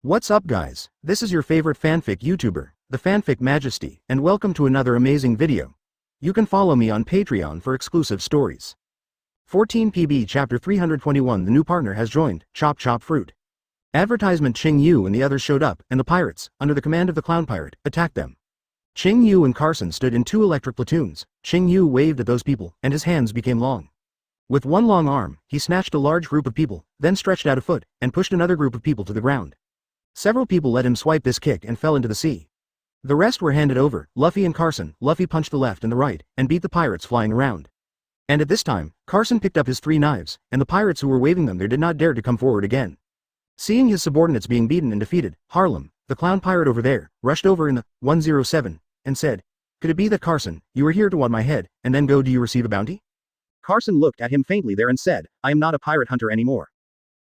What's up guys, this is your favorite fanfic YouTuber, the Fanfic Majesty, and welcome to another amazing video. You can follow me on Patreon for exclusive stories. 14 PB Chapter 321 The new partner has joined, Chop Chop Fruit. Advertisement Qing Yu and the others showed up, and the pirates, under the command of the clown pirate, attacked them. Qing Yu and Carson stood in two electric platoons. Qing Yu waved at those people, and his hands became long. With one long arm, he snatched a large group of people, then stretched out a foot, and pushed another group of people to the ground. Several people let him swipe this kick and fell into the sea. The rest were handed over, Luffy and Carson. Luffy punched the left and the right, and beat the pirates flying around. And at this time, Carson picked up his 3 knives, and the pirates who were waving them there did not dare to come forward again. Seeing his subordinates being beaten and defeated, Harlem, the clown pirate over there, rushed over in the 107, and said, "Could it be that Carson, you were here to want my head, and then do you receive a bounty?" Carson looked at him faintly there and said, "I am not a pirate hunter anymore."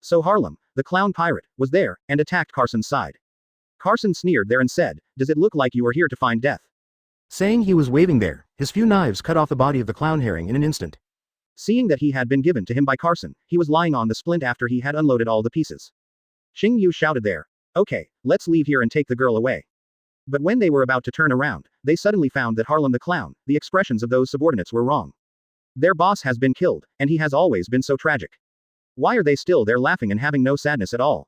So Harlem, the clown pirate, was there, and attacked Carson's side. Carson sneered there and said, "Does it look like you are here to find death?" Saying he was waving there, his few knives cut off the body of the clown herring in an instant. Seeing that he had been given to him by Carson, he was lying on the splint after he had unloaded all the pieces. Qing Yu shouted there, "Okay, let's leave here and take the girl away." But when they were about to turn around, they suddenly found that Harlem the clown, the expressions of those subordinates were wrong. Their boss has been killed, and he has always been so tragic. Why are they still there laughing and having no sadness at all?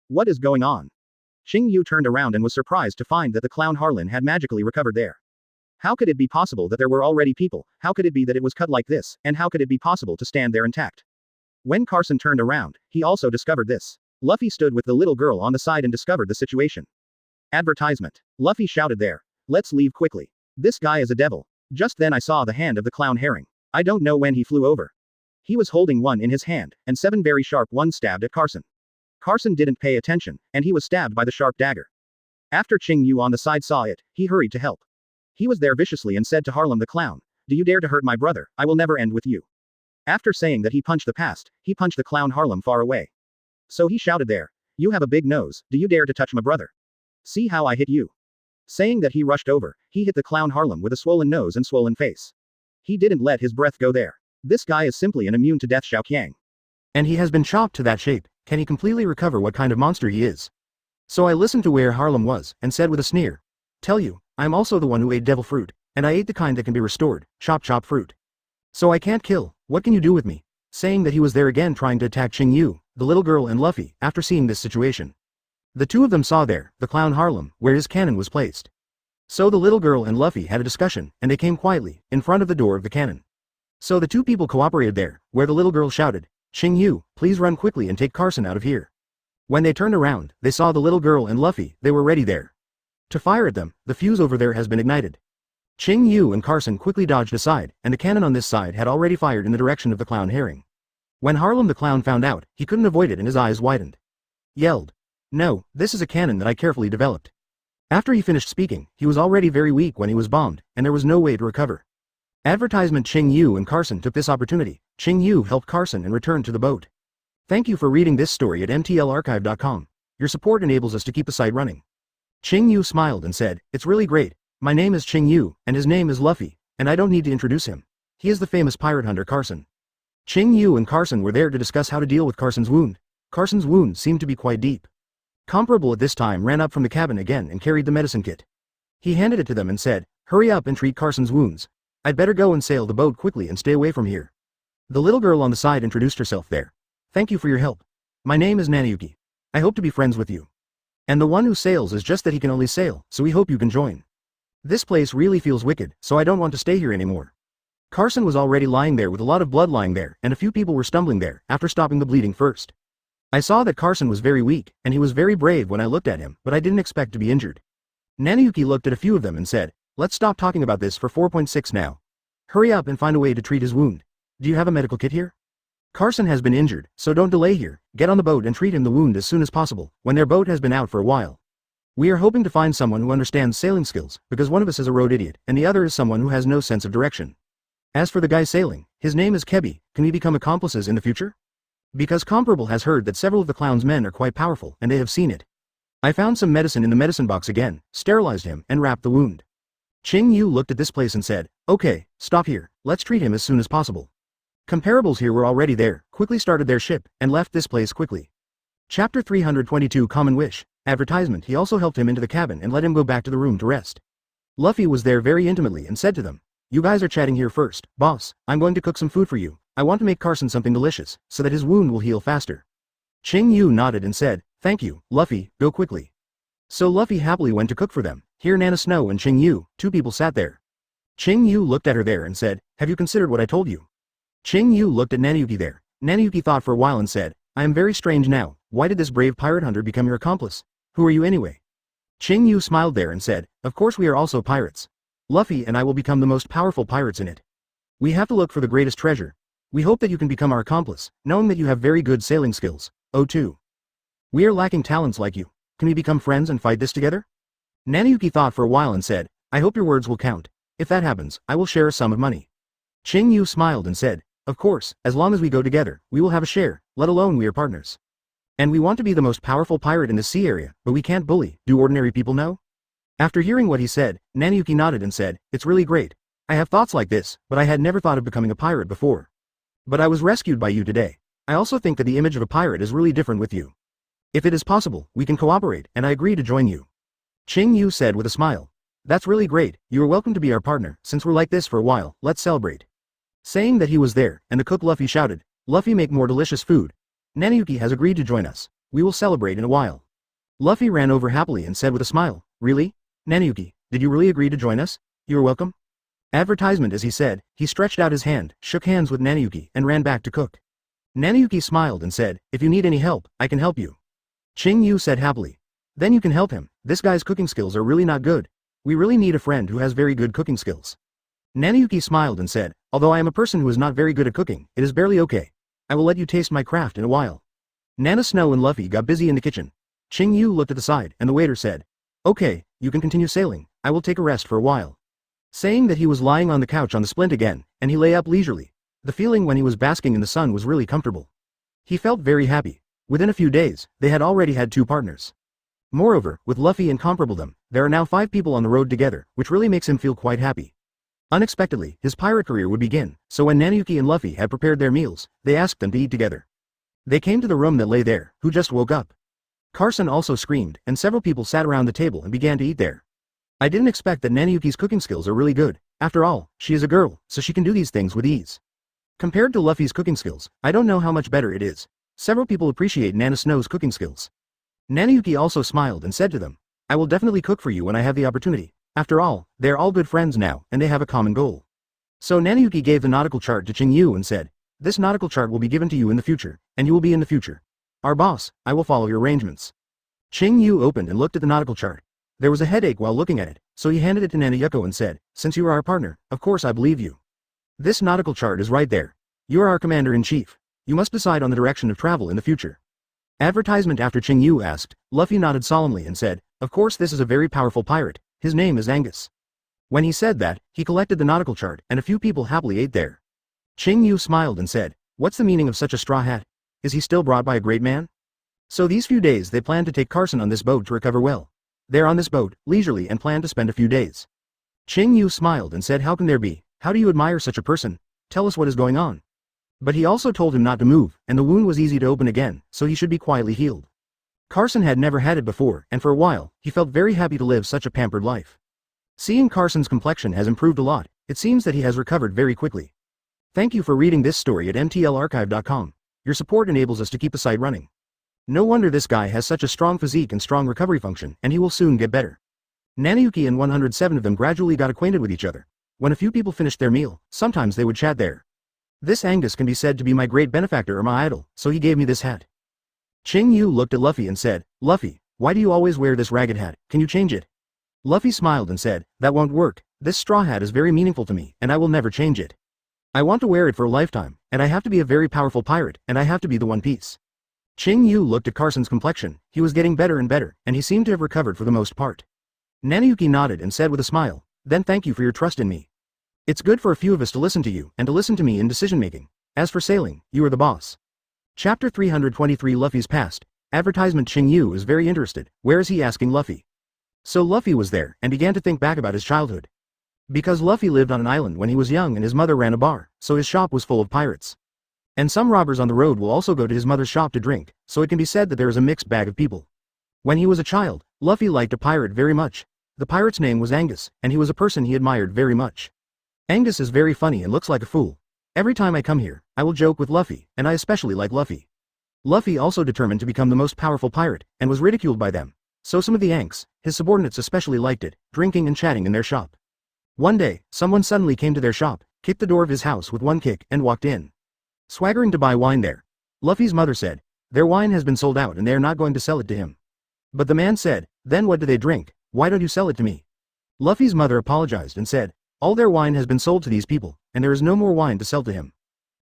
What is going on? Qing Yu turned around and was surprised to find that the clown Harlan had magically recovered there. How could it be possible that there were already people? How could it be that it was cut like this? And how could it be possible to stand there intact? When Carson turned around, he also discovered this. Luffy stood with the little girl on the side and discovered the situation. Advertisement. Luffy shouted there. "Let's leave quickly. This guy is a devil." Just then I saw the hand of the clown herring. I don't know when he flew over. He was holding one in his hand, and 7 very sharp ones stabbed at Carson. Carson didn't pay attention, and he was stabbed by the sharp dagger. After Qing Yu on the side saw it, he hurried to help. He was there viciously and said to Harlem the clown, "Do you dare to hurt my brother? I will never end with you." After saying that he punched the past, he punched the clown Harlem far away. So he shouted there, "You have a big nose, do you dare to touch my brother? See how I hit you." Saying that he rushed over, he hit the clown Harlem with a swollen nose and swollen face. He didn't let his breath go there. This guy is simply an immune to death Xiaoqiang. And he has been chopped to that shape. Can he completely recover what kind of monster he is? So I listened to where Harlem was, and said with a sneer, "Tell you, I am also the one who ate devil fruit, and I ate the kind that can be restored, chop chop fruit. So I can't kill, what can you do with me?" Saying that he was there again trying to attack Qing Yu, the little girl and Luffy, after seeing this situation. The two of them saw there, the clown Harlem, where his cannon was placed. So the little girl and Luffy had a discussion, and they came quietly, in front of the door of the cannon. So the two people cooperated there, where the little girl shouted, "Qing Yu, please run quickly and take Carson out of here." When they turned around, they saw the little girl and Luffy. They were ready there to fire at them. The fuse over there has been ignited. Qing Yu and Carson quickly dodged aside, and the cannon on this side had already fired in the direction of the clown herring. When Harlem the clown found out, he couldn't avoid it and his eyes widened. Yelled, "No, this is a cannon that I carefully developed." After he finished speaking, he was already very weak when he was bombed, and there was no way to recover. Advertisement Qing Yu and Carson took this opportunity. Qing Yu helped Carson and returned to the boat. Thank you for reading this story at mtlarchive.com. Your support enables us to keep the site running. Qing Yu smiled and said, "It's really great. My name is Qing Yu, and his name is Luffy, and I don't need to introduce him. He is the famous pirate hunter Carson." Qing Yu and Carson were there to discuss how to deal with Carson's wound. Carson's wound seemed to be quite deep. Comparable at this time ran up from the cabin again and carried the medicine kit. He handed it to them and said, "Hurry up and treat Carson's wounds. I'd better go and sail the boat quickly and stay away from here." The little girl on the side introduced herself there. "Thank you for your help. My name is Nanayuki. I hope to be friends with you. And the one who sails is just that he can only sail, so we hope you can join. This place really feels wicked, so I don't want to stay here anymore." Carson was already lying there with a lot of blood lying there, and a few people were stumbling there, after stopping the bleeding first. I saw that Carson was very weak, and he was very brave when I looked at him, but I didn't expect to be injured. Nanayuki looked at a few of them and said, "Let's stop talking about this for 4.6 now. Hurry up and find a way to treat his wound. Do you have a medical kit here? Carson has been injured, so don't delay here. Get on the boat and treat him the wound as soon as possible, when their boat has been out for a while. We are hoping to find someone who understands sailing skills, because one of us is a road idiot, and the other is someone who has no sense of direction. As for the guy sailing, his name is Kebi. Can we become accomplices in the future? Because Comparable has heard that several of the clown's men are quite powerful, and they have seen it. I found some medicine in the medicine box again, sterilized him, and wrapped the wound." Qing Yu looked at this place and said, "Okay, stop here, let's treat him as soon as possible." Comparables here were already there, quickly started their ship, and left this place quickly. Chapter 322 Common Wish. Advertisement. He also helped him into the cabin and let him go back to the room to rest. Luffy was there very intimately and said to them, "You guys are chatting here first, boss. I'm going to cook some food for you. I want to make Carson something delicious, so that his wound will heal faster." Qing Yu nodded and said, "Thank you, Luffy, go quickly." So Luffy happily went to cook for them. Here Nana Snow and Qing Yu, two people sat there. Qing Yu looked at her there and said, "Have you considered what I told you?" Qing Yu looked at Nanayuki there. Nanayuki thought for a while and said, "I am very strange now. Why did this brave pirate hunter become your accomplice? Who are you anyway?" Qing Yu smiled there and said, "Of course we are also pirates. Luffy and I will become the most powerful pirates in it. We have to look for the greatest treasure. We hope that you can become our accomplice, knowing that you have very good sailing skills. Oh too. We are lacking talents like you. Can we become friends and fight this together?" Nanayuki thought for a while and said, "I hope your words will count. If that happens, I will share a sum of money." Qing Yu smiled and said, "Of course, as long as we go together, we will have a share, let alone we are partners. And we want to be the most powerful pirate in the sea area, but we can't bully, do ordinary people know?" After hearing what he said, Nanayuki nodded and said, "It's really great. I have thoughts like this, but I had never thought of becoming a pirate before. But I was rescued by you today. I also think that the image of a pirate is really different with you. If it is possible, we can cooperate, and I agree to join you." Qing Yu said with a smile, "That's really great. You are welcome to be our partner. Since we're like this for a while, let's celebrate." Saying that he was there, and the cook Luffy shouted, "Luffy, make more delicious food. Nanayuki has agreed to join us. We will celebrate in a while." Luffy ran over happily and said with a smile, "Really? Nanayuki, did you really agree to join us? You are welcome." Advertisement as he said, he stretched out his hand, shook hands with Nanayuki, and ran back to cook. Nanayuki smiled and said, "If you need any help, I can help you." Qing Yu said happily, "Then you can help him. This guy's cooking skills are really not good. We really need a friend who has very good cooking skills." Nanayuki smiled and said, "Although I am a person who is not very good at cooking, it is barely okay. I will let you taste my craft in a while." Nana Snow and Luffy got busy in the kitchen. Qing Yu looked at the side, and the waiter said, "Okay, you can continue sailing. I will take a rest for a while." Saying that he was lying on the couch on the splint again, and he lay up leisurely. The feeling when he was basking in the sun was really comfortable. He felt very happy. Within a few days, they had already had 2 partners. Moreover, with Luffy incomparable them, there are now 5 people on the road together, which really makes him feel quite happy. Unexpectedly, his pirate career would begin, so when Nanayuki and Luffy had prepared their meals, they asked them to eat together. They came to the room that lay there, who just woke up. Carson also screamed, and several people sat around the table and began to eat there. "I didn't expect that Nanayuki's cooking skills are really good. After all, she is a girl, so she can do these things with ease. Compared to Luffy's cooking skills, I don't know how much better it is." Several people appreciate Nana Snow's cooking skills. Nanayuki also smiled and said to them, "I will definitely cook for you when I have the opportunity. After all, they are all good friends now, and they have a common goal." So Nanayuki gave the nautical chart to Qing Yu and said, "This nautical chart will be given to you in the future, and you will be in the future. Our boss, I will follow your arrangements." Qing Yu opened and looked at the nautical chart. There was a headache while looking at it, so he handed it to Nanayuko and said, "Since you are our partner, of course I believe you. This nautical chart is right there. You are our commander-in-chief. You must decide on the direction of travel in the future." Advertisement after Qing Yu asked, Luffy nodded solemnly and said, "Of course this is a very powerful pirate. His name is Angus." When he said that, he collected the nautical chart, and a few people happily ate there. Qing Yu smiled and said, "What's the meaning of such a straw hat? Is he still brought by a great man?" So these few days they planned to take Carson on this boat to recover well. They're on this boat, leisurely, and plan to spend a few days. Qing Yu smiled and said, "How can there be? How do you admire such a person? Tell us what is going on." But he also told him not to move, and the wound was easy to open again, so he should be quietly healed. Carson had never had it before, and for a while, he felt very happy to live such a pampered life. Seeing Carson's complexion has improved a lot, it seems that he has recovered very quickly. Thank you for reading this story at mtlarchive.com. Your support enables us to keep the site running. No wonder this guy has such a strong physique and strong recovery function, and he will soon get better. Nanayuki and 107 of them gradually got acquainted with each other. When a few people finished their meal, sometimes they would chat there. "This Angus can be said to be my great benefactor or my idol, so he gave me this hat." Qing Yu looked at Luffy and said, "Luffy, why do you always wear this ragged hat? Can you change it?" Luffy smiled and said, "That won't work. This straw hat is very meaningful to me, and I will never change it. I want to wear it for a lifetime, and I have to be a very powerful pirate, and I have to be the One Piece." Qing Yu looked at Carson's complexion. He was getting better and better, and he seemed to have recovered for the most part. Nanayuki nodded and said with a smile, "Then thank you for your trust in me. It's good for a few of us to listen to you, and to listen to me in decision-making. As for sailing, you are the boss." Chapter 323 Luffy's Past. Advertisement. Qing Yu is very interested. Where is he asking Luffy? So Luffy was there, and began to think back about his childhood. Because Luffy lived on an island when he was young and his mother ran a bar, so his shop was full of pirates. And some robbers on the road will also go to his mother's shop to drink, so it can be said that there is a mixed bag of people. When he was a child, Luffy liked a pirate very much. The pirate's name was Angus, and he was a person he admired very much. Angus is very funny and looks like a fool. Every time I come here, I will joke with Luffy, and I especially like Luffy. Luffy also determined to become the most powerful pirate, and was ridiculed by them. So some of the Yanks, his subordinates especially liked it, drinking and chatting in their shop. One day, someone suddenly came to their shop, kicked the door of his house with one kick, and walked in. Swaggering to buy wine there. Luffy's mother said, "Their wine has been sold out and they are not going to sell it to him." But the man said, "Then what do they drink? Why don't you sell it to me?" Luffy's mother apologized and said, "All their wine has been sold to these people, and there is no more wine to sell to him."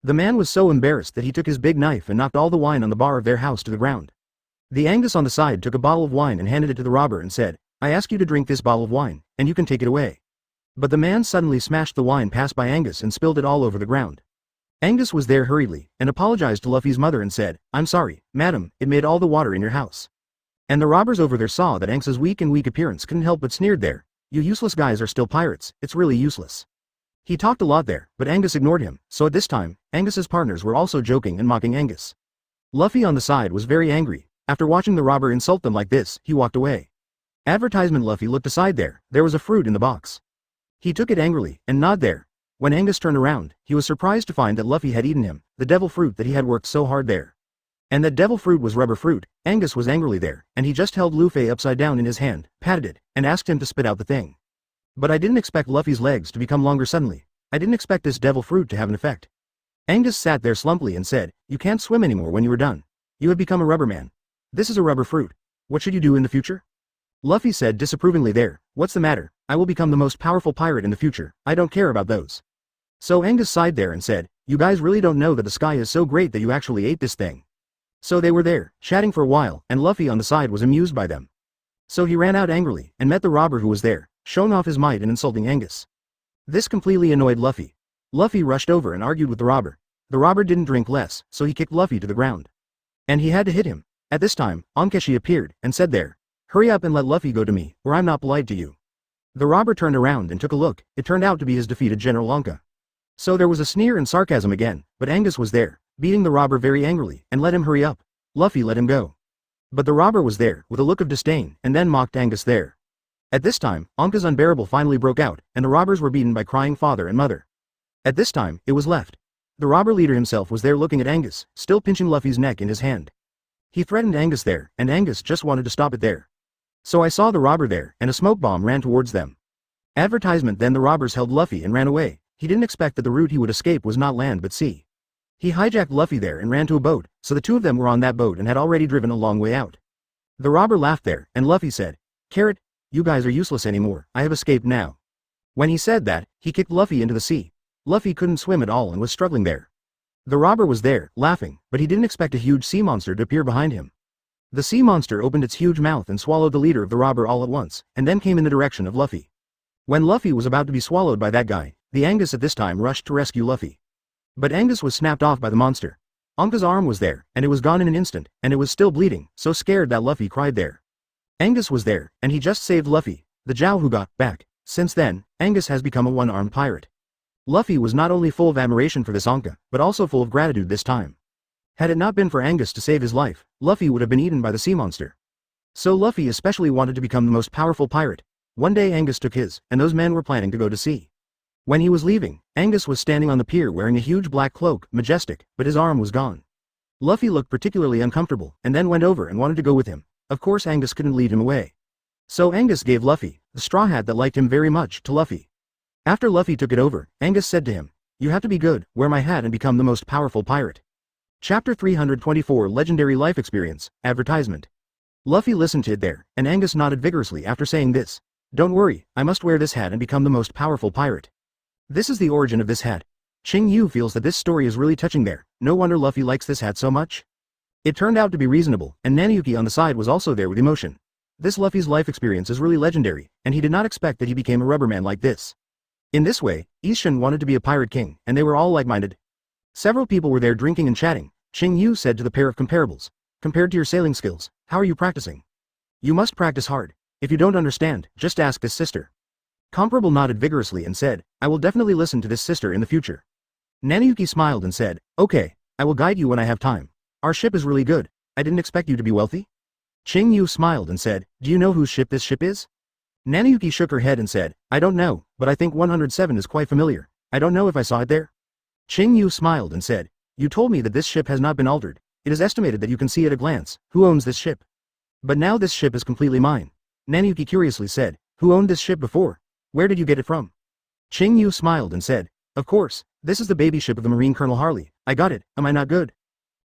The man was so embarrassed that he took his big knife and knocked all the wine on the bar of their house to the ground. The Angus on the side took a bottle of wine and handed it to the robber and said, "I ask you to drink this bottle of wine, and you can take it away." But the man suddenly smashed the wine passed by Angus and spilled it all over the ground. Angus was there hurriedly, and apologized to Luffy's mother and said, "I'm sorry, madam, it made all the water in your house." And the robbers over there saw that Angus's weak appearance couldn't help but sneered there, "You useless guys are still pirates, it's really useless." He talked a lot there, but Angus ignored him, so at this time, Angus's partners were also joking and mocking Angus. Luffy on the side was very angry. After watching the robber insult them like this, he walked away. Advertisement. Luffy looked aside there was a fruit in the box. He took it angrily, and gnawed there. When Angus turned around, he was surprised to find that Luffy had eaten him, the devil fruit that he had worked so hard there. And that devil fruit was rubber fruit. Angus was angrily there, and he just held Luffy upside down in his hand, patted it, and asked him to spit out the thing. But I didn't expect Luffy's legs to become longer suddenly. I didn't expect this devil fruit to have an effect. Angus sat there slumpily and said, "You can't swim anymore when you are done. You have become a rubber man. This is a rubber fruit. What should you do in the future?" Luffy said disapprovingly there, "What's the matter? I will become the most powerful pirate in the future, I don't care about those." So Angus sighed there and said, "You guys really don't know that the sky is so great that you actually ate this thing." So they were there, chatting for a while, and Luffy on the side was amused by them. So he ran out angrily, and met the robber who was there, showing off his might and insulting Angus. This completely annoyed Luffy. Luffy rushed over and argued with the robber. The robber didn't drink less, so he kicked Luffy to the ground. And he had to hit him. At this time, Ankeshi appeared, and said there, "Hurry up and let Luffy go to me, or I'm not polite to you." The robber turned around and took a look. It turned out to be his defeated General Anka. So there was a sneer and sarcasm again, but Angus was there, beating the robber very angrily, and let him hurry up. Luffy let him go. But the robber was there, with a look of disdain, and then mocked Angus there. At this time, Anka's unbearable finally broke out, and the robbers were beaten by crying father and mother. At this time, it was left. The robber leader himself was there looking at Angus, still pinching Luffy's neck in his hand. He threatened Angus there, and Angus just wanted to stop it there. So I saw the robber there, and a smoke bomb ran towards them. Advertisement. Then the robbers held Luffy and ran away. He didn't expect that the route he would escape was not land but sea. He hijacked Luffy there and ran to a boat, so the two of them were on that boat and had already driven a long way out. The robber laughed there, and Luffy said, "Carrot, you guys are useless anymore, I have escaped now." When he said that, he kicked Luffy into the sea. Luffy couldn't swim at all and was struggling there. The robber was there, laughing, but he didn't expect a huge sea monster to appear behind him. The sea monster opened its huge mouth and swallowed the leader of the robber all at once, and then came in the direction of Luffy. When Luffy was about to be swallowed by that guy, the Angus at this time rushed to rescue Luffy. But Angus was snapped off by the monster. Anka's arm was there, and it was gone in an instant, and it was still bleeding, so scared that Luffy cried there. Angus was there, and he just saved Luffy, the Zhao who got back. Since then, Angus has become a one-armed pirate. Luffy was not only full of admiration for this Anka, but also full of gratitude this time. Had it not been for Angus to save his life, Luffy would have been eaten by the sea monster. So Luffy especially wanted to become the most powerful pirate. One day Angus took his, and those men were planning to go to sea. When he was leaving, Angus was standing on the pier wearing a huge black cloak, majestic, but his arm was gone. Luffy looked particularly uncomfortable, and then went over and wanted to go with him. Of course Angus couldn't lead him away. So Angus gave Luffy, the straw hat that liked him very much, to Luffy. After Luffy took it over, Angus said to him, "You have to be good, wear my hat and become the most powerful pirate." Chapter 324 Legendary Life Experience, Advertisement. Luffy listened to it there, and Angus nodded vigorously after saying this. "Don't worry, I must wear this hat and become the most powerful pirate." This is the origin of this hat. Qing Yu feels that this story is really touching there, no wonder Luffy likes this hat so much. It turned out to be reasonable, and Nanayuki on the side was also there with emotion. This Luffy's life experience is really legendary, and he did not expect that he became a rubber man like this. In this way, Isshin wanted to be a pirate king, and they were all like-minded. Several people were there drinking and chatting. Qing Yu said to the pair of comparables, "Compared to your sailing skills, how are you practicing? You must practice hard. If you don't understand, just ask this sister." Comparable nodded vigorously and said, "I will definitely listen to this sister in the future." Nanayuki smiled and said, "Okay, I will guide you when I have time. Our ship is really good. I didn't expect you to be wealthy." Qing Yu smiled and said, do you know whose ship this ship is? Nanayuki shook her head and said, I don't know, but I think 107 is quite familiar. I don't know if I saw it there. Qing Yu smiled and said, you told me that this ship has not been altered. It is estimated that you can see at a glance who owns this ship. But now this ship is completely mine. Nanayuki curiously said, who owned this ship before? Where did you get it from? Qing Yu smiled and said, of course, this is the baby ship of the Marine Colonel Harley. I got it, am I not good?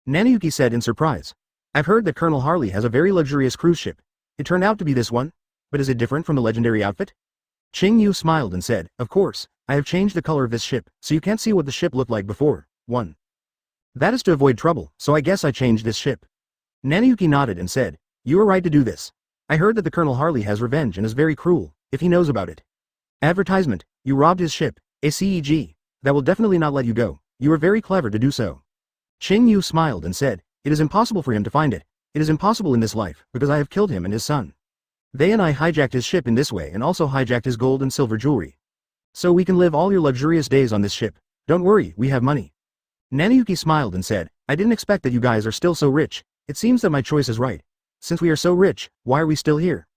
Nanayuki said in surprise. I've heard that Colonel Harley has a very luxurious cruise ship. It turned out to be this one? But is it different from the legendary outfit? Qing Yu smiled and said, of course, I have changed the color of this ship, so you can't see what the ship looked like before. 1. That is to avoid trouble, so I guess I changed this ship. Nanayuki nodded and said, you are right to do this. I heard that the Colonel Harley has revenge and is very cruel, if he knows about it. Advertisement, you robbed his ship, ACEG. That will definitely not let you go. You are very clever to do so. Qing Yu smiled and said, it is impossible for him to find it. It is impossible in this life, because I have killed him and his son. They and I hijacked his ship in this way and also hijacked his gold and silver jewelry. So we can live all your luxurious days on this ship. Don't worry, we have money. Nanayuki smiled and said, I didn't expect that you guys are still so rich. It seems that my choice is right. Since we are so rich, why are we still here?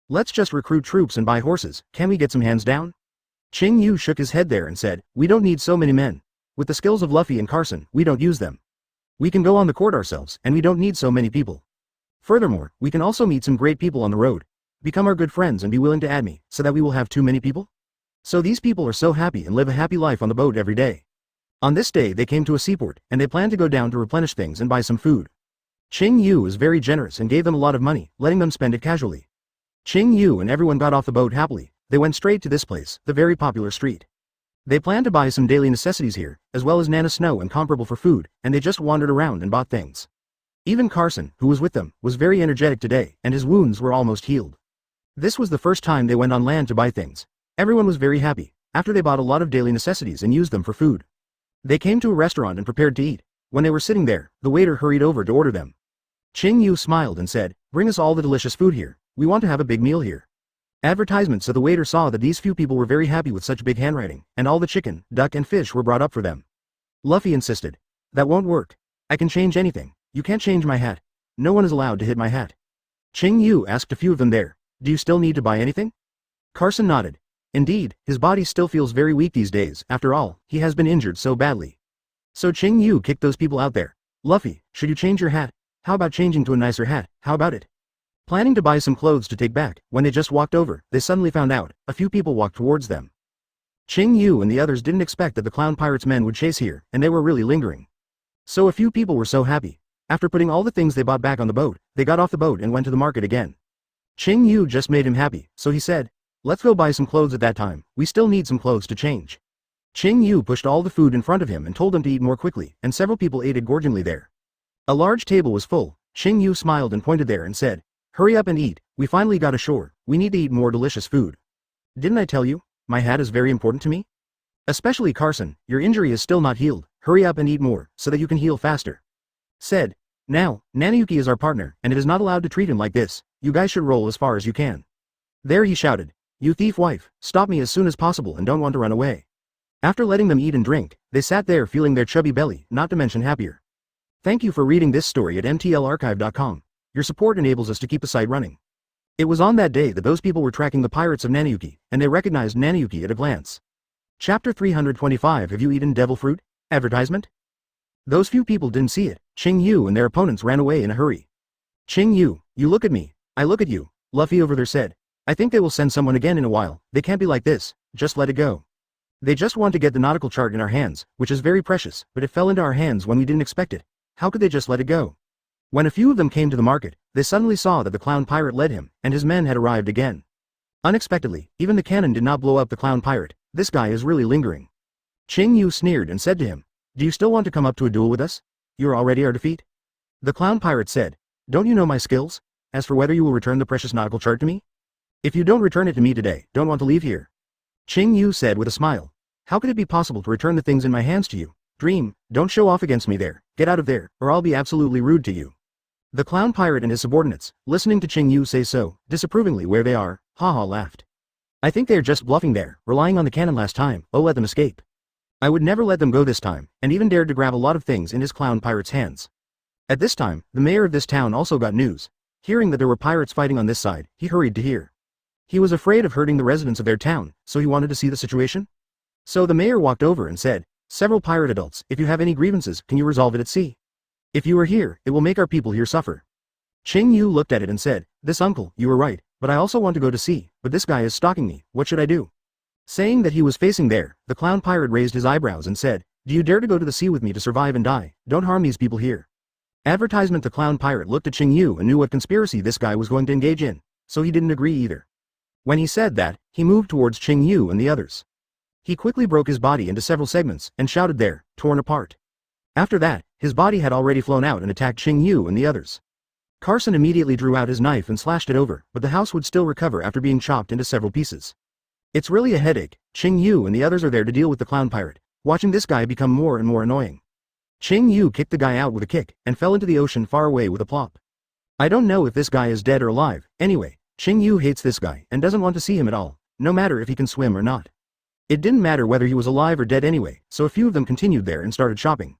Let's just recruit troops and buy horses. Can we get some hands down? Qing Yu shook his head there and said, we don't need so many men. With the skills of Luffy and Carson, we don't use them. We can go on the court ourselves, and we don't need so many people. Furthermore, we can also meet some great people on the road. Become our good friends and be willing to add me, so that we will have too many people? So these people are so happy and live a happy life on the boat every day. On this day they came to a seaport, and they planned to go down to replenish things and buy some food. Qing Yu was very generous and gave them a lot of money, letting them spend it casually. Qing Yu and everyone got off the boat happily. They went straight to this place, the very popular street. They planned to buy some daily necessities here, as well as Nana Snow and comparable for food, and they just wandered around and bought things. Even Carson, who was with them, was very energetic today, and his wounds were almost healed. This was the first time they went on land to buy things. Everyone was very happy, after they bought a lot of daily necessities and used them for food. They came to a restaurant and prepared to eat. When they were sitting there, the waiter hurried over to order them. Qing Yu smiled and said, bring us all the delicious food here. We want to have a big meal here. Advertisement. So the waiter saw that these few people were very happy with such big handwriting, and all the chicken, duck and fish were brought up for them. Luffy insisted. That won't work. I can change anything. You can't change my hat. No one is allowed to hit my hat. Qing Yu asked a few of them there, do you still need to buy anything? Carson nodded. Indeed, his body still feels very weak these days. After all, he has been injured so badly. So Qing Yu kicked those people out there. Luffy, should you change your hat? How about changing to a nicer hat? How about it? Planning to buy some clothes to take back, when they just walked over, they suddenly found out, a few people walked towards them. Qing Yu and the others didn't expect that the clown pirates men would chase here, and they were really lingering. So a few people were so happy. After putting all the things they bought back on the boat, they got off the boat and went to the market again. Qing Yu just made him happy, so he said, let's go buy some clothes at that time, we still need some clothes to change. Qing Yu pushed all the food in front of him and told them to eat more quickly, and several people ate it gorgeously there. A large table was full. Qing Yu smiled and pointed there and said, hurry up and eat, we finally got ashore, we need to eat more delicious food. Didn't I tell you? My hat is very important to me? Especially Carson, your injury is still not healed, hurry up and eat more, so that you can heal faster. Said. Now, Nanayuki is our partner, and it is not allowed to treat him like this, you guys should roll as far as you can. There he shouted, you thief wife, stop me as soon as possible and don't want to run away. After letting them eat and drink, they sat there feeling their chubby belly, not to mention happier. Thank you for reading this story at mtlarchive.com. Your support enables us to keep the site running. It was on that day that those people were tracking the pirates of Nanayuki, and they recognized Nanayuki at a glance. Chapter 325. Have you eaten devil fruit? Advertisement? Those few people didn't see it. Qing Yu and their opponents ran away in a hurry. Qing Yu, you look at me, I look at you, Luffy over there said. I think they will send someone again in a while, they can't be like this, just let it go. They just want to get the nautical chart in our hands, which is very precious, but it fell into our hands when we didn't expect it. How could they just let it go? When a few of them came to the market, they suddenly saw that the clown pirate led him, and his men had arrived again. Unexpectedly, even the cannon did not blow up the clown pirate. This guy is really lingering. Qing Yu sneered and said to him, do you still want to come up to a duel with us? You're already our defeat? The clown pirate said, don't you know my skills? As for whether you will return the precious nautical chart to me? If you don't return it to me today, don't want to leave here. Qing Yu said with a smile, how could it be possible to return the things in my hands to you? Dream, don't show off against me there, get out of there, or I'll be absolutely rude to you. The clown pirate and his subordinates, listening to Qing Yu say so, disapprovingly where they are, haha laughed. I think they're just bluffing there, relying on the cannon last time, oh let them escape. I would never let them go this time, and even dared to grab a lot of things in his clown pirate's hands. At this time, the mayor of this town also got news. Hearing that there were pirates fighting on this side, he hurried to here. He was afraid of hurting the residents of their town, so he wanted to see the situation. So the mayor walked over and said, "Several pirate adults, if you have any grievances, can you resolve it at sea? If you are here, it will make our people here suffer." Qing Yu looked at it and said, "This uncle, you were right, but I also want to go to sea, but this guy is stalking me, what should I do?" Saying that he was facing there, the clown pirate raised his eyebrows and said, "Do you dare to go to the sea with me to survive and die? Don't harm these people here." Advertisement. The clown pirate looked at Qing Yu and knew what conspiracy this guy was going to engage in, so he didn't agree either. When he said that, he moved towards Qing Yu and the others. He quickly broke his body into several segments and shouted there, "Torn apart." After that, his body had already flown out and attacked Qing Yu and the others. Carson immediately drew out his knife and slashed it over, but the house would still recover after being chopped into several pieces. It's really a headache. Qing Yu and the others are there to deal with the clown pirate, watching this guy become more and more annoying. Qing Yu kicked the guy out with a kick and fell into the ocean far away with a plop. I don't know if this guy is dead or alive. Anyway, Qing Yu hates this guy and doesn't want to see him at all, no matter if he can swim or not. It didn't matter whether he was alive or dead anyway, so a few of them continued there and started shopping.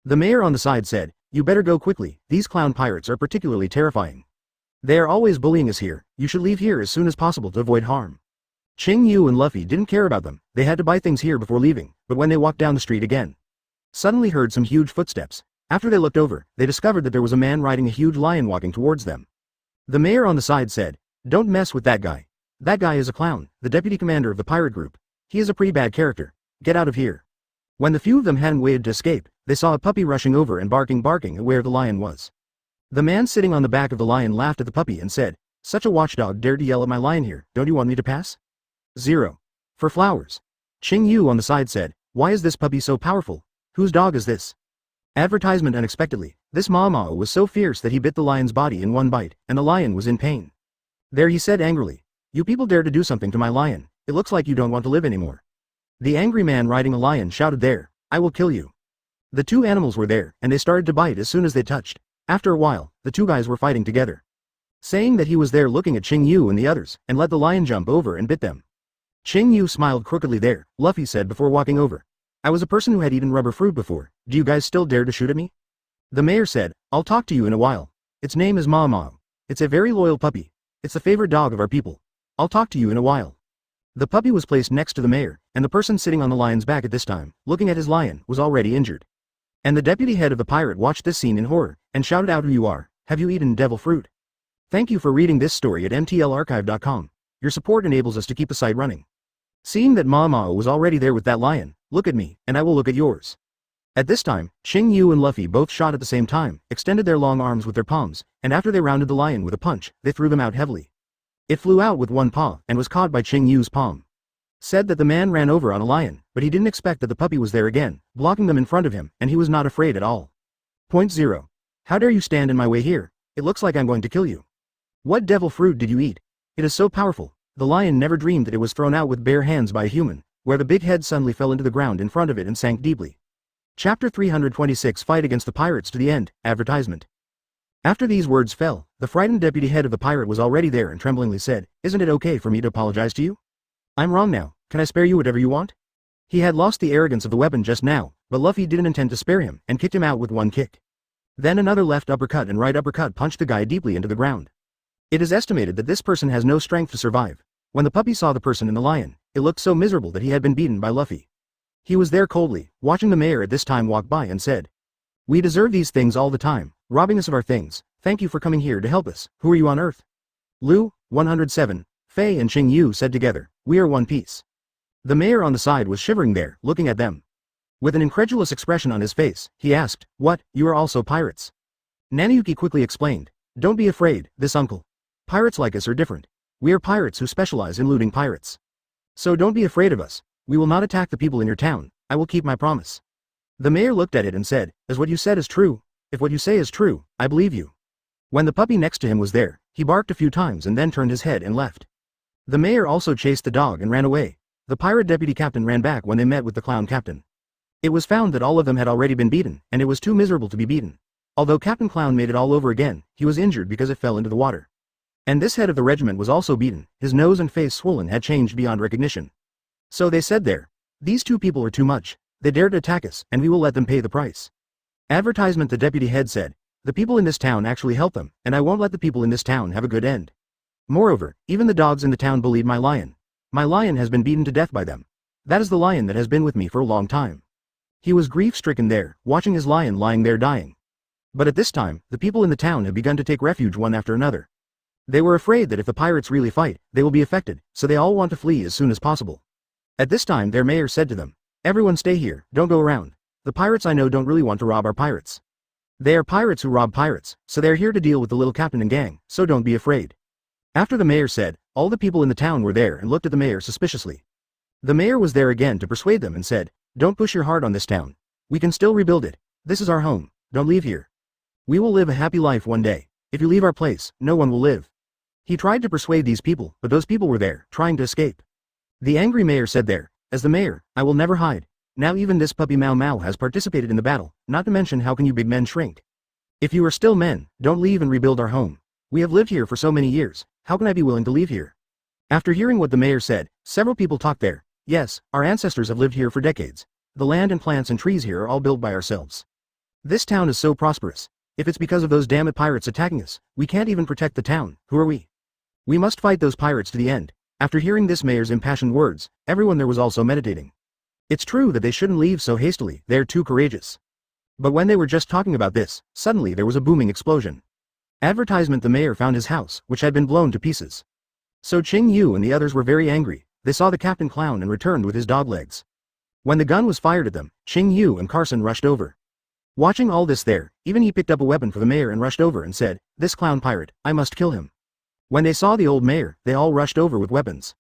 The mayor on the side said, "You better go quickly, these clown pirates are particularly terrifying. They are always bullying us here, you should leave here as soon as possible to avoid harm." Qing Yu and Luffy didn't care about them, they had to buy things here before leaving, but when they walked down the street again, suddenly heard some huge footsteps. After they looked over, they discovered that there was a man riding a huge lion walking towards them. The mayor on the side said, "Don't mess with that guy. That guy is a clown, the deputy commander of the pirate group. He is a pretty bad character. Get out of here." When the few of them hadn't waited to escape, they saw a puppy rushing over and barking at where the lion was. The man sitting on the back of the lion laughed at the puppy and said, "Such a watchdog dared to yell at my lion here, don't you want me to pass?" 0. For flowers. Qing Yu on the side said, "Why is this puppy so powerful? Whose dog is this?" Advertisement. Unexpectedly, this Mao was so fierce that he bit the lion's body in one bite, and the lion was in pain. There he said angrily, "You people dare to do something to my lion, it looks like you don't want to live anymore." The angry man riding a lion shouted there, "I will kill you." The two animals were there, and they started to bite as soon as they touched. After a while, the two guys were fighting together. Saying that he was there looking at Qing Yu and the others, and let the lion jump over and bit them. Qing Yu smiled crookedly there, Luffy said before walking over. "I was a person who had eaten rubber fruit before, do you guys still dare to shoot at me?" The mayor said, "I'll talk to you in a while. Its name is Mao. It's a very loyal puppy. It's the favorite dog of our people. I'll talk to you in a while." The puppy was placed next to the mayor, and the person sitting on the lion's back at this time, looking at his lion, was already injured. And the deputy head of the pirate watched this scene in horror, and shouted out, "Who you are, have you eaten devil fruit?" Thank you for reading this story at mtlarchive.com. Your support enables us to keep the site running. Seeing that Mao was already there with that lion, "Look at me, and I will look at yours." At this time, Qing Yu and Luffy both shot at the same time, extended their long arms with their palms, and after they rounded the lion with a punch, they threw them out heavily. It flew out with one paw, and was caught by Qing Yu's palm. Said that the man ran over on a lion, but he didn't expect that the puppy was there again, blocking them in front of him, and he was not afraid at all. Point 0. How dare you stand in my way here? It looks like I'm going to kill you. What devil fruit did you eat? It is so powerful. The lion never dreamed that it was thrown out with bare hands by a human, where the big head suddenly fell into the ground in front of it and sank deeply. Chapter 326. Fight against the pirates to the end. Advertisement. After these words fell, the frightened deputy head of the pirate was already there and tremblingly said, "Isn't it okay for me to apologize to you? I'm wrong now, can I spare you whatever you want?" He had lost the arrogance of the weapon just now, but Luffy didn't intend to spare him and kicked him out with one kick. Then another left uppercut and right uppercut punched the guy deeply into the ground. It is estimated that this person has no strength to survive. When the puppy saw the person in the lion, it looked so miserable that he had been beaten by Luffy. He was there coldly, watching the mayor at this time walk by and said, "We deserve these things all the time, robbing us of our things. Thank you for coming here to help us. Who are you on Earth?" Lu, 107, Fei and Qing Yu said together, "We are one piece." The mayor on the side was shivering there, looking at them. With an incredulous expression on his face, he asked, "What, you are also pirates?" Nanayuki quickly explained, "Don't be afraid, this uncle. Pirates like us are different. We are pirates who specialize in looting pirates. So don't be afraid of us. We will not attack the people in your town. I will keep my promise." The mayor looked at it and said, "As what you said is true. If what you say is true, I believe you." When the puppy next to him was there, he barked a few times and then turned his head and left. The mayor also chased the dog and ran away. The pirate deputy captain ran back when they met with the clown captain. It was found that all of them had already been beaten, and it was too miserable to be beaten. Although Captain Clown made it all over again, he was injured because it fell into the water. And this head of the regiment was also beaten, his nose and face swollen had changed beyond recognition. So they said there, "These two people are too much, they dared to attack us, and we will let them pay the price." Advertisement. The deputy head said, The people in this town actually help them, and I won't let the people in this town have a good end. Moreover, even the dogs in the town bullied my lion. My lion has been beaten to death by them. That is the lion that has been with me for a long time. He was grief-stricken there, watching his lion lying there dying. But at this time, the people in the town have begun to take refuge one after another. They were afraid that if the pirates really fight, they will be affected, so they all want to flee as soon as possible. At this time their mayor said to them, "Everyone stay here, don't go around. The pirates I know don't really want to rob our pirates. They are pirates who rob pirates, so they are here to deal with the little captain and gang, so don't be afraid." After the mayor said, all the people in the town were there and looked at the mayor suspiciously. The mayor was there again to persuade them and said, "Don't push your heart on this town. We can still rebuild it. This is our home, don't leave here. We will live a happy life one day. If you leave our place, no one will live." He tried to persuade these people, but those people were there, trying to escape. The angry mayor said there, "As the mayor, I will never hide. Now even this puppy Mau Mau has participated in the battle, not to mention how can you big men shrink? If you are still men, don't leave and rebuild our home. We have lived here for so many years, how can I be willing to leave here?" After hearing what the mayor said, several people talked there. "Yes, our ancestors have lived here for decades. The land and plants and trees here are all built by ourselves. This town is so prosperous. If it's because of those damn pirates attacking us, we can't even protect the town, who are we? We must fight those pirates to the end." After hearing this mayor's impassioned words, everyone there was also meditating. It's true that they shouldn't leave so hastily, they're too courageous. But when they were just talking about this, suddenly there was a booming explosion. Advertisement: the mayor found his house, which had been blown to pieces. So Qing Yu and the others were very angry. They saw the captain clown and returned with his dog legs. When the gun was fired at them, Qing Yu and Carson rushed over. Watching all this there, even he picked up a weapon for the mayor and rushed over and said, "This clown pirate, I must kill him." When they saw the old mayor, they all rushed over with weapons.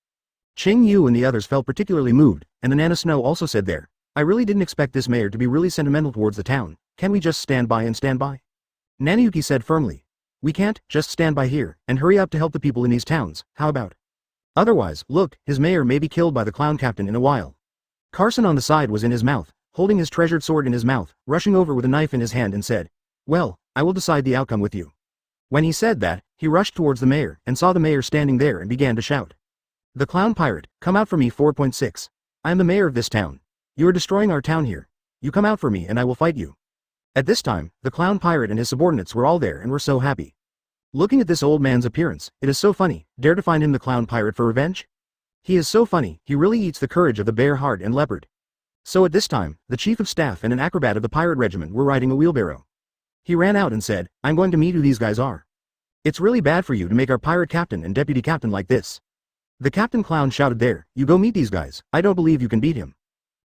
Qing Yu and the others felt particularly moved, and the Nana Snow also said there, "I really didn't expect this mayor to be really sentimental towards the town. Can we just stand by and stand by?" Nanayuki said firmly, "We can't just stand by here and hurry up to help the people in these towns, how about? Otherwise, look, his mayor may be killed by the clown captain in a while." Carson on the side was in his mouth, holding his treasured sword in his mouth, rushing over with a knife in his hand and said, "Well, I will decide the outcome with you." When he said that, he rushed towards the mayor and saw the mayor standing there and began to shout, "The clown pirate, come out for me 4.6. I am the mayor of this town. You are destroying our town here. You come out for me and I will fight you." At this time, the clown pirate and his subordinates were all there and were so happy. Looking at this old man's appearance, it is so funny, dare to find him the clown pirate for revenge? He is so funny, he really eats the courage of the bear, hart and leopard. So at this time, the chief of staff and an acrobat of the pirate regiment were riding a wheelbarrow. He ran out and said, "I'm going to meet who these guys are. It's really bad for you to make our pirate captain and deputy captain like this." The captain clown shouted there, "You go meet these guys, I don't believe you can beat him."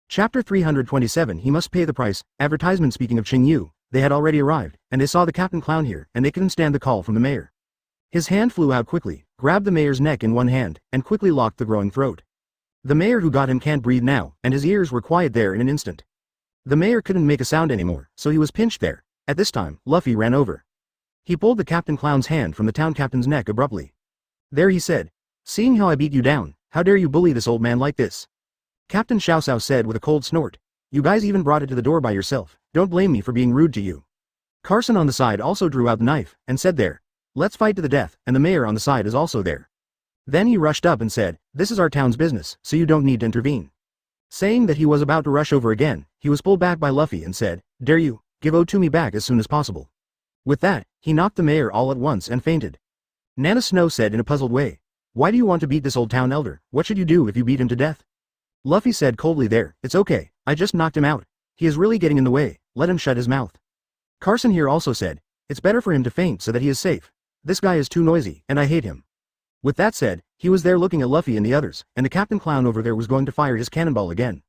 Chapter 327. He must pay the price. Advertisement. Speaking of Qing Yu, they had already arrived, and they saw the captain clown here, and they couldn't stand the call from the mayor. His hand flew out quickly, grabbed the mayor's neck in one hand, and quickly locked the growing throat. The mayor who got him can't breathe now, and his ears were quiet there in an instant. The mayor couldn't make a sound anymore, so he was pinched there. At this time, Luffy ran over. He pulled the captain clown's hand from the town captain's neck abruptly. There he said, "Seeing how I beat you down, how dare you bully this old man like this?" Captain Xiaosao said with a cold snort, "You guys even brought it to the door by yourself, don't blame me for being rude to you." Carson on the side also drew out the knife, and said there, "Let's fight to the death," and the mayor on the side is also there. Then he rushed up and said, "This is our town's business, so you don't need to intervene." Saying that he was about to rush over again, he was pulled back by Luffy and said, "Dare you, give Otumi back as soon as possible." With that, he knocked the mayor all at once and fainted. Nana Snow said in a puzzled way, "Why do you want to beat this old town elder? What should you do if you beat him to death?" Luffy said coldly there, "It's okay, I just knocked him out. He is really getting in the way, let him shut his mouth." Carson here also said, "It's better for him to faint so that he is safe. This guy is too noisy, and I hate him." With that said, he was there looking at Luffy and the others, and the captain clown over there was going to fire his cannonball again.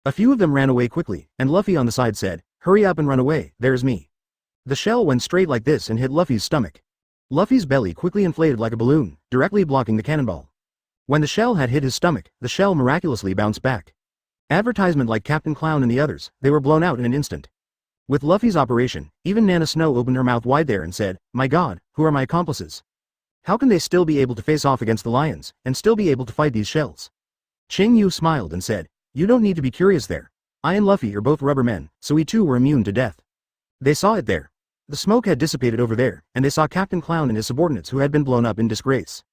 A few of them ran away quickly, and Luffy on the side said, "Hurry up and run away, there's me." The shell went straight like this and hit Luffy's stomach. Luffy's belly quickly inflated like a balloon, directly blocking the cannonball. When the shell had hit his stomach, the shell miraculously bounced back. Advertisement like Captain Clown and the others, they were blown out in an instant. With Luffy's operation, even Nana Snow opened her mouth wide there and said, "My god, who are my accomplices? How can they still be able to face off against the lions, and still be able to fight these shells?" Qing Yu smiled and said, "You don't need to be curious there. I and Luffy are both rubber men, so we too were immune to death." They saw it there. The smoke had dissipated over there, and they saw Captain Clown and his subordinates who had been blown up in disgrace.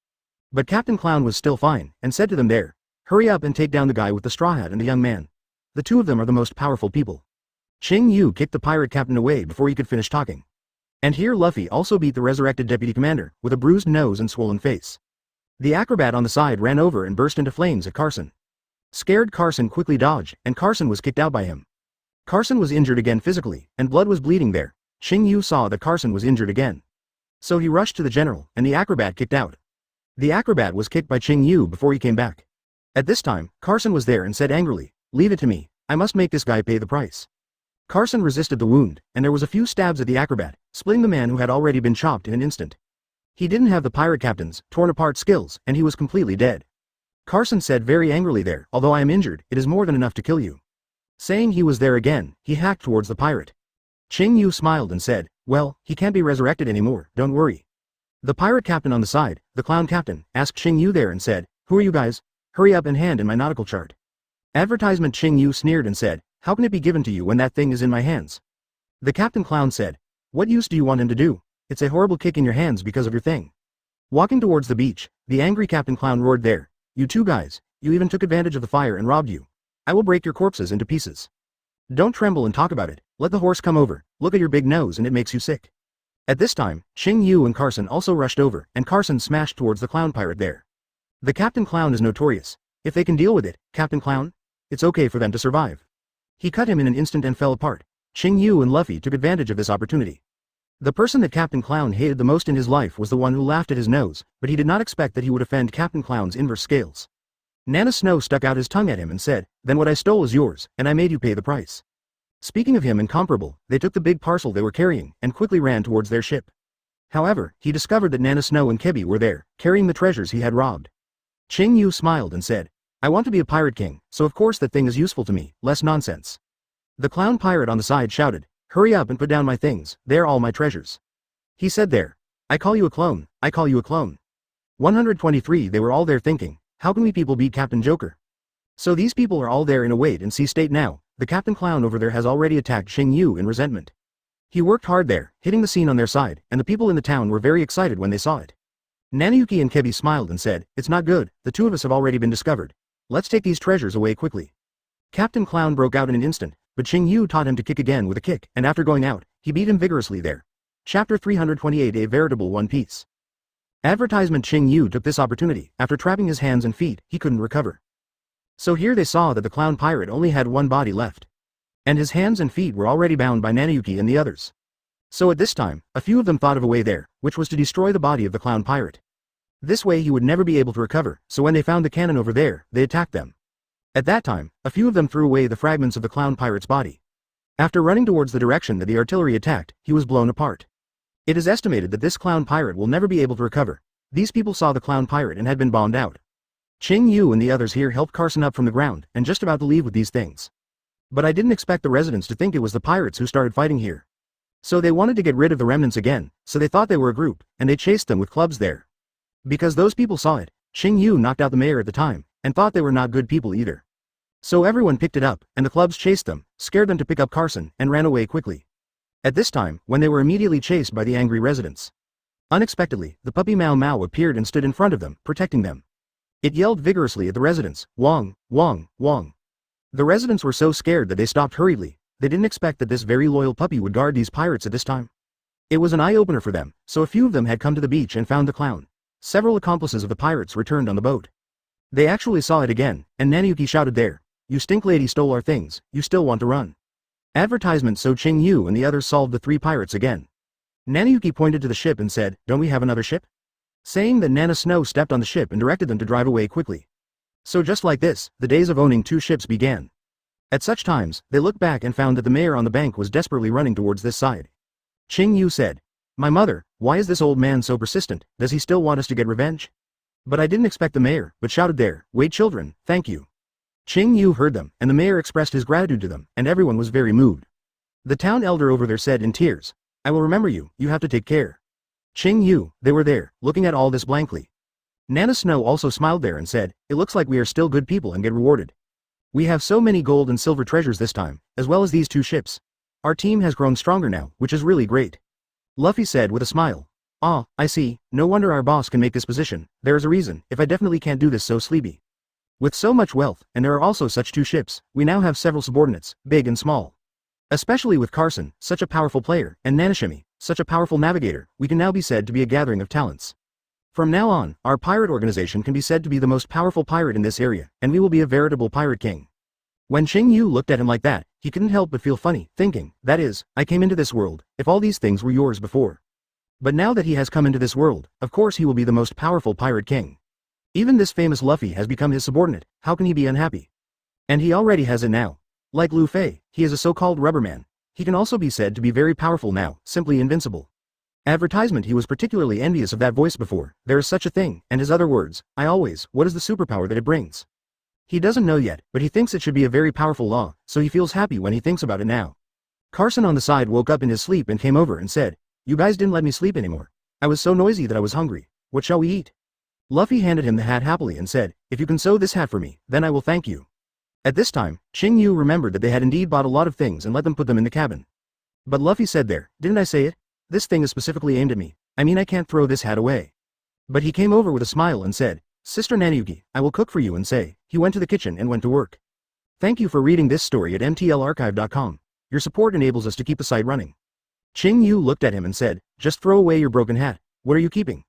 But Captain Clown was still fine, and said to them there, "Hurry up and take down the guy with the straw hat and the young man. The two of them are the most powerful people." Qing Yu kicked the pirate captain away before he could finish talking. And here Luffy also beat the resurrected deputy commander, with a bruised nose and swollen face. The acrobat on the side ran over and burst into flames at Carson. Scared Carson quickly dodged, and Carson was kicked out by him. Carson was injured again physically, and blood was bleeding there. Qing Yu saw that Carson was injured again. So he rushed to the general, and the acrobat kicked out. The acrobat was kicked by Qing Yu before he came back. At this time, Carson was there and said angrily, "Leave it to me, I must make this guy pay the price." Carson resisted the wound, and there was a few stabs at the acrobat, splitting the man who had already been chopped in an instant. He didn't have the pirate captain's torn apart skills, and he was completely dead. Carson said very angrily there, "Although I am injured, it is more than enough to kill you." Saying he was there again, he hacked towards the pirate. Qing Yu smiled and said, "Well, he can't be resurrected anymore, don't worry." The pirate captain on the side, the clown captain, asked Qing Yu there and said, "Who are you guys? Hurry up and hand in my nautical chart." Advertisement. Qing Yu sneered and said, "How can it be given to you when that thing is in my hands?" The captain clown said, "What use do you want him to do? It's a horrible kick in your hands because of your thing." Walking towards the beach, the angry captain clown roared there, "You two guys, you even took advantage of the fire and robbed you. I will break your corpses into pieces. Don't tremble and talk about it, let the horse come over, look at your big nose and it makes you sick." At this time, Qing Yu and Carson also rushed over, and Carson smashed towards the clown pirate there. The captain clown is notorious. If they can deal with it, Captain Clown, it's okay for them to survive. He cut him in an instant and fell apart. Qing Yu and Luffy took advantage of this opportunity. The person that Captain Clown hated the most in his life was the one who laughed at his nose, but he did not expect that he would offend Captain Clown's inverse scales. Nana Snow stuck out his tongue at him and said, "Then what I stole is yours, and I made you pay the price." Speaking of him incomparable, they took the big parcel they were carrying, and quickly ran towards their ship. However, he discovered that Nana Snow and Kebi were there, carrying the treasures he had robbed. Qing Yu smiled and said, "I want to be a pirate king, so of course that thing is useful to me, less nonsense." The clown pirate on the side shouted, "Hurry up and put down my things, they're all my treasures." He said there, "I call you a clone, I call you a clone." 123 They were all there thinking, how can we people beat Captain Joker? So these people are all there in a wait and see state now. The Captain Clown over there has already attacked Qing Yu in resentment. He worked hard there, hitting the scene on their side, and the people in the town were very excited when they saw it. Nanayuki and Kebi smiled and said, "It's not good, the two of us have already been discovered. Let's take these treasures away quickly." Captain Clown broke out in an instant, but Qing Yu taught him to kick again with a kick, and after going out, he beat him vigorously there. Chapter 328 A Veritable One Piece. Advertisement. Qing Yu took this opportunity. After trapping his hands and feet, he couldn't recover. So here they saw that the clown pirate only had one body left. And his hands and feet were already bound by Nanayuki and the others. So at this time, a few of them thought of a way there, which was to destroy the body of the clown pirate. This way he would never be able to recover, so when they found the cannon over there, they attacked them. At that time, a few of them threw away the fragments of the clown pirate's body. After running towards the direction that the artillery attacked, he was blown apart. It is estimated that this clown pirate will never be able to recover. These people saw the clown pirate and had been bombed out. Qing Yu and the others here helped Carson up from the ground, and just about to leave with these things. But I didn't expect the residents to think it was the pirates who started fighting here. So they wanted to get rid of the remnants again, so they thought they were a group, and they chased them with clubs there. Because those people saw it, Qing Yu knocked out the mayor at the time, and thought they were not good people either. So everyone picked it up, and the clubs chased them, scared them to pick up Carson, and ran away quickly. At this time, when they were immediately chased by the angry residents. Unexpectedly, the puppy Mao Mao appeared and stood in front of them, protecting them. It yelled vigorously at the residents, "Wong, Wong, Wong." The residents were so scared that they stopped hurriedly. They didn't expect that this very loyal puppy would guard these pirates at this time. It was an eye-opener for them, so a few of them had come to the beach and found the clown. Several accomplices of the pirates returned on the boat. They actually saw it again, and Nanayuki shouted there, "You stink lady stole our things, you still want to run." Advertisement. So Qing Yu and the others solved the three pirates again. Nanayuki pointed to the ship and said, "Don't we have another ship?" Saying that, Nana Snow stepped on the ship and directed them to drive away quickly. So just like this, the days of owning two ships began. At such times, they looked back and found that the mayor on the bank was desperately running towards this side. Qing Yu said, "My mother, why is this old man so persistent? Does he still want us to get revenge?" But I didn't expect the mayor, but shouted there, "Wait children, thank you." Qing Yu heard them, and the mayor expressed his gratitude to them, and everyone was very moved. The town elder over there said in tears, "I will remember you, you have to take care." Qing Yu, they were there, looking at all this blankly. Nana Snow also smiled there and said, "It looks like we are still good people and get rewarded. We have so many gold and silver treasures this time, as well as these two ships. Our team has grown stronger now, which is really great." Luffy said with a smile, "Ah, I see, no wonder our boss can make this position, there is a reason, if I definitely can't do this so sleepy. With so much wealth, and there are also such two ships, we now have several subordinates, big and small. Especially with Carson, such a powerful player, and Nanashimi, such a powerful navigator, we can now be said to be a gathering of talents. From now on, our pirate organization can be said to be the most powerful pirate in this area, and we will be a veritable pirate king. When Qing Yu looked at him like that, he couldn't help but feel funny, thinking, that is, I came into this world, if all these things were yours before. But now that he has come into this world, of course he will be the most powerful pirate king. Even this famous Luffy has become his subordinate, how can he be unhappy? And he already has it now. Like Luffy, he is a so-called rubber man. He can also be said to be very powerful now, simply invincible. Advertisement he was particularly envious of that voice before, there is such a thing, and his other words, what is the superpower that it brings? He doesn't know yet, but he thinks it should be a very powerful law, so he feels happy when he thinks about it now. Carson on the side woke up in his sleep and came over and said, you guys didn't let me sleep anymore. I was so noisy that I was hungry. What shall we eat? Luffy handed him the hat happily and said, if you can sew this hat for me, then I will thank you. At this time, Qing Yu remembered that they had indeed bought a lot of things and let them put them in the cabin. But Luffy said there, didn't I say it? This thing is specifically aimed at me. I mean I can't throw this hat away. But he came over with a smile and said, Sister Nanuyuki, I will cook for you and say, he went to the kitchen and went to work. Thank you for reading this story at mtlarchive.com. Your support enables us to keep the site running. Qing Yu looked at him and said, just throw away your broken hat, what are you keeping?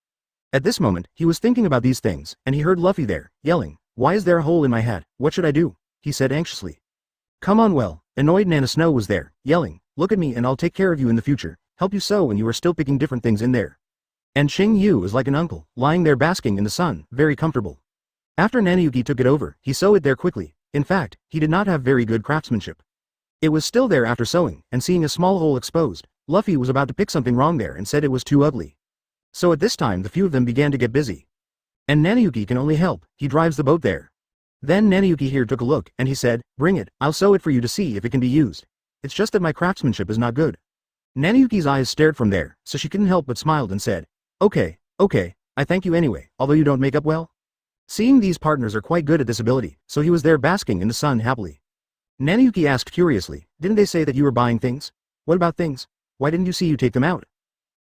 At this moment, he was thinking about these things, and he heard Luffy there, yelling, why is there a hole in my hat, what should I do? He said anxiously. Come on well, annoyed Nana Snow was there, yelling, look at me and I'll take care of you in the future, help you sew and you are still picking different things in there. And Qing Yu is like an uncle, lying there basking in the sun, very comfortable. After Nanuyuki took it over, he sewed it there quickly, in fact, he did not have very good craftsmanship. It was still there after sewing, and seeing a small hole exposed, Luffy was about to pick something wrong there and said it was too ugly. So at this time the few of them began to get busy. And Nanuyuki can only help, he drives the boat there. Then Nanuyuki here took a look, and he said, bring it, I'll sew it for you to see if it can be used. It's just that my craftsmanship is not good. Nanuyuki's eyes stared from there, so she couldn't help but smiled and said, okay, I thank you anyway, although you don't make up well. Seeing these partners are quite good at this ability, so he was there basking in the sun happily. Nanuyuki asked curiously, didn't they say that you were buying things? What about things? Why didn't you see you take them out?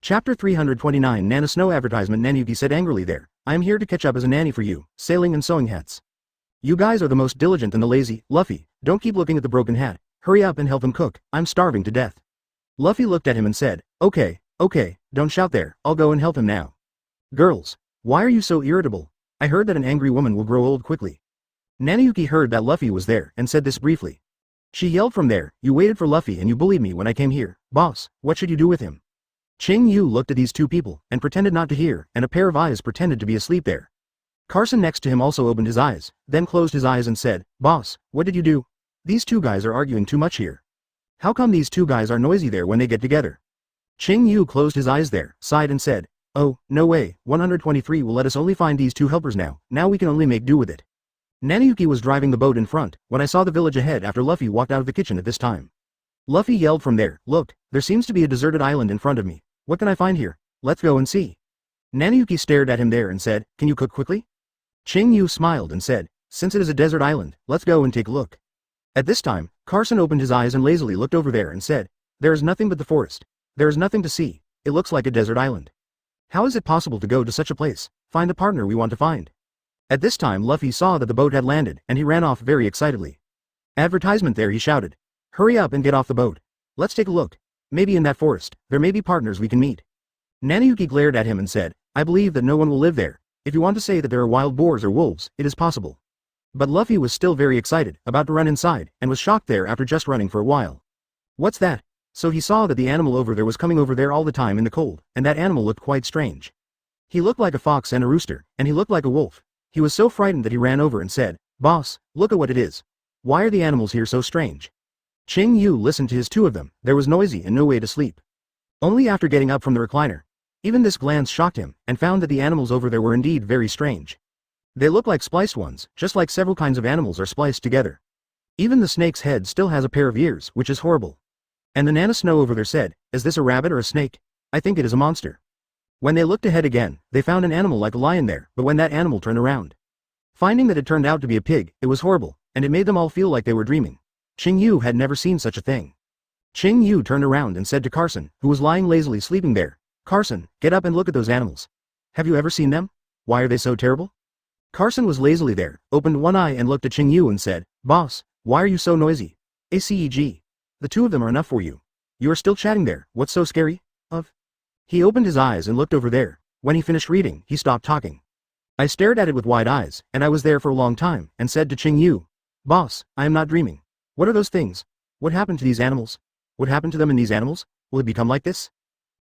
Chapter 329 Nana Snow advertisement. Nanuyuki said angrily there, I am here to catch up as a nanny for you, sailing and sewing hats. You guys are the most diligent and the lazy. Luffy, don't keep looking at the broken hat, hurry up and help him cook, I'm starving to death. Luffy looked at him and said, okay, don't shout there, I'll go and help him now. Girls, why are you so irritable? I heard that an angry woman will grow old quickly. Nanuyuki heard that Luffy was there and said this briefly. She yelled from there, you waited for Luffy and you bullied me when I came here, boss, what should you do with him? Qing Yu looked at these two people and pretended not to hear, and a pair of eyes pretended to be asleep there. Carson next to him also opened his eyes, then closed his eyes and said, boss, what did you do? These two guys are arguing too much here. How come these two guys are noisy there when they get together? Qing Yu closed his eyes there, sighed and said, oh, no way, 123 will let us only find these two helpers now we can only make do with it. Nanuyuki was driving the boat in front, when I saw the village ahead after Luffy walked out of the kitchen at this time. Luffy yelled from there, look, there seems to be a deserted island in front of me, what can I find here? Let's go and see. Nanuyuki stared at him there and said, can you cook quickly? Qing Yu smiled and said, since it is a desert island, let's go and take a look. At this time, Carson opened his eyes and lazily looked over there and said, there is nothing but the forest. There is nothing to see, it looks like a desert island. How is it possible to go to such a place, find the partner we want to find? At this time Luffy saw that the boat had landed and he ran off very excitedly. Advertisement there, he shouted. Hurry up and get off the boat. Let's take a look. Maybe in that forest, there may be partners we can meet. Nanuyuki glared at him and said, I believe that no one will live there. If you want to say that there are wild boars or wolves, it is possible. But Luffy was still very excited, about to run inside, and was shocked there after just running for a while. What's that? So he saw that the animal over there was coming over there all the time in the cold, and that animal looked quite strange. He looked like a fox and a rooster, and he looked like a wolf. He was so frightened that he ran over and said, boss, look at what it is. Why are the animals here so strange? Qing Yu listened to his two of them, there was noisy and no way to sleep. Only after getting up from the recliner. Even this glance shocked him, and found that the animals over there were indeed very strange. They look like spliced ones, just like several kinds of animals are spliced together. Even the snake's head still has a pair of ears, which is horrible. And the Nana Snow over there said, is this a rabbit or a snake? I think it is a monster. When they looked ahead again, they found an animal like a lion there, but when that animal turned around, finding that it turned out to be a pig, it was horrible, and it made them all feel like they were dreaming. Qing Yu had never seen such a thing. Qing Yu turned around and said to Carson, who was lying lazily sleeping there, Carson, get up and look at those animals. Have you ever seen them? Why are they so terrible? Carson was lazily there, opened one eye and looked at Qing Yu and said, boss, why are you so noisy? ACEG. The two of them are enough for you. You are still chatting there, what's so scary? Of? He opened his eyes and looked over there. When he finished reading, he stopped talking. I stared at it with wide eyes, and I was there for a long time, and said to Qing Yu, "Boss, I am not dreaming. What are those things? What happened to these animals? What happened to them and these animals? Will it become like this?"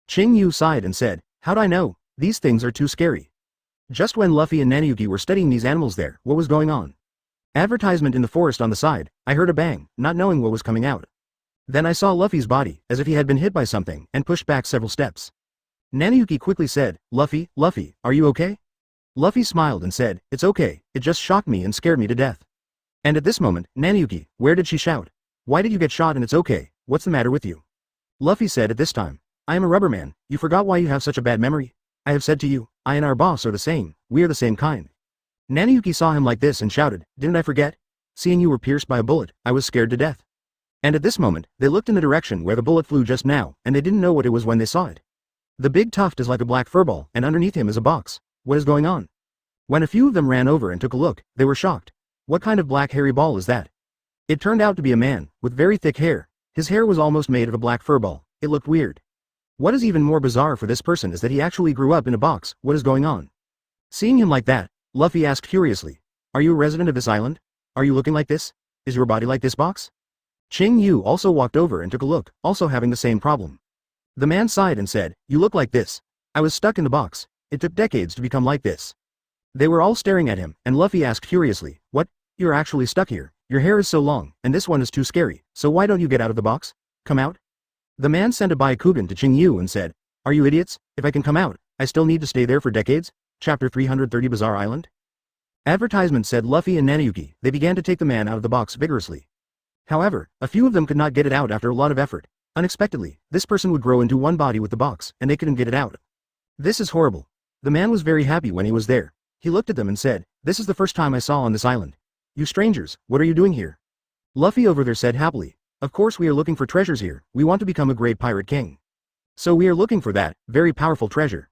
Qing Yu sighed and said, "How'd I know? These things are too scary." Just when Luffy and Nanuyuki were studying these animals there, what was going on? Advertisement in the forest on the side, I heard a bang, not knowing what was coming out. Then I saw Luffy's body, as if he had been hit by something, and pushed back several steps. Nanuyuki quickly said, Luffy, are you okay?" Luffy smiled and said, "It's okay, it just shocked me and scared me to death." And at this moment, Nanuyuki, where did she shout? "Why did you get shot and it's okay, what's the matter with you?" Luffy said at this time, "I am a rubber man, you forgot why you have such a bad memory? I have said to you, I and our boss are the same, we are the same kind." Nanuyuki saw him like this and shouted, "Didn't I forget? Seeing you were pierced by a bullet, I was scared to death." And at this moment, they looked in the direction where the bullet flew just now, and they didn't know what it was when they saw it. The big tuft is like a black furball, and underneath him is a box. What is going on? When a few of them ran over and took a look, they were shocked. What kind of black hairy ball is that? It turned out to be a man, with very thick hair. His hair was almost made of a black furball. It looked weird. What is even more bizarre for this person is that he actually grew up in a box. What is going on? Seeing him like that, Luffy asked curiously, "Are you a resident of this island? Are you looking like this? Is your body like this box?" Qing Yu also walked over and took a look, also having the same problem. The man sighed and said, "You look like this. I was stuck in the box. It took decades to become like this." They were all staring at him, and Luffy asked curiously, "What? You're actually stuck here. Your hair is so long, and this one is too scary, so why don't you get out of the box? Come out?" The man sent a Byakugan to Qing Yu and said, "Are you idiots? If I can come out, I still need to stay there for decades?" Chapter 330 Bizarre Island? Advertisement said Luffy and Nanuyuki, they began to take the man out of the box vigorously. However, a few of them could not get it out after a lot of effort. Unexpectedly, this person would grow into one body with the box, and they couldn't get it out. This is horrible. The man was very happy when he was there. He looked at them and said, "This is the first time I saw on this island. You strangers, what are you doing here?" Luffy over there said happily, "Of course we are looking for treasures here, we want to become a great pirate king. So we are looking for that, very powerful treasure."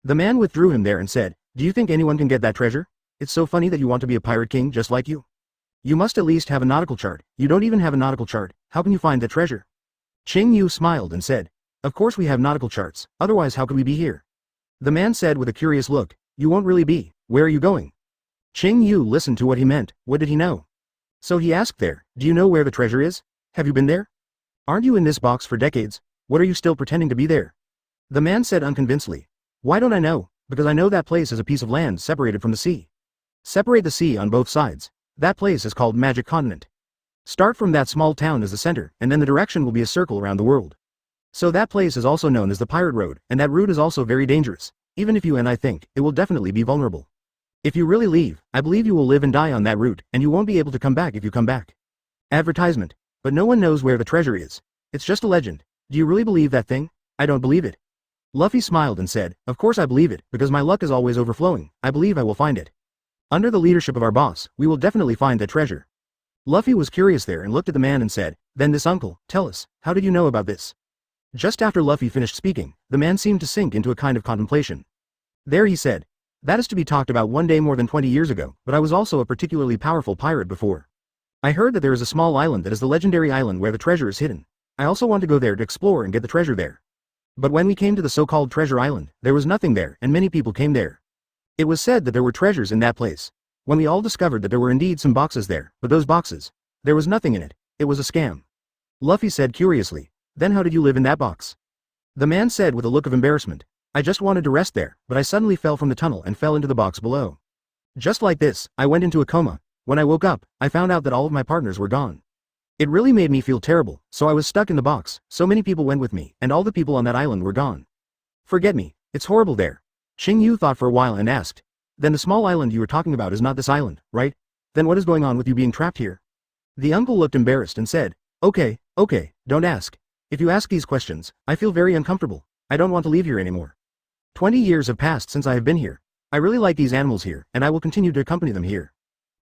The man withdrew him there and said, "Do you think anyone can get that treasure? It's so funny that you want to be a pirate king just like you. You must at least have a nautical chart, you don't even have a nautical chart, how can you find that treasure?" Qing Yu smiled and said, "Of course we have nautical charts, otherwise how could we be here?" The man said with a curious look, "You won't really be, where are you going?" Qing Yu listened to what he meant, what did he know? So he asked there, "Do you know where the treasure is? Have you been there? Aren't you in this box for decades? What are you still pretending to be there?" The man said unconvincedly, "Why don't I know? Because I know that place is a piece of land separated from the sea. Separate the sea on both sides. That place is called Magic Continent. Start from that small town as the center, and then the direction will be a circle around the world. So that place is also known as the Pirate Road, and that route is also very dangerous. Even if you and I think, it will definitely be vulnerable. If you really leave, I believe you will live and die on that route, and you won't be able to come back if you come back." Advertisement. But no one knows where the treasure is. It's just a legend. Do you really believe that thing? I don't believe it. Luffy smiled and said, "Of course I believe it, because my luck is always overflowing. I believe I will find it. Under the leadership of our boss, we will definitely find that treasure." Luffy was curious there and looked at the man and said, "Then this uncle, tell us, how did you know about this?" Just after Luffy finished speaking, the man seemed to sink into a kind of contemplation. There he said, "That is to be talked about one day more than 20 years ago, but I was also a particularly powerful pirate before. I heard that there is a small island that is the legendary island where the treasure is hidden. I also want to go there to explore and get the treasure there. But when we came to the so-called treasure island, there was nothing there and many people came there. It was said that there were treasures in that place. When we all discovered that there were indeed some boxes there, but those boxes, there was nothing in it, it was a scam." Luffy said curiously, "Then how did you live in that box?" The man said with a look of embarrassment, "I just wanted to rest there, but I suddenly fell from the tunnel and fell into the box below. Just like this, I went into a coma. When I woke up, I found out that all of my partners were gone. It really made me feel terrible, so I was stuck in the box, so many people went with me, and all the people on that island were gone. Forget me, it's horrible there." Qing Yu thought for a while and asked, "Then the small island you were talking about is not this island, right? Then what is going on with you being trapped here?" The uncle looked embarrassed and said, Okay, don't ask. If you ask these questions, I feel very uncomfortable. I don't want to leave here anymore. 20 years have passed since I have been here. I really like these animals here, and I will continue to accompany them here."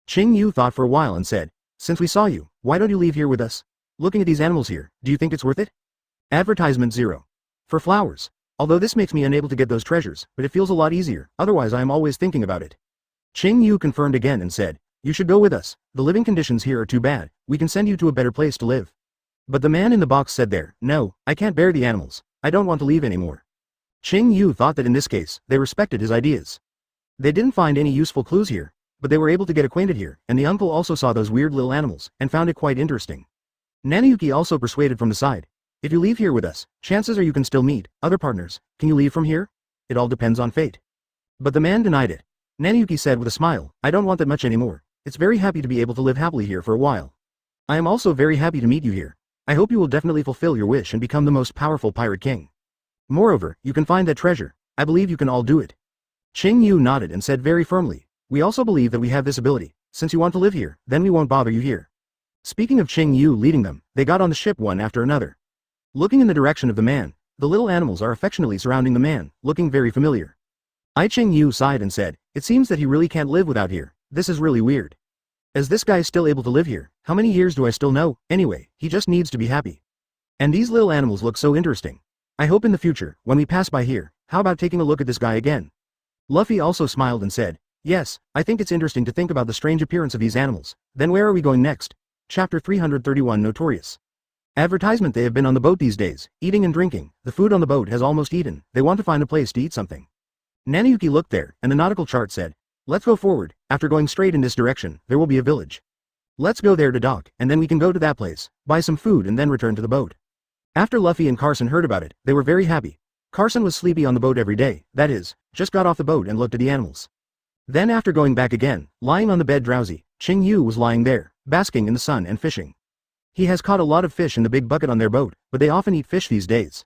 Qing Yu thought for a while and said, "Since we saw you, why don't you leave here with us? Looking at these animals here, do you think it's worth it?" Advertisement 0. For flowers. Although this makes me unable to get those treasures, but it feels a lot easier, otherwise I am always thinking about it. Qing Yu confirmed again and said, "You should go with us. The living conditions here are too bad, we can send you to a better place to live." But the man in the box said there, "No, I can't bear the animals. I don't want to leave anymore." Qing Yu thought that in this case, they respected his ideas. They didn't find any useful clues here, but they were able to get acquainted here, and the uncle also saw those weird little animals, and found it quite interesting. Nanayuki also persuaded from the side. If you leave here with us, chances are you can still meet other partners. Can you leave from here? It all depends on fate. But the man denied it. Nanayuki said with a smile, I don't want that much anymore. It's very happy to be able to live happily here for a while. I am also very happy to meet you here. I hope you will definitely fulfill your wish and become the most powerful pirate king. Moreover, you can find that treasure. I believe you can all do it. Qing Yu nodded and said very firmly, we also believe that we have this ability. Since you want to live here, then we won't bother you here. Speaking of Qing Yu leading them, they got on the ship one after another. Looking in the direction of the man, the little animals are affectionately surrounding the man, looking very familiar. Qing Yu sighed and said, it seems that he really can't live without here. This is really weird. As this guy is still able to live here, how many years do I still know? Anyway, he just needs to be happy. And these little animals look so interesting. I hope in the future, when we pass by here, how about taking a look at this guy again? Luffy also smiled and said, yes, I think it's interesting to think about the strange appearance of these animals. Then where are we going next? Chapter 331 Notorious. Advertisement. They have been on the boat these days, eating and drinking. The food on the boat has almost eaten. They want to find a place to eat something. Nanayuki looked there, and the nautical chart said, let's go forward. After going straight in this direction, there will be a village. Let's go there to dock, and then we can go to that place, buy some food and then return to the boat. After Luffy and Carson heard about it, they were very happy. Carson was sleepy on the boat every day, that is, just got off the boat and looked at the animals. Then after going back again, lying on the bed drowsy, Qing Yu was lying there, basking in the sun and fishing. He has caught a lot of fish in the big bucket on their boat, but they often eat fish these days.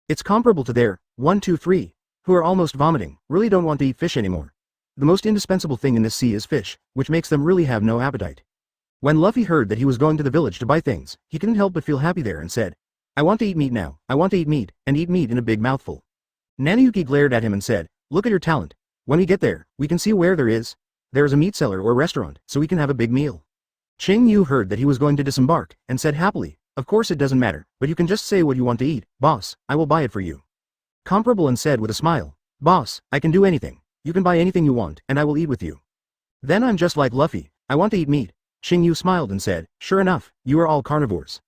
It's comparable to their 1, 2, 3, who are almost vomiting, really don't want to eat fish anymore. The most indispensable thing in this sea is fish, which makes them really have no appetite. When Luffy heard that he was going to the village to buy things, he couldn't help but feel happy there and said, I want to eat meat now, I want to eat meat, and eat meat in a big mouthful. Nanayuki glared at him and said, look at your talent. When we get there, we can see where there is a meat cellar or restaurant, so we can have a big meal. Qing Yu heard that he was going to disembark, and said happily, of course it doesn't matter, but you can just say what you want to eat, boss, I will buy it for you. Comparable and said with a smile, boss, I can do anything. You can buy anything you want, and I will eat with you. Then I'm just like Luffy, I want to eat meat. Qing Yu smiled and said, sure enough, you are all carnivores.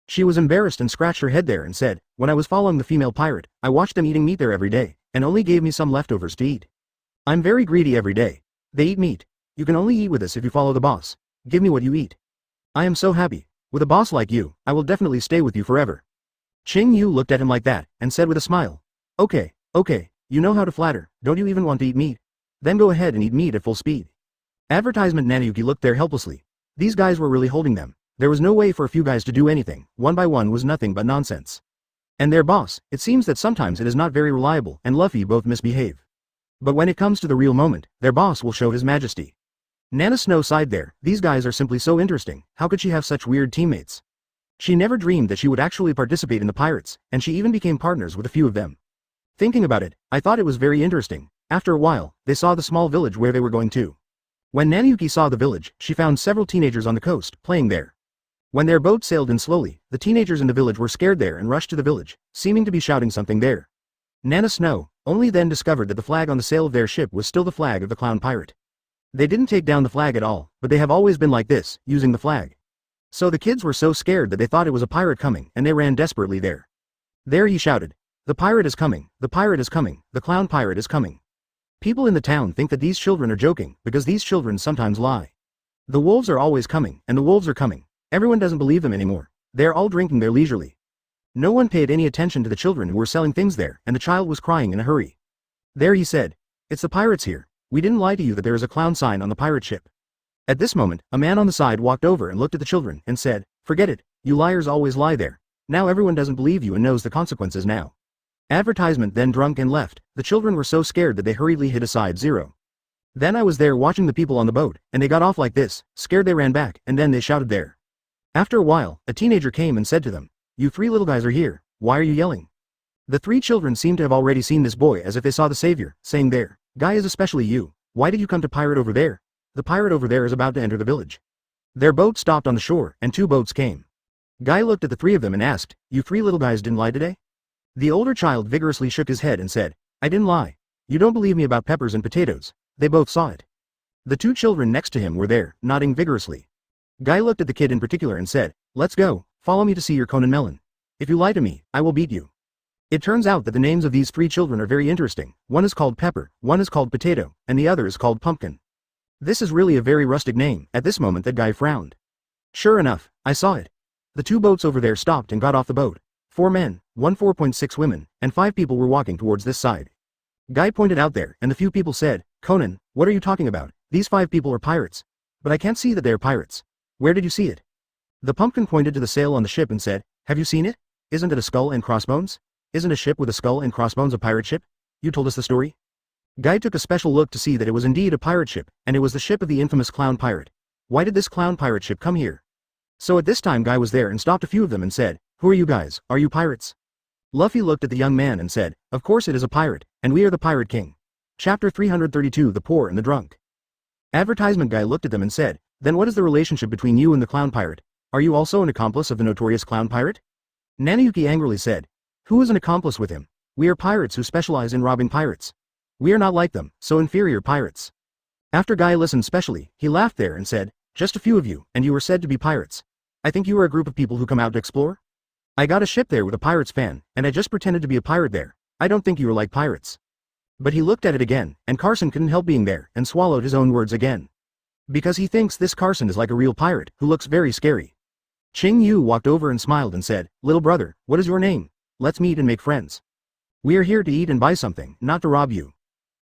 She was embarrassed and scratched her head there and said, when I was following the female pirate, I watched them eating meat there every day, and only gave me some leftovers to eat. I'm very greedy every day. They eat meat. You can only eat with us if you follow the boss. Give me what you eat. I am so happy. With a boss like you, I will definitely stay with you forever. Qing Yu looked at him like that, and said with a smile, okay, you know how to flatter, don't you even want to eat meat? Then go ahead and eat meat at full speed. Advertisement. Nanayuki looked there helplessly. These guys were really holding them. There was no way for a few guys to do anything, one by one was nothing but nonsense. And their boss, it seems that sometimes it is not very reliable, and Luffy both misbehave. But when it comes to the real moment, their boss will show his majesty. Nana Snow sighed there, these guys are simply so interesting, how could she have such weird teammates? She never dreamed that she would actually participate in the pirates, and she even became partners with a few of them. Thinking about it, I thought it was very interesting. After a while, they saw the small village where they were going to. When Nanayuki saw the village, she found several teenagers on the coast, playing there. When their boat sailed in slowly, the teenagers in the village were scared there and rushed to the village, seeming to be shouting something there. Nana Snow only then discovered that the flag on the sail of their ship was still the flag of the clown pirate. They didn't take down the flag at all, but they have always been like this, using the flag. So the kids were so scared that they thought it was a pirate coming, and they ran desperately there. There he shouted, the pirate is coming, the pirate is coming, the clown pirate is coming. People in the town think that these children are joking, because these children sometimes lie. The wolves are always coming, and the wolves are coming. Everyone doesn't believe them anymore. They are all drinking there leisurely. No one paid any attention to the children who were selling things there, and the child was crying in a hurry. There he said, it's the pirates here. We didn't lie to you that there is a clown sign on the pirate ship. At this moment, a man on the side walked over and looked at the children, and said, forget it, you liars always lie there. Now everyone doesn't believe you and knows the consequences now. Advertisement. Then drunk and left. The children were so scared that they hurriedly hid aside. 0. Then I was there watching the people on the boat, and they got off like this, scared they ran back, and then they shouted there. After a while, a teenager came and said to them, you 3 little guys are here, why are you yelling? The 3 children seemed to have already seen this boy as if they saw the savior, saying there, guy is especially you, why did you come to pirate over there? The pirate over there is about to enter the village. Their boat stopped on the shore, and 2 boats came. Guy looked at the 3 of them and asked, you 3 little guys didn't lie today? The older child vigorously shook his head and said, I didn't lie. You don't believe me about peppers and potatoes. They both saw it. The 2 children next to him were there, nodding vigorously. Guy looked at the kid in particular and said, let's go, follow me to see your Konan melon. If you lie to me, I will beat you. It turns out that the names of these 3 children are very interesting. One is called Pepper, one is called Potato, and the other is called Pumpkin. This is really a very rustic name. At this moment that guy frowned. Sure enough, I saw it. The 2 boats over there stopped and got off the boat. 4 men, 4.6 women, and 5 people were walking towards this side. Guy pointed out there, and the few people said, Konan, what are you talking about? These 5 people are pirates. But I can't see that they are pirates. Where did you see it? The pumpkin pointed to the sail on the ship and said, have you seen it? Isn't it a skull and crossbones? Isn't a ship with a skull and crossbones a pirate ship? You told us the story? Guy took a special look to see that it was indeed a pirate ship, and it was the ship of the infamous clown pirate. Why did this clown pirate ship come here? So at this time Guy was there and stopped a few of them and said, who are you guys, are you pirates? Luffy looked at the young man and said, of course it is a pirate, and we are the Pirate King. Chapter 332 The Poor and the Drunk. Advertisement Guy looked at them and said, then what is the relationship between you and the clown pirate? Are you also an accomplice of the notorious clown pirate? Nanayuki angrily said, who is an accomplice with him? We are pirates who specialize in robbing pirates. We are not like them, so inferior pirates. After Guy listened specially, he laughed there and said, just a few of you, and you were said to be pirates. I think you are a group of people who come out to explore? I got a ship there with a pirate's fan, and I just pretended to be a pirate there. I don't think you are like pirates. But he looked at it again, and Carson couldn't help being there, and swallowed his own words again. Because he thinks this Carson is like a real pirate, who looks very scary. Qing Yu walked over and smiled and said, little brother, what is your name? Let's meet and make friends. We are here to eat and buy something, not to rob you.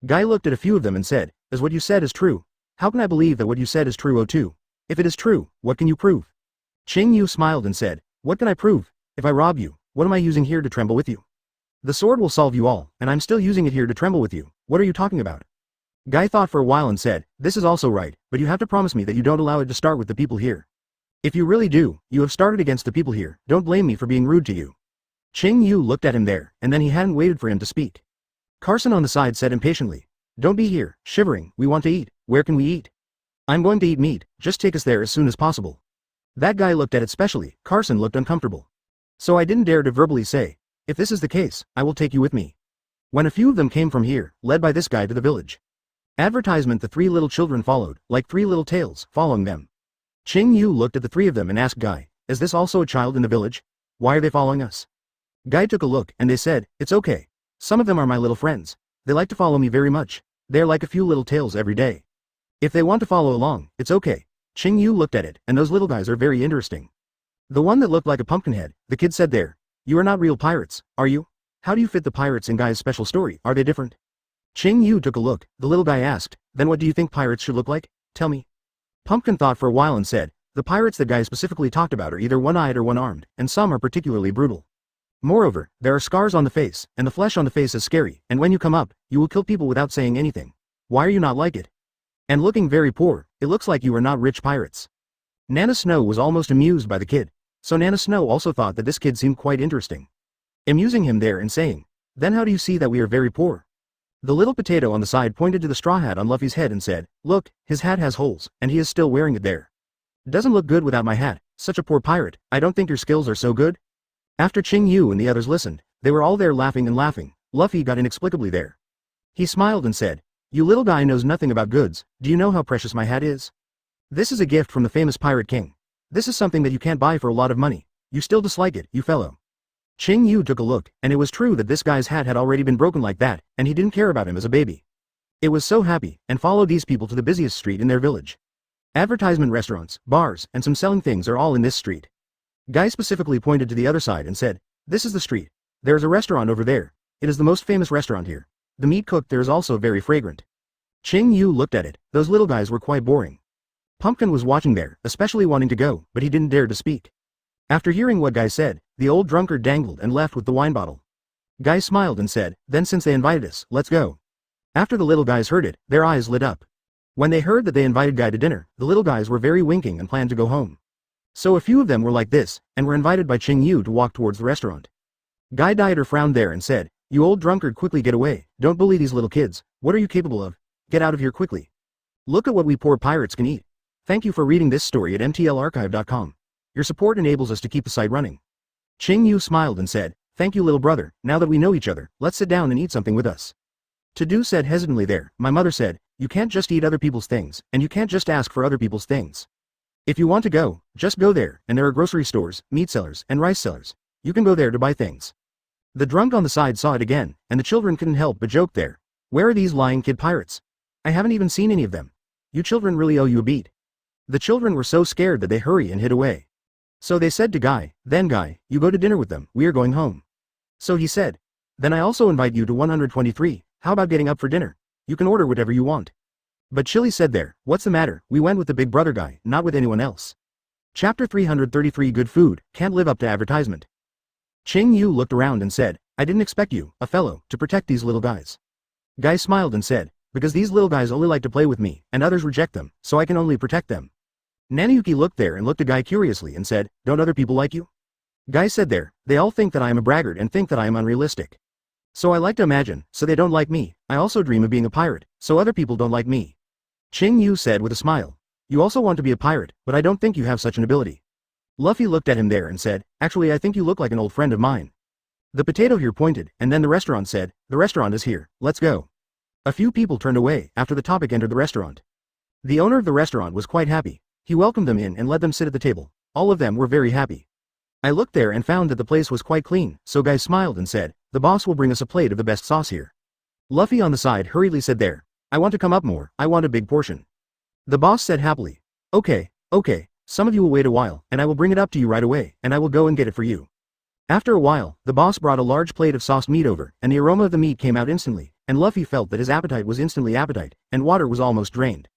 Guy looked at a few of them and said, as what you said is true. How can I believe that what you said is true? Oh too. If it is true, what can you prove? Qing Yu smiled and said, what can I prove? If I rob you, what am I using here to tremble with you? The sword will solve you all, and I'm still using it here to tremble with you. What are you talking about? Guy thought for a while and said, this is also right, but you have to promise me that you don't allow it to start with the people here. If you really do, you have started against the people here. Don't blame me for being rude to you. Qing Yu looked at him there, and then he hadn't waited for him to speak. Carson on the side said impatiently, don't be here, shivering, we want to eat. Where can we eat? I'm going to eat meat, just take us there as soon as possible. That guy looked at it specially. Carson looked uncomfortable. So I didn't dare to verbally say, if this is the case, I will take you with me. When a few of them came from here, led by this guy to the village. Advertisement the 3 little children followed, like 3 little tails, following them. Qing Yu looked at the 3 of them and asked Guy, is this also a child in the village? Why are they following us? Guy took a look, and they said, it's okay. Some of them are my little friends. They like to follow me very much. They're like a few little tails every day. If they want to follow along, it's okay. Qing Yu looked at it, and those little guys are very interesting. The one that looked like a pumpkin head, the kid said there, you are not real pirates, are you? How do you fit the pirates in Guy's special story? Are they different? Qing Yu took a look. The little guy asked, then what do you think pirates should look like? Tell me. Pumpkin thought for a while and said, the pirates that Guy specifically talked about are either one-eyed or one-armed, and some are particularly brutal. Moreover, there are scars on the face, and the flesh on the face is scary, and when you come up, you will kill people without saying anything. Why are you not like it? And looking very poor, it looks like you are not rich pirates. Nana Snow was almost amused by the kid, so Nana Snow also thought that this kid seemed quite interesting. Amusing him there and saying, then how do you see that we are very poor? The little potato on the side pointed to the straw hat on Luffy's head and said, look, his hat has holes, and he is still wearing it there. Doesn't look good without my hat, such a poor pirate, I don't think your skills are so good. After Qing Yu and the others listened, they were all there laughing and laughing. Luffy got inexplicably there. He smiled and said, you little guy knows nothing about goods, do you know how precious my hat is? This is a gift from the famous Pirate King. This is something that you can't buy for a lot of money. You still dislike it, you fellow. Qing Yu took a look, and it was true that this guy's hat had already been broken like that, and he didn't care about him as a baby. It was so happy, and followed these people to the busiest street in their village. Advertisement restaurants, bars, and some selling things are all in this street. Guy specifically pointed to the other side and said, this is the street. There is a restaurant over there. It is the most famous restaurant here. The meat cooked there is also very fragrant. Qing Yu looked at it. Those little guys were quite boring. Pumpkin was watching there, especially wanting to go, but he didn't dare to speak. After hearing what Guy said, the old drunkard dangled and left with the wine bottle. Guy smiled and said, then since they invited us, let's go. After the little guys heard it, their eyes lit up. When they heard that they invited Guy to dinner, the little guys were very winking and planned to go home. So a few of them were like this, and were invited by Qing Yu to walk towards the restaurant. Guy Dieter frowned there and said, you old drunkard, quickly get away, don't bully these little kids, what are you capable of? Get out of here quickly. Look at what we poor pirates can eat. Thank you for reading this story at mtlarchive.com. Your support enables us to keep the site running. Qing Yu smiled and said, thank you little brother, now that we know each other, let's sit down and eat something with us. To-do said hesitantly there, my mother said, you can't just eat other people's things, and you can't just ask for other people's things. If you want to go, just go there, and there are grocery stores, meat sellers, and rice sellers. You can go there to buy things. The drunk on the side saw it again, and the children couldn't help but joke there. Where are these lying kid pirates? I haven't even seen any of them. You children really owe you a beat. The children were so scared that they hurried and hid away. So they said to Guy, then Guy, you go to dinner with them, we are going home. So he said, then I also invite you to 123, how about getting up for dinner? You can order whatever you want. But Chili said there, what's the matter, we went with the big brother guy, not with anyone else. Chapter 333 Good food, can't live up to advertisement. Qing Yu looked around and said, I didn't expect you, a fellow, to protect these little guys. Guy smiled and said, because these little guys only like to play with me, and others reject them, so I can only protect them. Nanuyuki looked there and looked at Guy curiously and said, don't other people like you? Guy said there, they all think that I am a braggart and think that I am unrealistic. So I like to imagine, so they don't like me, I also dream of being a pirate, so other people don't like me. Qing Yu said with a smile, you also want to be a pirate, but I don't think you have such an ability. Luffy looked at him there and said, actually I think you look like an old friend of mine. The potato here pointed, and then the restaurant said, the restaurant is here, let's go. A few people turned away after the topic entered the restaurant. The owner of the restaurant was quite happy. He welcomed them in and let them sit at the table. All of them were very happy. I looked there and found that the place was quite clean, so Guy smiled and said, the boss will bring us a plate of the best sauce here. Luffy on the side hurriedly said there, I want to come up more, I want a big portion. The boss said happily, okay, some of you will wait a while, and I will bring it up to you right away, and I will go and get it for you. After a while, the boss brought a large plate of sauced meat over, and the aroma of the meat came out instantly, and Luffy felt that his appetite was instantly appetite, and water was almost drained.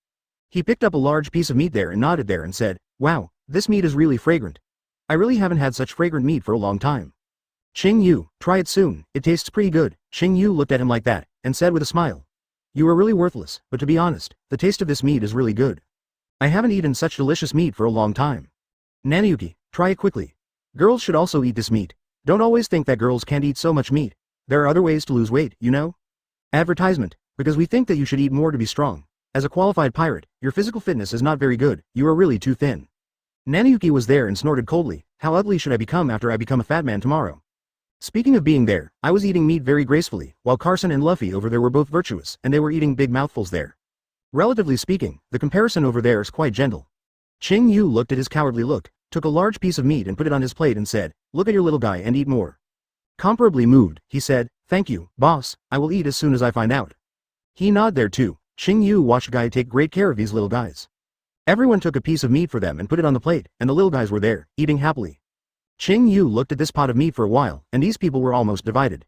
He picked up a large piece of meat there and nodded there and said, wow, this meat is really fragrant. I really haven't had such fragrant meat for a long time. Qing Yu, try it soon, it tastes pretty good. Qing Yu looked at him like that, and said with a smile. You are really worthless, but to be honest, the taste of this meat is really good. I haven't eaten such delicious meat for a long time. Nanuyuki, try it quickly. Girls should also eat this meat. Don't always think that girls can't eat so much meat. There are other ways to lose weight, you know? Advertisement, because we think that you should eat more to be strong. As a qualified pirate, your physical fitness is not very good, you are really too thin. Nanuyuki was there and snorted coldly, how ugly should I become after I become a fat man tomorrow? Speaking of being there, I was eating meat very gracefully, while Carson and Luffy over there were both virtuous, and they were eating big mouthfuls there. Relatively speaking, the comparison over there is quite gentle. Qing Yu looked at his cowardly look, took a large piece of meat and put it on his plate and said, look at your little guy and eat more. Comparably moved, he said, thank you, boss, I will eat as soon as I find out. He nodded there too. Qing Yu watched Guy take great care of these little guys. Everyone took a piece of meat for them and put it on the plate, and the little guys were there, eating happily. Qing Yu looked at this pot of meat for a while, and these people were almost divided.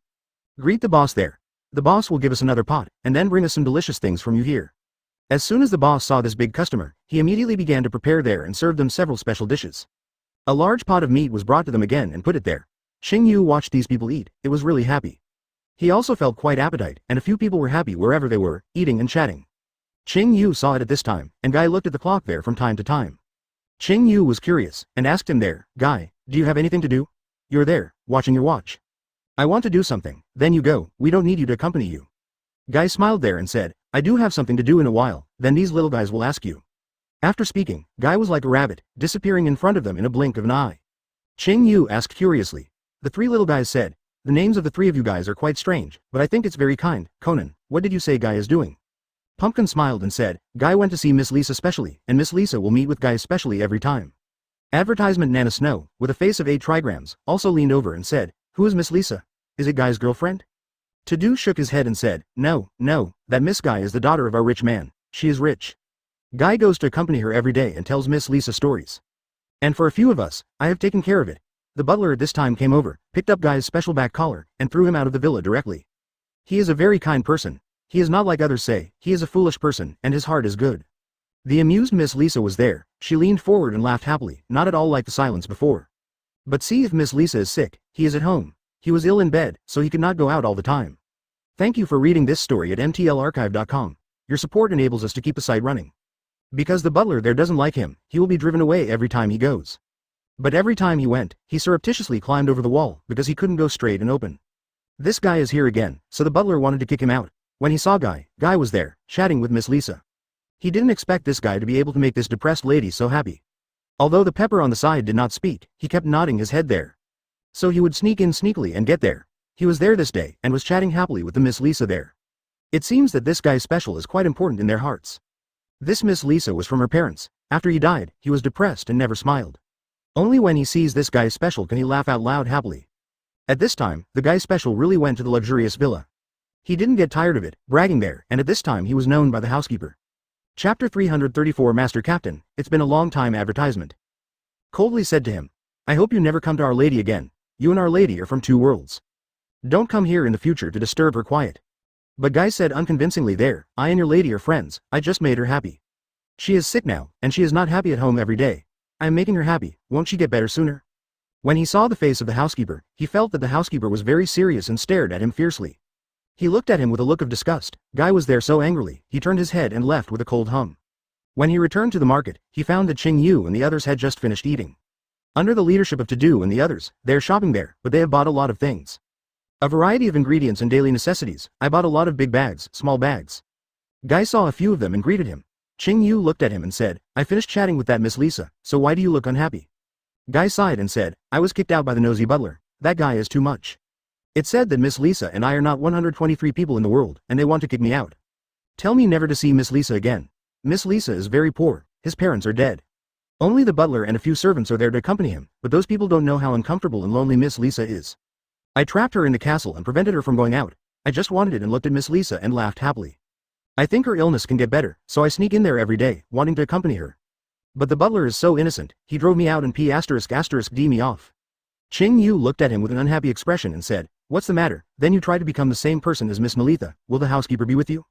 Greet the boss there. The boss will give us another pot, and then bring us some delicious things from you here. As soon as the boss saw this big customer, he immediately began to prepare there and served them several special dishes. A large pot of meat was brought to them again and put it there. Qing Yu watched these people eat, it was really happy. He also felt quite appetite, and a few people were happy wherever they were, eating and chatting. Qing Yu saw it at this time, and Guy looked at the clock there from time to time. Qing Yu was curious, and asked him there, Guy, do you have anything to do? You're there, watching your watch. I want to do something, then you go, we don't need you to accompany you. Guy smiled there and said, I do have something to do in a while, then these little guys will ask you. After speaking, Guy was like a rabbit, disappearing in front of them in a blink of an eye. Qing Yu asked curiously. The three little guys said, the names of the three of you guys are quite strange, but I think it's very kind. Konan, what did you say Guy is doing? Pumpkin smiled and said, Guy went to see Miss Lisa specially, and Miss Lisa will meet with Guy specially every time. Advertisement Nana Snow, with a face of 8 trigrams, also leaned over and said, who is Miss Lisa? Is it Guy's girlfriend? Tadu shook his head and said, no, that Miss Guy is the daughter of our rich man, she is rich. Guy goes to accompany her every day and tells Miss Lisa stories. And for a few of us, I have taken care of it. The butler at this time came over, picked up Guy's special back collar, and threw him out of the villa directly. He is a very kind person. He is not like others say, he is a foolish person, and his heart is good. The amused Miss Lisa was there, she leaned forward and laughed happily, not at all like the silence before. But see if Miss Lisa is sick, he is at home. He was ill in bed, so he could not go out all the time. Thank you for reading this story at mtlarchive.com. Your support enables us to keep the site running. Because the butler there doesn't like him, he will be driven away every time he goes. But every time he went, he surreptitiously climbed over the wall, because he couldn't go straight and open. This guy is here again, so the butler wanted to kick him out. When he saw Guy was there, chatting with Miss Lisa. He didn't expect this guy to be able to make this depressed lady so happy. Although the pepper on the side did not speak, he kept nodding his head there. So he would sneak in sneakily and get there. He was there this day, and was chatting happily with the Miss Lisa there. It seems that this guy's special is quite important in their hearts. This Miss Lisa was from her parents. After he died, he was depressed and never smiled. Only when he sees this guy's special can he laugh out loud happily. At this time, the guy special really went to the luxurious villa. He didn't get tired of it, bragging there, and at this time he was known by the housekeeper. Chapter 334 Master Captain, it's been a long time advertisement. Coldly said to him, I hope you never come to Our Lady again. You and Our Lady are from two worlds. Don't come here in the future to disturb her quiet. But Guy said unconvincingly there, I and your lady are friends, I just made her happy. She is sick now, and she is not happy at home every day. I am making her happy, won't she get better sooner? When he saw the face of the housekeeper, he felt that the housekeeper was very serious and stared at him fiercely. He looked at him with a look of disgust. Guy was there so angrily, he turned his head and left with a cold hum. When he returned to the market, he found that Qing Yu and the others had just finished eating. Under the leadership of To-Do and the others, they are shopping there, but they have bought a lot of things. A variety of ingredients and daily necessities. I bought a lot of big bags, small bags. Guy saw a few of them and greeted him. Qing Yu looked at him and said, I finished chatting with that Miss Lisa, so why do you look unhappy? Guy sighed and said, I was kicked out by the nosy butler. That guy is too much. It said that Miss Lisa and I are not 123 people in the world, and they want to kick me out. Tell me never to see Miss Lisa again. Miss Lisa is very poor, his parents are dead. Only the butler and a few servants are there to accompany him, but those people don't know how uncomfortable and lonely Miss Lisa is. I trapped her in the castle and prevented her from going out. I just wanted it and looked at Miss Lisa and laughed happily. I think her illness can get better, so I sneak in there every day, wanting to accompany her. But the butler is so innocent, he drove me out and P***D me off. Qing Yu looked at him with an unhappy expression and said, What's the matter? Then you try to become the same person as Miss Melitha, will the housekeeper be with you?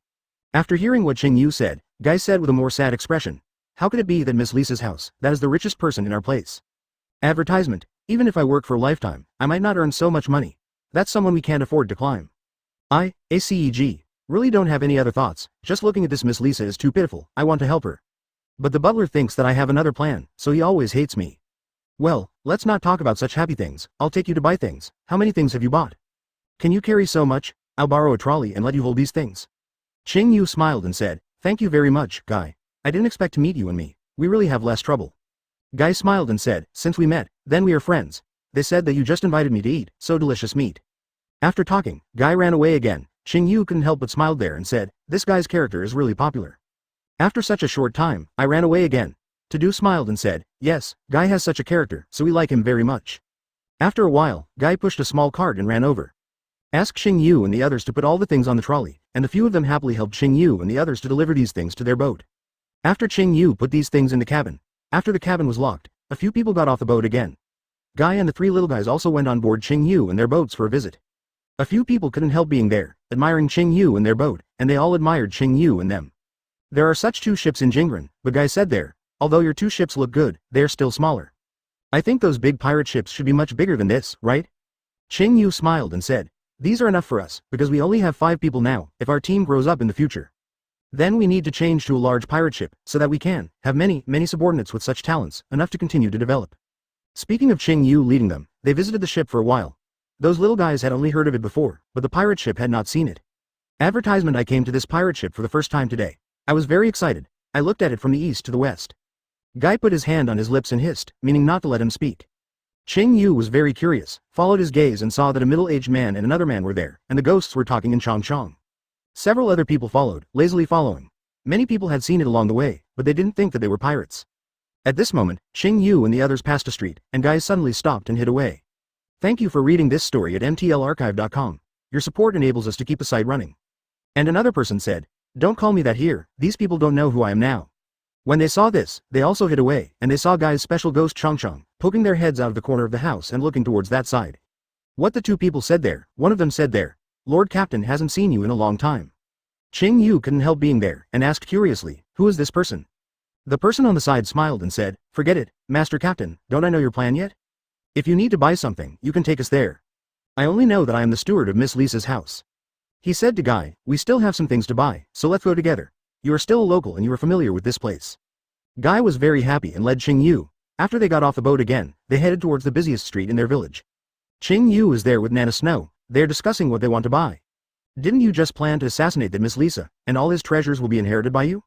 After hearing what Qing Yu said, Guy said with a more sad expression, How could it be that Miss Lisa's house, that is the richest person in our place? Advertisement, even if I work for a lifetime, I might not earn so much money. That's someone we can't afford to climb. ACEG, really don't have any other thoughts, just looking at this Miss Lisa is too pitiful, I want to help her. But the butler thinks that I have another plan, so he always hates me. Well, let's not talk about such happy things, I'll take you to buy things. How many things have you bought? Can you carry so much? I'll borrow a trolley and let you hold these things. Qing Yu smiled and said, Thank you very much, Guy. I didn't expect to meet you and me, we really have less trouble. Guy smiled and said, Since we met, then we are friends. They said that you just invited me to eat, so delicious meat. After talking, Guy ran away again. Qing Yu couldn't help but smiled there and said, This guy's character is really popular. After such a short time, I ran away again. To-Do smiled and said, Yes, Guy has such a character, so we like him very much. After a while, Guy pushed a small cart and ran over. Asked Qing Yu and the others to put all the things on the trolley, and a few of them happily helped Qing Yu and the others to deliver these things to their boat. After Qing Yu put these things in the cabin, after the cabin was locked, a few people got off the boat again. Guy and the three little guys also went on board Qing Yu and their boats for a visit. A few people couldn't help being there, admiring Qing Yu and their boat, and they all admired Qing Yu and them. There are such two ships in Jingren, but Guy said there, although your two ships look good, they are still smaller. I think those big pirate ships should be much bigger than this, right? Qing Yu smiled and said, These are enough for us, because we only have 5 people now, if our team grows up in the future. Then we need to change to a large pirate ship, so that we can have many subordinates with such talents, enough to continue to develop. Speaking of Qing Yu leading them, they visited the ship for a while. Those little guys had only heard of it before, but the pirate ship had not seen it. Advertisement I came to this pirate ship for the first time today. I was very excited. I looked at it from the east to the west. Guy put his hand on his lips and hissed, meaning not to let him speak. Qing Yu was very curious, followed his gaze and saw that a middle-aged man and another man were there, and the ghosts were talking in Chong. Several other people followed, lazily following. Many people had seen it along the way, but they didn't think that they were pirates. At this moment, Qing Yu and the others passed a street, and Guy suddenly stopped and hid away. Thank you for reading this story at mtlarchive.com. Your support enables us to keep the site running. And another person said, Don't call me that here, these people don't know who I am now. When they saw this, they also hid away, and they saw Guy's special ghost Chong, poking their heads out of the corner of the house and looking towards that side. What the two people said there, one of them said there, Lord Captain hasn't seen you in a long time. Qing Yu couldn't help being there, and asked curiously, Who is this person? The person on the side smiled and said, Forget it, Master Captain, don't I know your plan yet? If you need to buy something, you can take us there. I only know that I am the steward of Miss Lisa's house. He said to Guy, We still have some things to buy, so let's go together. You are still a local and you are familiar with this place. Guy was very happy and led Qing Yu. After they got off the boat again, they headed towards the busiest street in their village. Qing Yu is there with Nana Snow. They are discussing what they want to buy. Didn't you just plan to assassinate that Miss Lisa, and all his treasures will be inherited by you?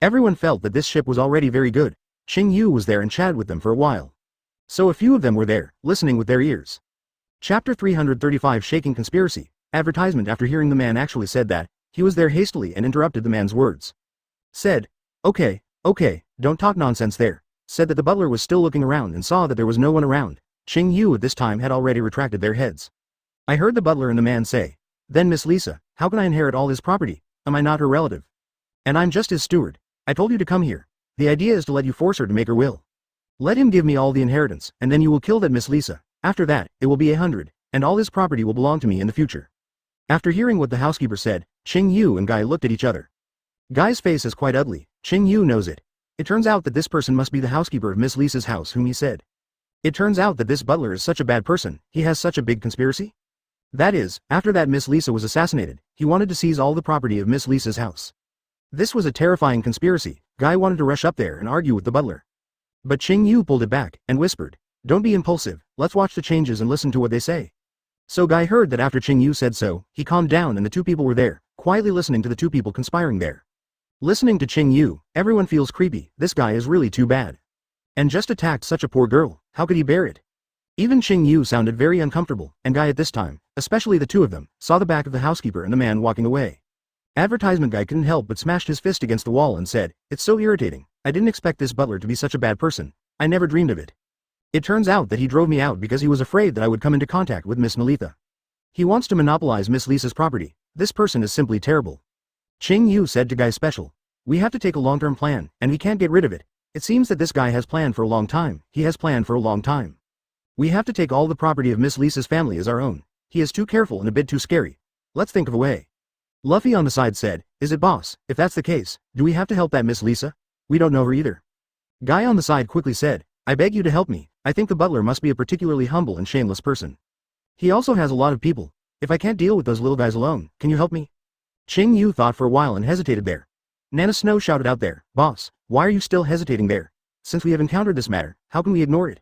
Everyone felt that this ship was already very good. Qing Yu was there and chatted with them for a while. So a few of them were there, listening with their ears. Chapter 335 Shaking Conspiracy. Advertisement. After hearing the man actually said that, he was there hastily and interrupted the man's words. Said, Okay, don't talk nonsense there. Said that the butler was still looking around and saw that there was no one around. Qing Yu at this time had already retracted their heads. I heard the butler and the man say. Then Miss Lisa, how can I inherit all his property? Am I not her relative? And I'm just his steward. I told you to come here. The idea is to let you force her to make her will. Let him give me all the inheritance, and then you will kill that Miss Lisa. After that, it will be 100, and all his property will belong to me in the future. After hearing what the housekeeper said, Qing Yu and Guy looked at each other. Guy's face is quite ugly. Qing Yu knows it. It turns out that this person must be the housekeeper of Miss Lisa's house whom he said. It turns out that this butler is such a bad person, he has such a big conspiracy? That is, after that Miss Lisa was assassinated, he wanted to seize all the property of Miss Lisa's house. This was a terrifying conspiracy. Guy wanted to rush up there and argue with the butler. But Qing Yu pulled it back, and whispered, don't be impulsive, let's watch the changes and listen to what they say. So Guy heard that after Qing Yu said so, he calmed down and the two people were there, quietly listening to the two people conspiring there. Listening to Qing Yu, everyone feels creepy, this guy is really too bad. And just attacked such a poor girl, how could he bear it? Even Qing Yu sounded very uncomfortable, and Guy at this time, especially the two of them, saw the back of the housekeeper and the man walking away. Advertisement Guy couldn't help but smashed his fist against the wall and said, it's so irritating, I didn't expect this butler to be such a bad person, I never dreamed of it. It turns out that he drove me out because he was afraid that I would come into contact with Miss Nalitha. He wants to monopolize Miss Lisa's property, this person is simply terrible. Qing Yu said to Guy Special, we have to take a long-term plan, and we can't get rid of it. It seems that this guy has planned for a long time, he has planned for a long time. We have to take all the property of Miss Lisa's family as our own. He is too careful and a bit too scary. Let's think of a way. Luffy on the side said, is it boss? If that's the case, do we have to help that Miss Lisa? We don't know her either. Guy on the side quickly said, I beg you to help me, I think the butler must be a particularly humble and shameless person. He also has a lot of people. If I can't deal with those little guys alone, can you help me? Qing Yu thought for a while and hesitated there. Nana Snow shouted out there, boss, why are you still hesitating there? Since we have encountered this matter, how can we ignore it?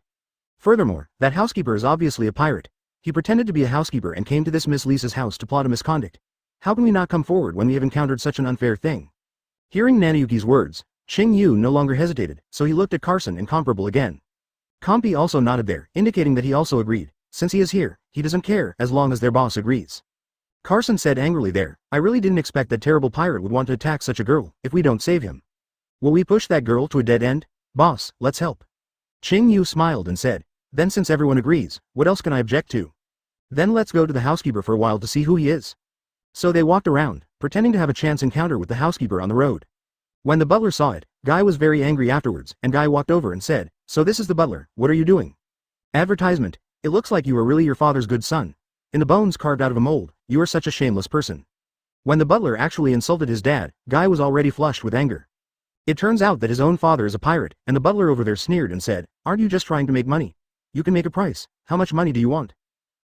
Furthermore, that housekeeper is obviously a pirate. He pretended to be a housekeeper and came to this Miss Lisa's house to plot a misconduct. How can we not come forward when we have encountered such an unfair thing? Hearing Nanayuki's words, Qing Yu no longer hesitated, so he looked at Carson and Comparable again. Compy also nodded there, indicating that he also agreed. Since he is here, he doesn't care as long as their boss agrees. Carson said angrily there, I really didn't expect that terrible pirate would want to attack such a girl if we don't save him. Will we push that girl to a dead end? Boss, let's help. Qing Yu smiled and said, then since everyone agrees, what else can I object to? Then let's go to the housekeeper for a while to see who he is. So they walked around, pretending to have a chance encounter with the housekeeper on the road. When the butler saw it, Guy was very angry afterwards, and Guy walked over and said, so this is the butler, what are you doing? Advertisement, it looks like you are really your father's good son. In the bones carved out of a mold, you are such a shameless person. When the butler actually insulted his dad, Guy was already flushed with anger. It turns out that his own father is a pirate, and the butler over there sneered and said, aren't you just trying to make money? You can make a price, how much money do you want?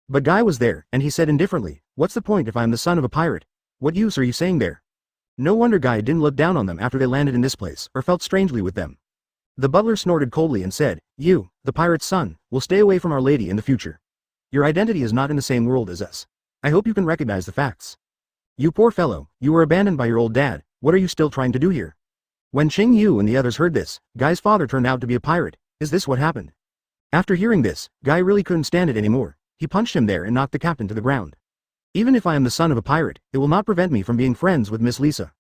But Guy was there, and he said indifferently, what's the point if I am the son of a pirate? What use are you saying there? No wonder Guy didn't look down on them after they landed in this place, or felt strangely with them. The butler snorted coldly and said, you, the pirate's son, will stay away from our lady in the future. Your identity is not in the same world as us. I hope you can recognize the facts. You poor fellow, you were abandoned by your old dad, what are you still trying to do here? When Qing Yu and the others heard this, Guy's father turned out to be a pirate. Is this what happened? After hearing this, Guy really couldn't stand it anymore. He punched him there and knocked the captain to the ground. Even if I am the son of a pirate, it will not prevent me from being friends with Miss Lisa.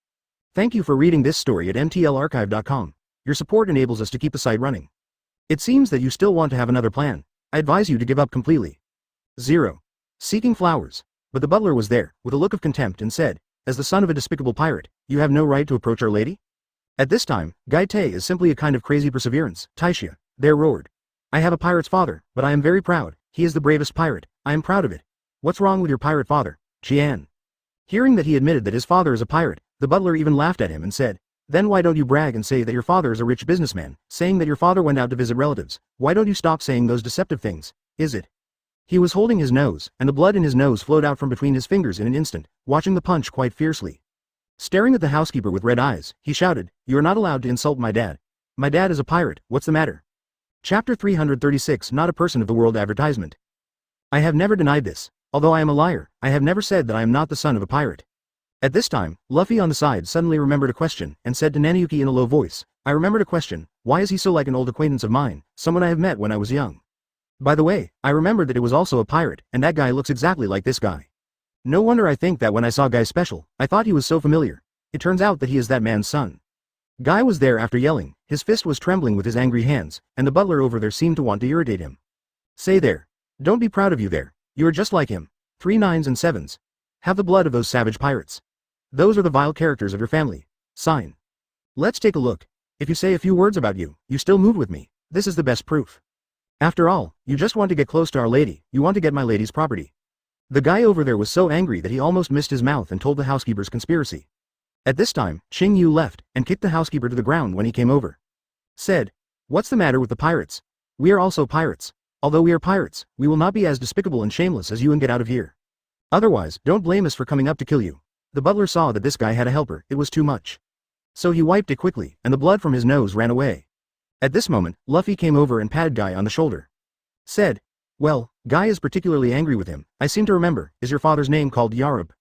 Thank you for reading this story at mtlarchive.com. Your support enables us to keep the site running. It seems that you still want to have another plan. I advise you to give up completely. 0. Seeking flowers. But the butler was there, with a look of contempt and said, as the son of a despicable pirate, you have no right to approach our lady? At this time, Gai Te is simply a kind of crazy perseverance, Taishia, there roared. I have a pirate's father, but I am very proud, he is the bravest pirate, I am proud of it. What's wrong with your pirate father, Qian? Hearing that he admitted that his father is a pirate, the butler even laughed at him and said, then why don't you brag and say that your father is a rich businessman, saying that your father went out to visit relatives, why don't you stop saying those deceptive things, is it? He was holding his nose, and the blood in his nose flowed out from between his fingers in an instant, watching the punch quite fiercely. Staring at the housekeeper with red eyes, he shouted, you are not allowed to insult my dad. My dad is a pirate, what's the matter? Chapter 336 Not a Person of the World Advertisement. I have never denied this. Although I am a liar, I have never said that I am not the son of a pirate. At this time, Luffy on the side suddenly remembered a question, and said to Nanayuki in a low voice, I remembered a question, why is he so like an old acquaintance of mine, someone I have met when I was young? By the way, I remembered that it was also a pirate, and that guy looks exactly like this guy. No wonder I think that when I saw Guy Special, I thought he was so familiar. It turns out that he is that man's son. Guy was there after yelling, his fist was trembling with his angry hands, and the butler over there seemed to want to irritate him. Say there. Don't be proud of you there. You are just like him. 3 9s and 7s. Have the blood of those savage pirates. Those are the vile characters of your family. Sign. Let's take a look. If you say a few words about you, you still move with me. This is the best proof. After all, you just want to get close to our lady, you want to get my lady's property. The guy over there was so angry that he almost missed his mouth and told the housekeeper's conspiracy. At this time, Qing Yu left, and kicked the housekeeper to the ground when he came over. Said, "What's the matter with the pirates? We are also pirates. Although we are pirates, we will not be as despicable and shameless as you and get out of here. Otherwise, don't blame us for coming up to kill you." The butler saw that this guy had a helper, it was too much. So he wiped it quickly, and the blood from his nose ran away. At this moment, Luffy came over and patted Guy on the shoulder. Said, "Well, Guy is particularly angry with him. I seem to remember, is your father's name called Yarub?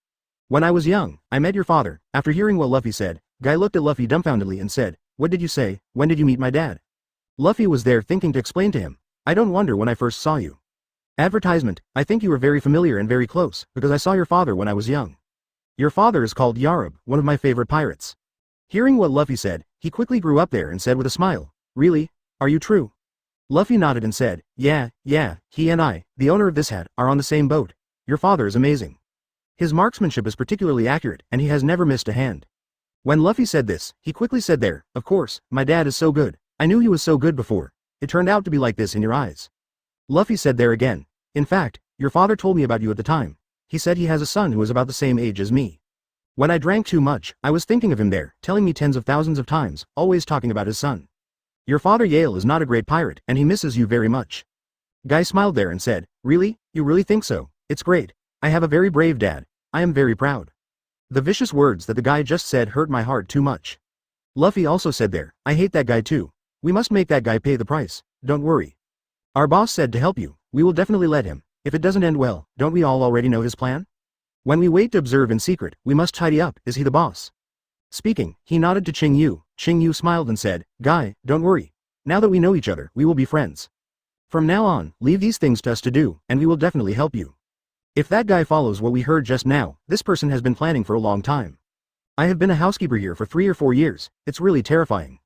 When I was young, I met your father." After hearing what Luffy said, Guy looked at Luffy dumbfoundedly and said, "What did you say? When did you meet my dad?" Luffy was there thinking to explain to him, "I don't wonder when I first saw you. Advertisement, I think you were very familiar and very close, because I saw your father when I was young. Your father is called Yarub, one of my favorite pirates." Hearing what Luffy said, he quickly grew up there and said with a smile, "Really? Are you true?" Luffy nodded and said, Yeah, he and I, the owner of this hat, are on the same boat. Your father is amazing. His marksmanship is particularly accurate, and he has never missed a hand." When Luffy said this, he quickly said there, "Of course, my dad is so good. I knew he was so good before. It turned out to be like this in your eyes." Luffy said there again, "In fact, your father told me about you at the time. He said he has a son who is about the same age as me. When I drank too much, I was thinking of him there, telling me tens of thousands of times, always talking about his son. Your father Yale is not a great pirate, and he misses you very much." Guy smiled there and said, "Really? You really think so? It's great. I have a very brave dad. I am very proud." The vicious words that the guy just said hurt my heart too much. Luffy also said there, "I hate that guy too. We must make that guy pay the price. Don't worry. Our boss said to help you, we will definitely let him. If it doesn't end well, don't we all already know his plan? When we wait to observe in secret, we must tidy up, is he the boss?" Speaking, he nodded to Qing Yu. Qing Yu smiled and said, "Guy, don't worry. Now that we know each other, we will be friends. From now on, leave these things to us to do, and we will definitely help you. If that guy follows what we heard just now, this person has been planning for a long time. I have been a housekeeper here for 3 or 4 years, it's really terrifying."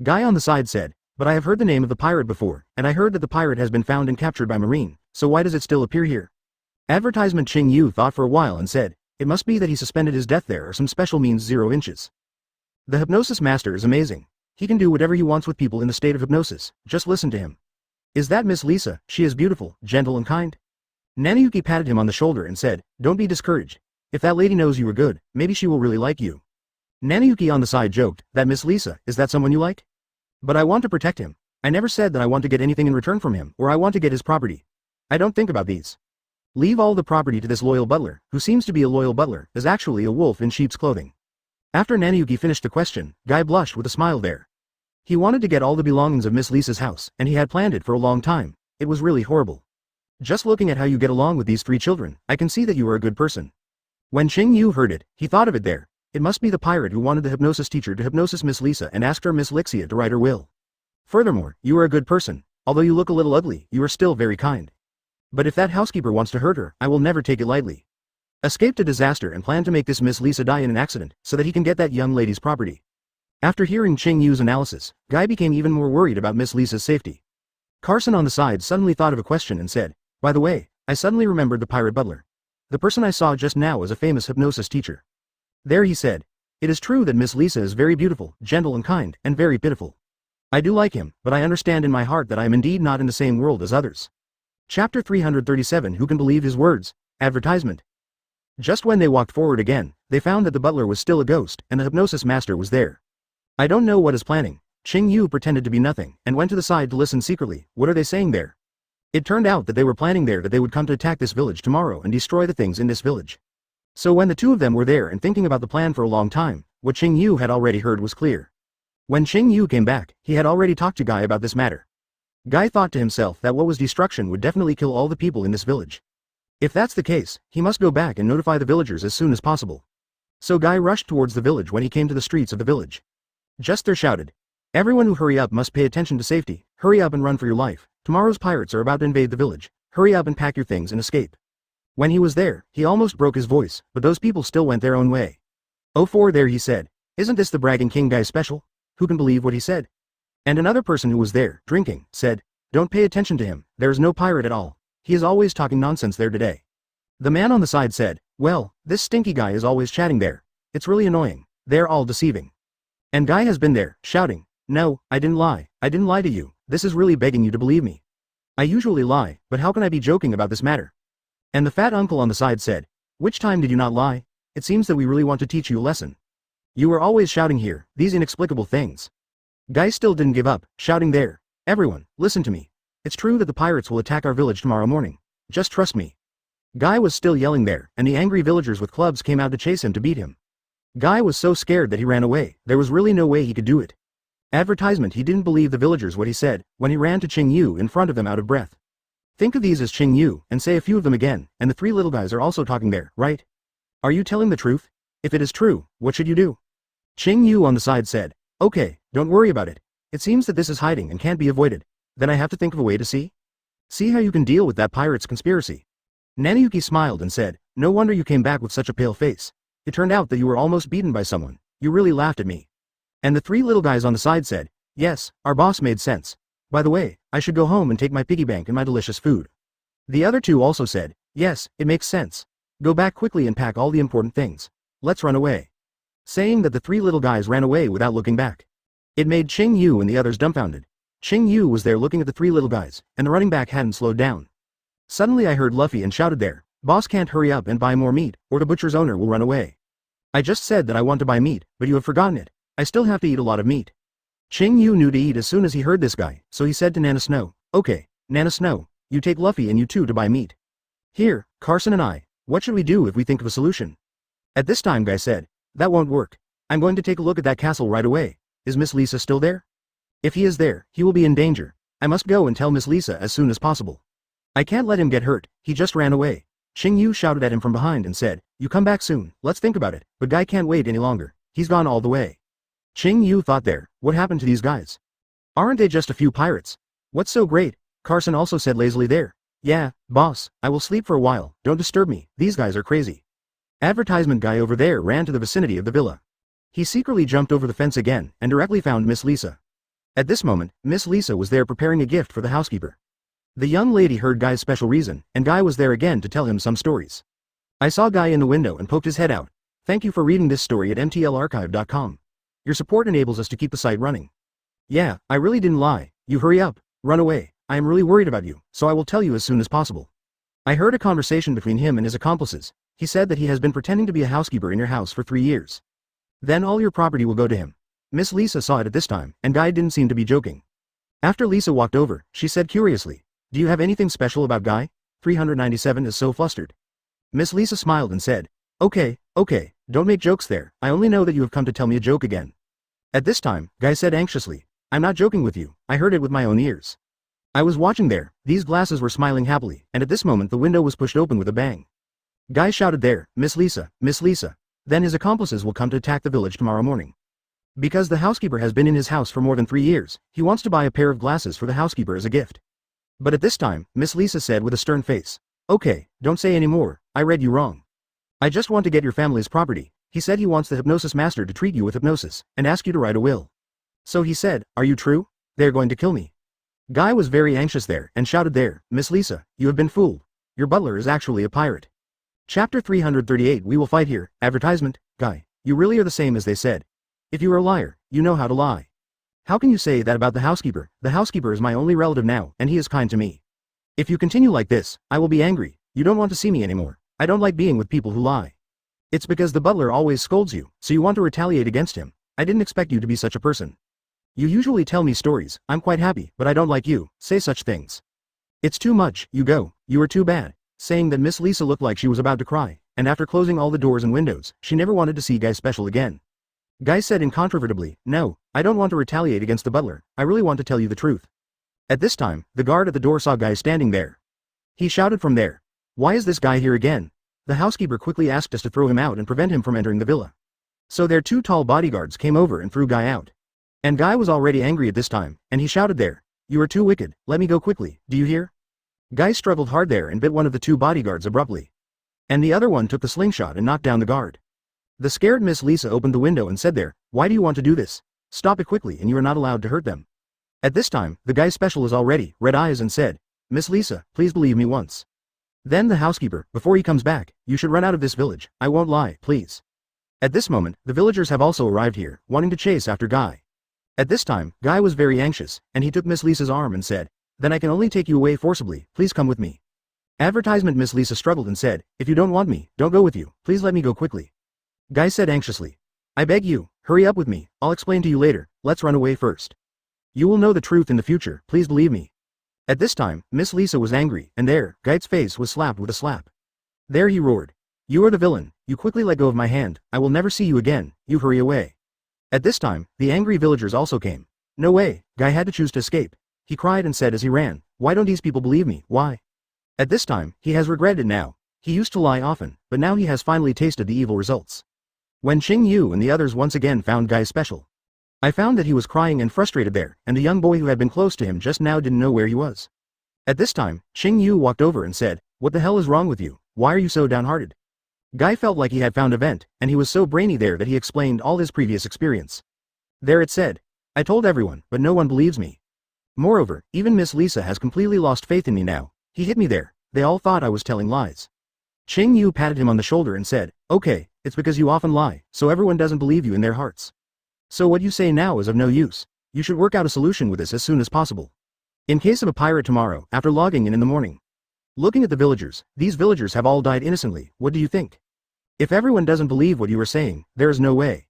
Guy on the side said, "But I have heard the name of the pirate before, and I heard that the pirate has been found and captured by Marine, so why does it still appear here?" Advertisement. Qing Yu thought for a while and said, "It must be that he suspended his death there or some special means 0 inches. The hypnosis master is amazing. He can do whatever he wants with people in the state of hypnosis, just listen to him. Is that Miss Lisa? She is beautiful, gentle and kind." Nanayuki patted him on the shoulder and said, "Don't be discouraged. If that lady knows you are good, maybe she will really like you." Nanayuki on the side joked, "That Miss Lisa, is that someone you like? But I want to protect him. I never said that I want to get anything in return from him, or I want to get his property. I don't think about these. Leave all the property to this loyal butler, who seems to be a loyal butler, is actually a wolf in sheep's clothing." After Nanayuki finished the question, Guy blushed with a smile there. He wanted to get all the belongings of Miss Lisa's house, and he had planned it for a long time. It was really horrible. "Just looking at how you get along with these 3 children, I can see that you are a good person." When Qing Yu heard it, he thought of it there. It must be the pirate who wanted the hypnosis teacher to hypnosis Miss Lisa and asked her Miss Lixia to write her will. Furthermore, you are a good person. Although you look a little ugly, you are still very kind. But if that housekeeper wants to hurt her, I will never take it lightly. Escaped a disaster and plan to make this Miss Lisa die in an accident, so that he can get that young lady's property." After hearing Qing Yu's analysis, Guy became even more worried about Miss Lisa's safety. Carson on the side suddenly thought of a question and said, "By the way, I suddenly remembered the pirate butler. The person I saw just now is a famous hypnosis teacher. There," he said, "it is true that Miss Lisa is very beautiful, gentle and kind, and very pitiful. I do like him, but I understand in my heart that I am indeed not in the same world as others." Chapter 337. Who can believe his words? Advertisement. Just when they walked forward again, they found that the butler was still a ghost, and the hypnosis master was there. "I don't know what is planning." Qing Yu pretended to be nothing, and went to the side to listen secretly. "What are they saying there?" It turned out that they were planning there that they would come to attack this village tomorrow and destroy the things in this village. So when the 2 of them were there and thinking about the plan for a long time, what Qing Yu had already heard was clear. When Qing Yu came back, he had already talked to Guy about this matter. Guy thought to himself that what was destruction would definitely kill all the people in this village. If that's the case, he must go back and notify the villagers as soon as possible. So Guy rushed towards the village. When he came to the streets of the village, just there shouted, "Everyone who hurry up must pay attention to safety. Hurry up and run for your life. Tomorrow's pirates are about to invade the village. Hurry up and pack your things and escape." When he was there, he almost broke his voice, but those people still went their own way. "Oh, for there," he said, "isn't this the bragging king guy special? Who can believe what he said?" And another person who was there, drinking, said, "Don't pay attention to him, there is no pirate at all. He is always talking nonsense there today." The man on the side said, well, this stinky guy is always chatting there. It's really annoying. They're all deceiving. And Guy has been there, shouting, no, I didn't lie. I didn't lie to you. This is really begging you to believe me. I usually lie, but how can I be joking about this matter? And the fat uncle on the side said, which time did you not lie? It seems that we really want to teach you a lesson. You were always shouting here, these inexplicable things. Guy still didn't give up, shouting there, everyone, listen to me. It's true that the pirates will attack our village tomorrow morning. Just trust me. Guy was still yelling there, and the angry villagers with clubs came out to chase him to beat him. Guy was so scared that he ran away. There was really no way he could do it. Advertisement. He didn't believe the villagers what he said, when he ran to Qing Yu in front of them out of breath. Think of these as Qing Yu, and say a few of them again, and the three little guys are also talking there, right? Are you telling the truth? If it is true, what should you do? Qing Yu on the side said, okay, don't worry about it. It seems that this is hiding and can't be avoided. Then I have to think of a way to see? See how you can deal with that pirate's conspiracy. Nanayuki smiled and said, no wonder you came back with such a pale face. It turned out that you were almost beaten by someone. You really laughed at me. And the three little guys on the side said, yes, our boss made sense. By the way, I should go home and take my piggy bank and my delicious food. The other two also said, yes, it makes sense. Go back quickly and pack all the important things. Let's run away. Saying that the three little guys ran away without looking back. It made Qing Yu and the others dumbfounded. Qing Yu was there looking at the three little guys, and the running back hadn't slowed down. Suddenly I heard Luffy and shouted there, boss can't hurry up and buy more meat, or the butcher's owner will run away. I just said that I want to buy meat, but you have forgotten it. I still have to eat a lot of meat. Qing Yu knew to eat as soon as he heard this guy, so he said to Nana Snow, okay, Nana Snow, you take Luffy and you two to buy meat. Here, Carson and I, what should we do if we think of a solution? At this time Guy said, that won't work. I'm going to take a look at that castle right away. Is Miss Lisa still there? If he is there, he will be in danger. I must go and tell Miss Lisa as soon as possible. I can't let him get hurt, he just ran away. Qing Yu shouted at him from behind and said, you come back soon, let's think about it, but Guy can't wait any longer, he's gone all the way. Qing Yu thought there, what happened to these guys? Aren't they just a few pirates? What's so great? Carson also said lazily there. Yeah, boss, I will sleep for a while, don't disturb me, these guys are crazy. Advertisement guy over there ran to the vicinity of the villa. He secretly jumped over the fence again, and directly found Miss Lisa. At this moment, Miss Lisa was there preparing a gift for the housekeeper. The young lady heard Guy's special reason, and Guy was there again to tell him some stories. I saw Guy in the window and poked his head out. Thank you for reading this story at mtlarchive.com. Your support enables us to keep the site running. Yeah, I really didn't lie. You hurry up, run away. I am really worried about you, so I will tell you as soon as possible. I heard a conversation between him and his accomplices. He said that he has been pretending to be a housekeeper in your house for 3 years. Then all your property will go to him. Miss Lisa saw it at this time, and Guy didn't seem to be joking. After Lisa walked over, she said curiously, do you have anything special about Guy? 397 is so flustered. Miss Lisa smiled and said, okay, don't make jokes there, I only know that you have come to tell me a joke again. At this time, Guy said anxiously, I'm not joking with you, I heard it with my own ears. I was watching there, these glasses were smiling happily, and at this moment the window was pushed open with a bang. Guy shouted there, Miss Lisa, then his accomplices will come to attack the village tomorrow morning. Because the housekeeper has been in his house for more than 3 years, he wants to buy a pair of glasses for the housekeeper as a gift. But at this time, Miss Lisa said with a stern face, okay, don't say any more, I read you wrong. I just want to get your family's property. He said he wants the hypnosis master to treat you with hypnosis, and ask you to write a will. So he said, are you true? They're going to kill me. Guy was very anxious there, and shouted there, Miss Lisa, you have been fooled. Your butler is actually a pirate. Chapter 338 We will fight here, advertisement, Guy, you really are the same as they said. If you are a liar, you know how to lie. How can you say that about the housekeeper? The housekeeper is my only relative now, and he is kind to me. If you continue like this, I will be angry. You don't want to see me anymore. I don't like being with people who lie. It's because the butler always scolds you, so you want to retaliate against him. I didn't expect you to be such a person. You usually tell me stories, I'm quite happy, but I don't like you, say such things. It's too much, you go, you are too bad. Saying that Miss Lisa looked like she was about to cry, and after closing all the doors and windows, she never wanted to see Guy Special again. Guy said incontrovertibly, no, I don't want to retaliate against the butler, I really want to tell you the truth. At this time, the guard at the door saw Guy standing there. He shouted from there, why is this guy here again? The housekeeper quickly asked us to throw him out and prevent him from entering the villa. So their 2 tall bodyguards came over and threw Guy out. And Guy was already angry at this time, and he shouted there, you are too wicked, let me go quickly, do you hear? Guy struggled hard there and bit one of the 2 bodyguards abruptly. And the other one took the slingshot and knocked down the guard. The scared Miss Lisa opened the window and said there, why do you want to do this? Stop it quickly and you are not allowed to hurt them. At this time, the Guy Special is all ready, red eyes and said, Miss Lisa, please believe me once. Then the housekeeper, before he comes back, you should run out of this village, I won't lie, please. At this moment, the villagers have also arrived here, wanting to chase after Guy. At this time, Guy was very anxious, and he took Miss Lisa's arm and said, then I can only take you away forcibly, please come with me. Advertisement. Miss Lisa struggled and said, if you don't want me, don't go with you, please let me go quickly. Guy said anxiously, I beg you, hurry up with me, I'll explain to you later, let's run away first. You will know the truth in the future, please believe me. At this time, Miss Lisa was angry, and there, Guy's face was slapped with a slap. There he roared. You are the villain, you quickly let go of my hand, I will never see you again, you hurry away. At this time, the angry villagers also came. No way, Guy had to choose to escape. He cried and said as he ran, why don't these people believe me, why? At this time, he has regretted it now. He used to lie often, but now he has finally tasted the evil results. When Qing Yu and the others once again found Guy's special, I found that he was crying and frustrated there, and the young boy who had been close to him just now didn't know where he was. At this time, Qing Yu walked over and said, what the hell is wrong with you, why are you so downhearted? Guy felt like he had found a vent, and he was so brainy there that he explained all his previous experience. There it said, I told everyone, but no one believes me. Moreover, even Miss Lisa has completely lost faith in me now, he hit me there, they all thought I was telling lies. Qing Yu patted him on the shoulder and said, okay, it's because you often lie, so everyone doesn't believe you in their hearts. So what you say now is of no use, you should work out a solution with this as soon as possible. In case of a pirate tomorrow, after logging in the morning. Looking at the villagers, these villagers have all died innocently, what do you think? If everyone doesn't believe what you are saying, there is no way.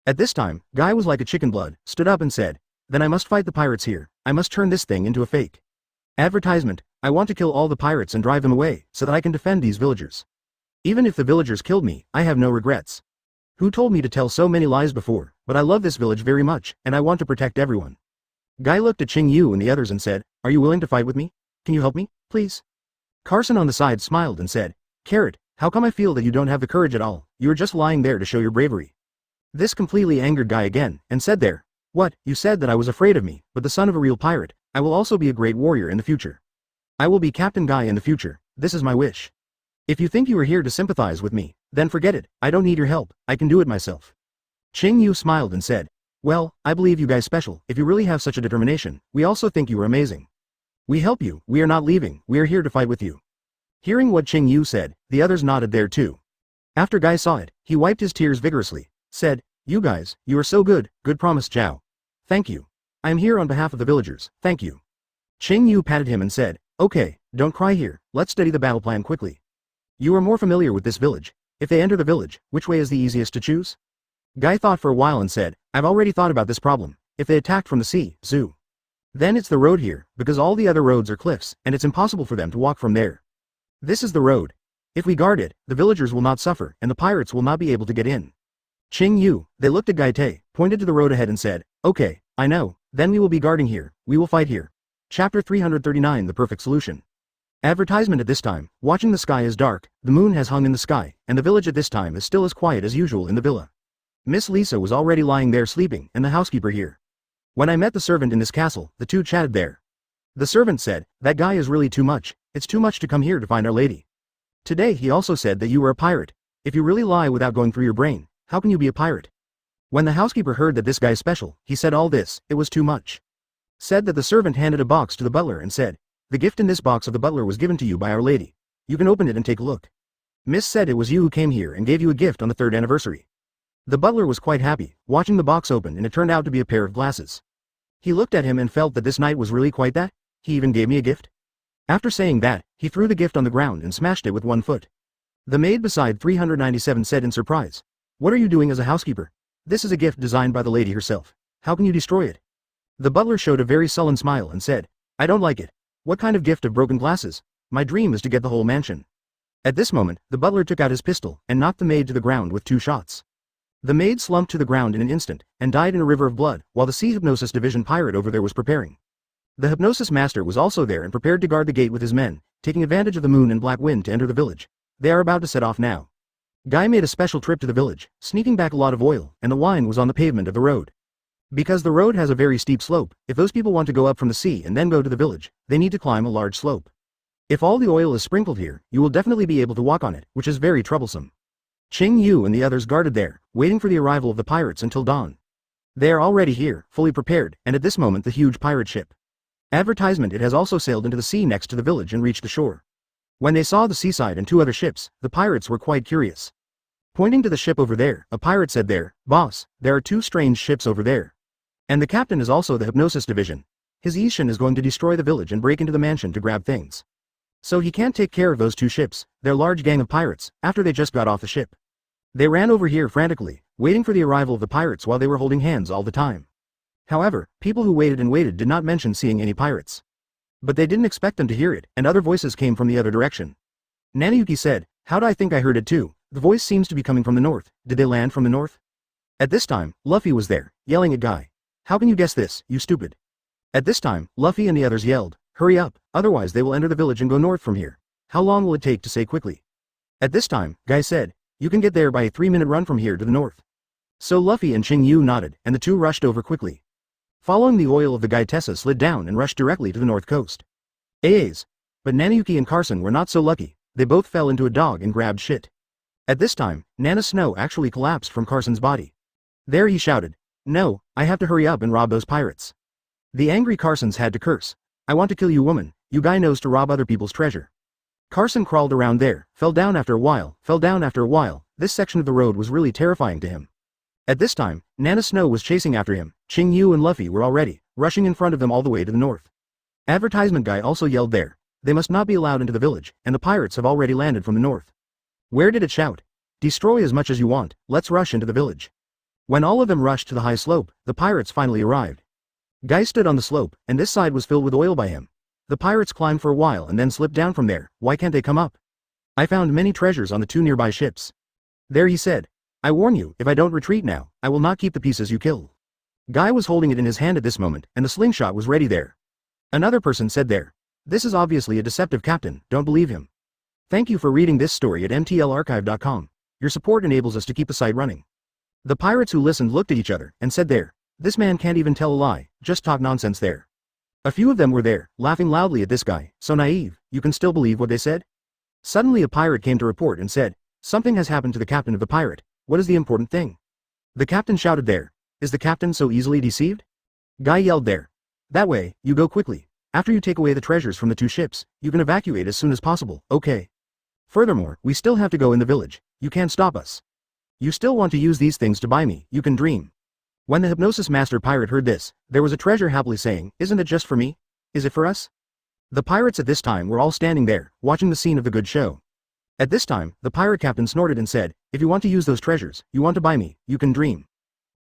At this time, Guy was like a chicken blood, stood up and said, then I must fight the pirates here, I must turn this thing into a fake. Advertisement, I want to kill all the pirates and drive them away, so that I can defend these villagers. Even if the villagers killed me, I have no regrets. Who told me to tell so many lies before, but I love this village very much, and I want to protect everyone. Guy looked at Qing Yu and the others and said, are you willing to fight with me? Can you help me, please? Carson on the side smiled and said, Carrot, how come I feel that you don't have the courage at all, you are just lying there to show your bravery. This completely angered Guy again, and said there, what, you said that I was afraid of me, but the son of a real pirate, I will also be a great warrior in the future. I will be Captain Guy in the future, this is my wish. If you think you are here to sympathize with me, then forget it, I don't need your help, I can do it myself. Qing Yu smiled and said, well, I believe you guys special, if you really have such a determination, we also think you are amazing. We help you, we are not leaving, we are here to fight with you. Hearing what Qing Yu said, the others nodded there too. After Guy saw it, he wiped his tears vigorously, said, you guys, you are so good, good promise Zhao. Thank you. I am here on behalf of the villagers, thank you. Qing Yu patted him and said, okay, don't cry here, let's study the battle plan quickly. You are more familiar with this village, if they enter the village, which way is the easiest to choose? Guy thought for a while and said, I've already thought about this problem, if they attacked from the sea, zoo. Then it's the road here, because all the other roads are cliffs, and it's impossible for them to walk from there. This is the road. If we guard it, the villagers will not suffer, and the pirates will not be able to get in. Qing Yu, they looked at Gai Te, pointed to the road ahead and said, okay, I know, then we will be guarding here, we will fight here. Chapter 339 The Perfect Solution. Advertisement at this time, watching the sky is dark, the moon has hung in the sky, and the village at this time is still as quiet as usual in the villa. Miss Lisa was already lying there sleeping, and the housekeeper here. When I met the servant in this castle, the two chatted there. The servant said, that guy is really too much, it's too much to come here to find our lady. Today he also said that you were a pirate. If you really lie without going through your brain, how can you be a pirate? When the housekeeper heard that this guy's special, he said all this, it was too much. Said that the servant handed a box to the butler and said, the gift in this box of the butler was given to you by our lady. You can open it and take a look. Miss said it was you who came here and gave you a gift on the 3rd anniversary. The butler was quite happy, watching the box open, and it turned out to be a pair of glasses. He looked at him and felt that this night was really quite that, he even gave me a gift. After saying that, he threw the gift on the ground and smashed it with one foot. The maid beside 397 said in surprise, what are you doing as a housekeeper? This is a gift designed by the lady herself. How can you destroy it? The butler showed a very sullen smile and said, I don't like it. What kind of gift of broken glasses? My dream is to get the whole mansion. At this moment, the butler took out his pistol and knocked the maid to the ground with 2 shots. The maid slumped to the ground in an instant and died in a river of blood, while the Sea Hypnosis Division pirate over there was preparing. The Hypnosis Master was also there and prepared to guard the gate with his men, taking advantage of the moon and black wind to enter the village. They are about to set off now. Guy made a special trip to the village, sneaking back a lot of oil, and the wine was on the pavement of the road. Because the road has a very steep slope, if those people want to go up from the sea and then go to the village, they need to climb a large slope. If all the oil is sprinkled here, you will definitely be able to walk on it, which is very troublesome. Qing Yu and the others guarded there, waiting for the arrival of the pirates until dawn. They are already here, fully prepared, and at this moment the huge pirate ship. Advertisement, it has also sailed into the sea next to the village and reached the shore. When they saw the seaside and 2 other ships, the pirates were quite curious. Pointing to the ship over there, a pirate said there, "Boss, there are 2 strange ships over there. And the captain is also the hypnosis division. His Ishin is going to destroy the village and break into the mansion to grab things. So he can't take care of those 2 ships, they're large gang of pirates, after they just got off the ship. They ran over here frantically, waiting for the arrival of the pirates while they were holding hands all the time. However, people who waited and waited did not mention seeing any pirates. But they didn't expect them to hear it, and other voices came from the other direction. Nanayuki said, "How'd I think I heard it too? The voice seems to be coming from the north. Did they land from the north?" At this time, Luffy was there, yelling at Guy. "How can you guess this, you stupid?" At this time, Luffy and the others yelled, "Hurry up, otherwise they will enter the village and go north from here. How long will it take to say quickly?" At this time, Guy said, "You can get there by a 3-minute run from here to the north." So Luffy and Qing Yu nodded, and the 2 rushed over quickly. Following the oil of the Guy, Tessa slid down and rushed directly to the north coast. But Nanayuki and Carson were not so lucky, they both fell into a dog and grabbed shit. At this time, Nana Snow actually collapsed from Carson's body. There he shouted, "No, I have to hurry up and rob those pirates." The angry Carsons had to curse, "I want to kill you, woman, you guy knows to rob other people's treasure." Carson crawled around there, fell down after a while, this section of the road was really terrifying to him. At this time, Nana Snow was chasing after him, Qing Yu and Luffy were already, rushing in front of them all the way to the north. Advertisement Guy also yelled there, "They must not be allowed into the village, and the pirates have already landed from the north." Where did it shout? "Destroy as much as you want, let's rush into the village." When all of them rushed to the high slope, the pirates finally arrived. Guy stood on the slope, and this side was filled with oil by him. The pirates climbed for a while and then slipped down from there. "Why can't they come up? I found many treasures on the 2 nearby ships." There he said, "I warn you, if I don't retreat now, I will not keep the pieces you killed." Guy was holding it in his hand at this moment, and the slingshot was ready there. Another person said there, "This is obviously a deceptive captain, don't believe him." Thank you for reading this story at mtlarchive.com. Your support enables us to keep the site running. The pirates who listened looked at each other and said there, "This man can't even tell a lie, just talk nonsense there." A few of them were there, laughing loudly at this guy, "So naive, you can still believe what they said?" Suddenly a pirate came to report and said, "Something has happened to the captain of the pirate. What is the important thing?" The captain shouted there, "Is the captain so easily deceived?" Guy yelled there, "That way, you go quickly. After you take away the treasures from the 2 ships, you can evacuate as soon as possible, okay? Furthermore, we still have to go in the village, you can't stop us. You still want to use these things to buy me, you can dream." When the hypnosis master pirate heard this, there was a treasure happily saying, "Isn't it just for me? Is it for us?" The pirates at this time were all standing there, watching the scene of the good show. At this time, the pirate captain snorted and said, "If you want to use those treasures, you want to buy me, you can dream."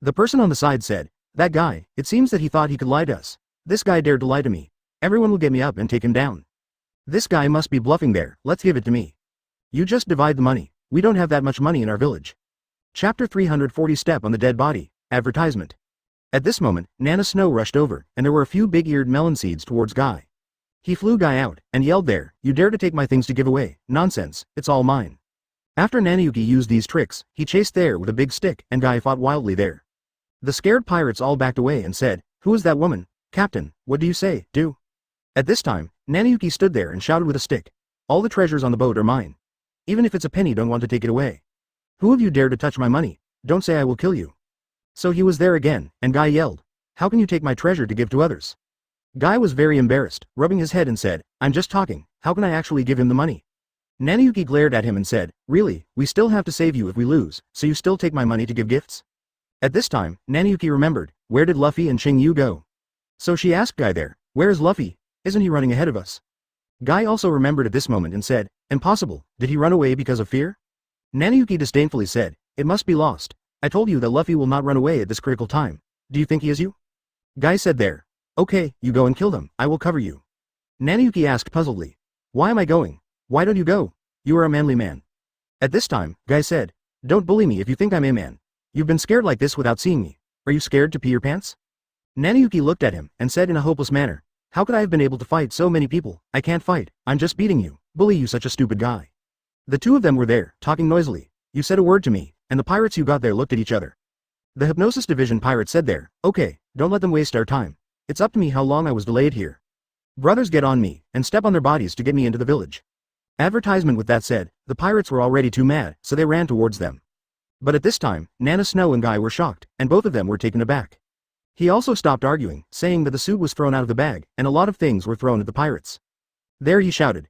The person on the side said, "That guy, it seems that he thought he could lie to us. This guy dared to lie to me. Everyone will get me up and take him down. This guy must be bluffing there, let's give it to me. You just divide the money, we don't have that much money in our village." Chapter 340 Step on the Dead Body, Advertisement. At this moment, Nana Snow rushed over, and there were a few big-eared melon seeds towards Guy. He flew Guy out, and yelled there, "You dare to take my things to give away, nonsense, it's all mine." After Nanayuki used these tricks, he chased there with a big stick, and Guy fought wildly there. The scared pirates all backed away and said, "Who is that woman? Captain, what do you say, do?" At this time, Nanayuki stood there and shouted with a stick, "All the treasures on the boat are mine. Even if it's a penny, don't want to take it away. Who of you dare to touch my money? Don't say I will kill you." So he was there again, and Guy yelled, "How can you take my treasure to give to others?" Guy was very embarrassed, rubbing his head and said, "I'm just talking, how can I actually give him the money?" Nanayuki glared at him and said, "Really, we still have to save you if we lose, so you still take my money to give gifts?" At this time, Nanayuki remembered, where did Luffy and Qing Yu go? So she asked Guy there, "Where is Luffy? Isn't he running ahead of us?" Guy also remembered at this moment and said, "Impossible, did he run away because of fear?" Nanayuki disdainfully said, "It must be lost. I told you that Luffy will not run away at this critical time. Do you think he is you?" Guy said there, "Okay, you go and kill them, I will cover you." Nanayuki asked puzzledly, "Why am I going? Why don't you go? You are a manly man." At this time, Guy said, "Don't bully me if you think I'm a man. You've been scared like this without seeing me. Are you scared to pee your pants?" Nanayuki looked at him, and said in a hopeless manner, "How could I have been able to fight so many people? I can't fight, I'm just beating you, bully you such a stupid guy." The 2 of them were there, talking noisily, "You said a word to me," and the pirates who got there looked at each other. The hypnosis division pirate said there, "Okay, don't let them waste our time. It's up to me how long I was delayed here. Brothers get on me, and step on their bodies to get me into the village." Advertisement with that said, the pirates were already too mad, so they ran towards them. But at this time, Nana Snow and Guy were shocked, and both of them were taken aback. He also stopped arguing, saying that the suit was thrown out of the bag, and a lot of things were thrown at the pirates. There he shouted,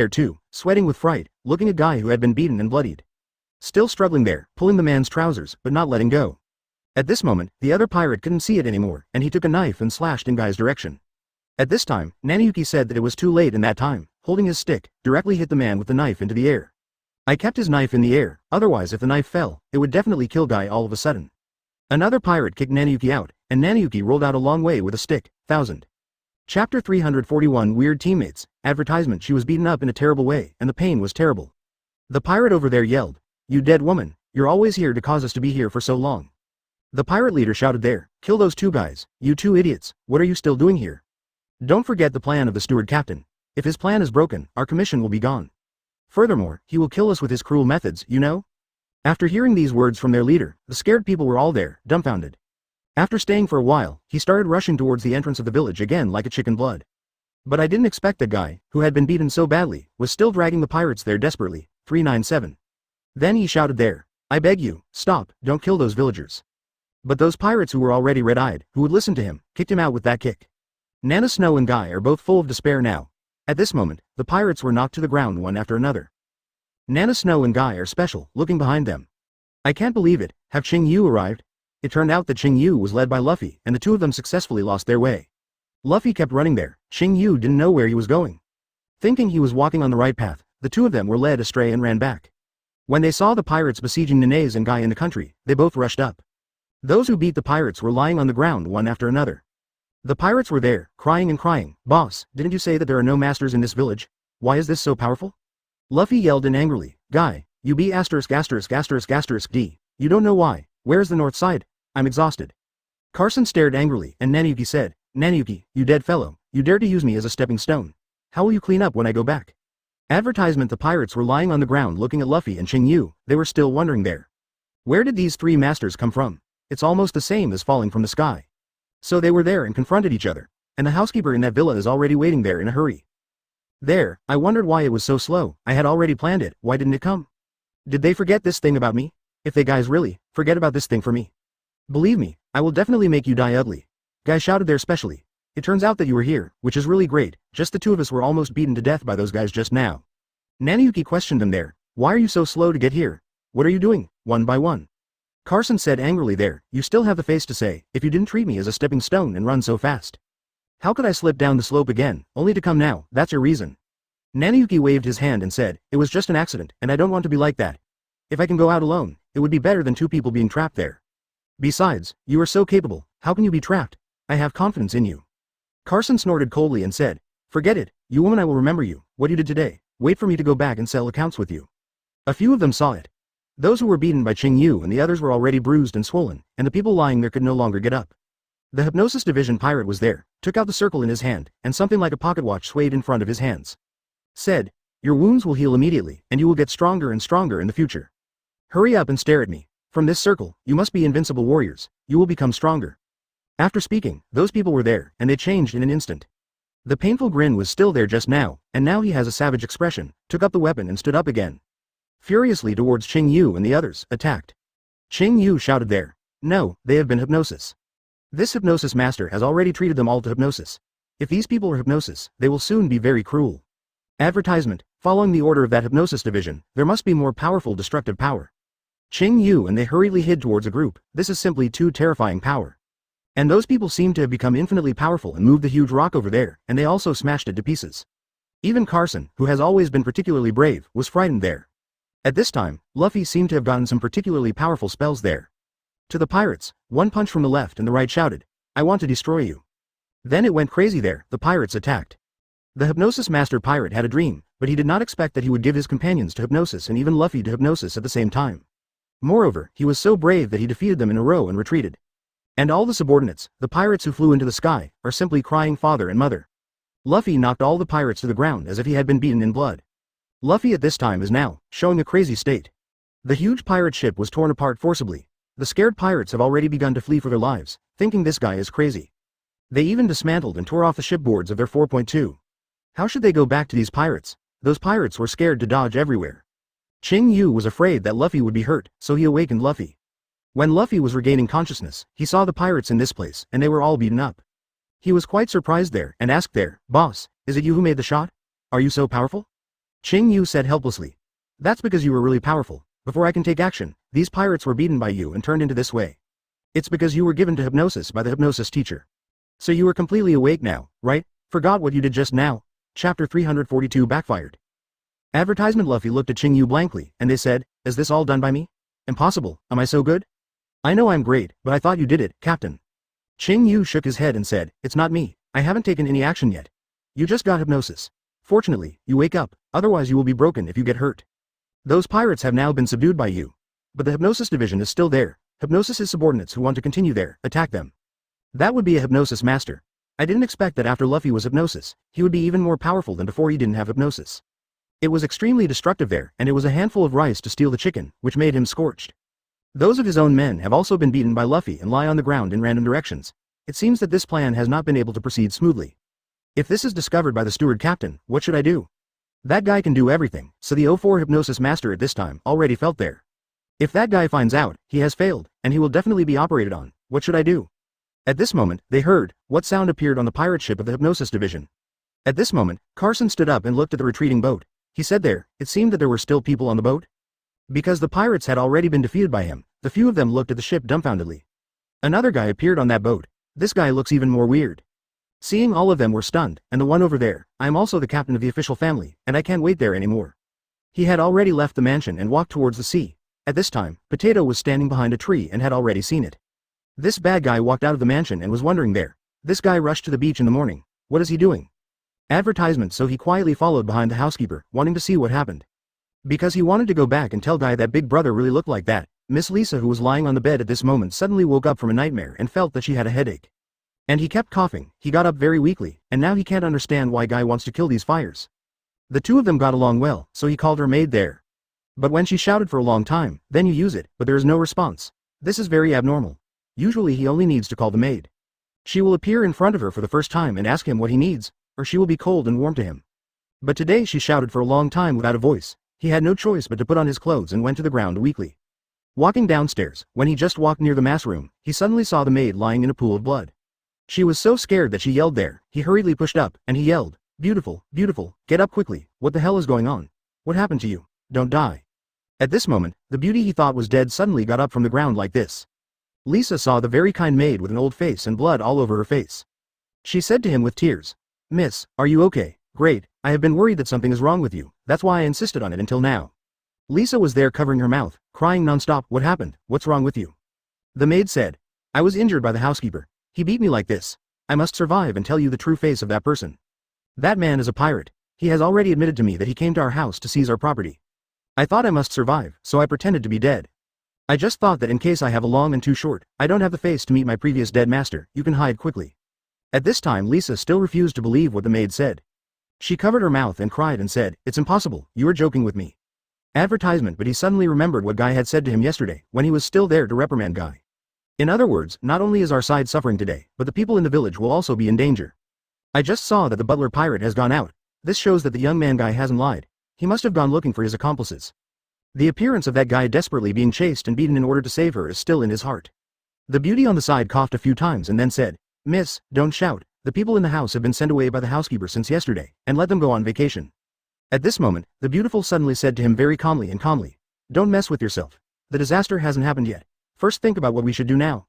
there too, sweating with fright, looking at Guy who had been beaten and bloodied. Still struggling there, pulling the man's trousers, but not letting go. At this moment, the other pirate couldn't see it anymore, and he took a knife and slashed in Guy's direction. At this time, Nanayuki said that it was too late in that time, holding his stick, directly hit the man with the knife into the air. I kept his knife in the air, otherwise if the knife fell, it would definitely kill Guy all of a sudden. Another pirate kicked Nanayuki out, and Nanayuki rolled out a long way with a stick. 1000. Chapter 341 Weird Teammates. Advertisement. She was beaten up in a terrible way, and the pain was terrible. The pirate over there yelled, "You dead woman, you're always here to cause us to be here for so long." The pirate leader shouted there, "Kill those two guys, you two idiots, what are you still doing here? Don't forget the plan of the steward captain. If his plan is broken, our commission will be gone. Furthermore, he will kill us with his cruel methods, you know?" After hearing these words from their leader, the scared people were all there, dumbfounded. After staying for a while, he started rushing towards the entrance of the village again like a chicken blood. But I didn't expect that Guy, who had been beaten so badly, was still dragging the pirates there desperately. 397. Then he shouted there, "I beg you, stop, don't kill those villagers." But those pirates who were already red-eyed, who would listen to him, kicked him out with that kick. Nana Snow and Guy are both full of despair now. At this moment, the pirates were knocked to the ground one after another. Nana Snow and Guy are special, looking behind them. I can't believe it, have Qing Yu arrived? It turned out that Qing Yu was led by Luffy, and the two of them successfully lost their way. Luffy kept running there, Qing Yu didn't know where he was going. Thinking he was walking on the right path, the two of them were led astray and ran back. When they saw the pirates besieging Nana's and Guy in the country, they both rushed up. Those who beat the pirates were lying on the ground one after another. The pirates were there, crying and crying, "Boss, didn't you say that there are no masters in this village? Why is this so powerful?" Luffy yelled in angrily, "Guy, you be ******D. You don't know why, where's the north side? I'm exhausted." Carson stared angrily, and Nanayuki said, "Nanayuki, you dead fellow, you dare to use me as a stepping stone. How will you clean up when I go back?" Advertisement. The pirates were lying on the ground looking at Luffy and Qing Yu, they were still wondering there. Where did these three masters come from? It's almost the same as falling from the sky. So they were there and confronted each other, and the housekeeper in that villa is already waiting there in a hurry. There, I wondered why it was so slow, I had already planned it, why didn't it come? Did they forget this thing about me? If they guys really, forget about this thing for me. Believe me, I will definitely make you die ugly. Guy shouted there specially. It turns out that you were here, which is really great, just the two of us were almost beaten to death by those guys just now. Nanayuki questioned him there, "Why are you so slow to get here? What are you doing?" "One by one." Carson said angrily there, you still have the face to say, if you didn't treat me as a stepping stone and run so fast. How could I slip down the slope again, only to come now, that's your reason. Nanayuki waved his hand and said, it was just an accident, and I don't want to be like that. If I can go out alone, it would be better than 2 people being trapped there. Besides, you are so capable, how can you be trapped? I have confidence in you. Carson snorted coldly and said, forget it, you woman, I will remember you, what you did today, wait for me to go back and settle accounts with you. A few of them saw it. Those who were beaten by Qing Yu and the others were already bruised and swollen, and the people lying there could no longer get up. The Hypnosis Division pirate was there, took out the circle in his hand, and something like a pocket watch swayed in front of his hands. Said, your wounds will heal immediately, and you will get stronger and stronger in the future. Hurry up and stare at me. From this circle, you must be invincible warriors, you will become stronger. After speaking, those people were there, and they changed in an instant. The painful grin was still there just now, and now he has a savage expression, took up the weapon and stood up again. Furiously towards Qing Yu and the others, attacked. Qing Yu shouted there. No, they have been hypnosis. This hypnosis master has already treated them all to hypnosis. If these people are hypnosis, they will soon be very cruel. Advertisement, following the order of that hypnosis division, there must be more powerful destructive power. Qing Yu and they hurriedly hid towards a group, this is simply too terrifying power. And those people seem to have become infinitely powerful and moved the huge rock over there, and they also smashed it to pieces. Even Carson, who has always been particularly brave, was frightened there. At this time, Luffy seemed to have gotten some particularly powerful spells there. To the pirates, one punch from the left and the right shouted, I want to destroy you. Then it went crazy there, the pirates attacked. The Hypnosis Master Pirate had a dream, but he did not expect that he would give his companions to hypnosis and even Luffy to hypnosis at the same time. Moreover, he was so brave that he defeated them in a row and retreated. And all the subordinates, the pirates who flew into the sky, are simply crying father and mother. Luffy knocked all the pirates to the ground as if he had been beaten in blood. Luffy at this time is now, showing a crazy state. The huge pirate ship was torn apart forcibly. The scared pirates have already begun to flee for their lives, thinking this guy is crazy. They even dismantled and tore off the shipboards of their 4.2. How should they go back to these pirates? Those pirates were scared to dodge everywhere. Qing Yu was afraid that Luffy would be hurt, so he awakened Luffy. When Luffy was regaining consciousness, he saw the pirates in this place, and they were all beaten up. He was quite surprised there, and asked there, Boss, is it you who made the shot? Are you so powerful? Qing Yu said helplessly. That's because you were really powerful. Before I can take action, these pirates were beaten by you and turned into this way. It's because you were given to hypnosis by the hypnosis teacher. So you are completely awake now, right? Forgot what you did just now? Chapter 342 backfired. Advertisement. Luffy looked at Qing Yu blankly, and they said, is this all done by me? Impossible, am I so good? I know I'm great, but I thought you did it, Captain. Qing Yu shook his head and said, it's not me, I haven't taken any action yet. You just got hypnosis. Fortunately, you wake up, otherwise you will be broken if you get hurt. Those pirates have now been subdued by you. But the Hypnosis Division is still there. Hypnosis' subordinates who want to continue there, attack them. That would be a Hypnosis Master. I didn't expect that after Luffy was Hypnosis, he would be even more powerful than before he didn't have Hypnosis. It was extremely destructive there, and it was a handful of rice to steal the chicken, which made him scorched. Those of his own men have also been beaten by Luffy and lie on the ground in random directions. It seems that this plan has not been able to proceed smoothly. If this is discovered by the steward captain, what should I do? That guy can do everything, so the 04 Hypnosis Master at this time already felt there. If that guy finds out, he has failed, and he will definitely be operated on. What should I do? At this moment, they heard, what sound appeared on the pirate ship of the Hypnosis Division. At this moment, Carson stood up and looked at the retreating boat. He said there, it seemed that there were still people on the boat. Because the pirates had already been defeated by him, the few of them looked at the ship dumbfoundedly. Another guy appeared on that boat. This guy looks even more weird. Seeing all of them were stunned, and the one over there, I am also the captain of the official family, and I can't wait there anymore. He had already left the mansion and walked towards the sea. At this time, Potato was standing behind a tree and had already seen it. This bad guy walked out of the mansion and was wondering there. This guy rushed to the beach in the morning. What is he doing? Advertisement. So he quietly followed behind the housekeeper, wanting to see what happened. Because he wanted to go back and tell Guy that Big Brother really looked like that. Miss Lisa, who was lying on the bed at this moment, suddenly woke up from a nightmare and felt that she had a headache. And he kept coughing. He got up very weakly, and now he can't understand why Guy wants to kill these fires. The two of them got along well, so he called her maid there. But when she shouted for a long time, then you use it, but there is no response. This is very abnormal. Usually he only needs to call the maid. She will appear in front of her for the first time and ask him what he needs, or she will be cold and warm to him. But today she shouted for a long time without a voice. He had no choice but to put on his clothes and went to the ground weakly. Walking downstairs, when he just walked near the mass room, he suddenly saw the maid lying in a pool of blood. She was so scared that she yelled there. He hurriedly pushed up, and he yelled, beautiful, beautiful, get up quickly, what the hell is going on? What happened to you? Don't die. At this moment, the beauty he thought was dead suddenly got up from the ground like this. Lisa saw the very kind maid with an old face and blood all over her face. She said to him with tears, "Miss, are you okay? Great, I have been worried that something is wrong with you, that's why I insisted on it until now." Lisa was there covering her mouth, crying non-stop. "What happened? What's wrong with you?" The maid said, "I was injured by the housekeeper. He beat me like this. I must survive and tell you the true face of that person. That man is a pirate. He has already admitted to me that he came to our house to seize our property. I thought I must survive, so I pretended to be dead. I just thought that in case I have a long and too short, I don't have the face to meet my previous dead master, you can hide quickly." At this time Lisa still refused to believe what the maid said. She covered her mouth and cried and said, "It's impossible, you are joking with me." Advertisement. But he suddenly remembered what Guy had said to him yesterday, when he was still there to reprimand Guy. In other words, not only is our side suffering today, but the people in the village will also be in danger. I just saw that the butler pirate has gone out. This shows that the young man Guy hasn't lied. He must have gone looking for his accomplices. The appearance of that guy desperately being chased and beaten in order to save her is still in his heart. The beauty on the side coughed a few times and then said, "Miss, don't shout. The people in the house have been sent away by the housekeeper since yesterday, and let them go on vacation." At this moment, the beautiful suddenly said to him very calmly, "Don't mess with yourself. The disaster hasn't happened yet. First think about what we should do now."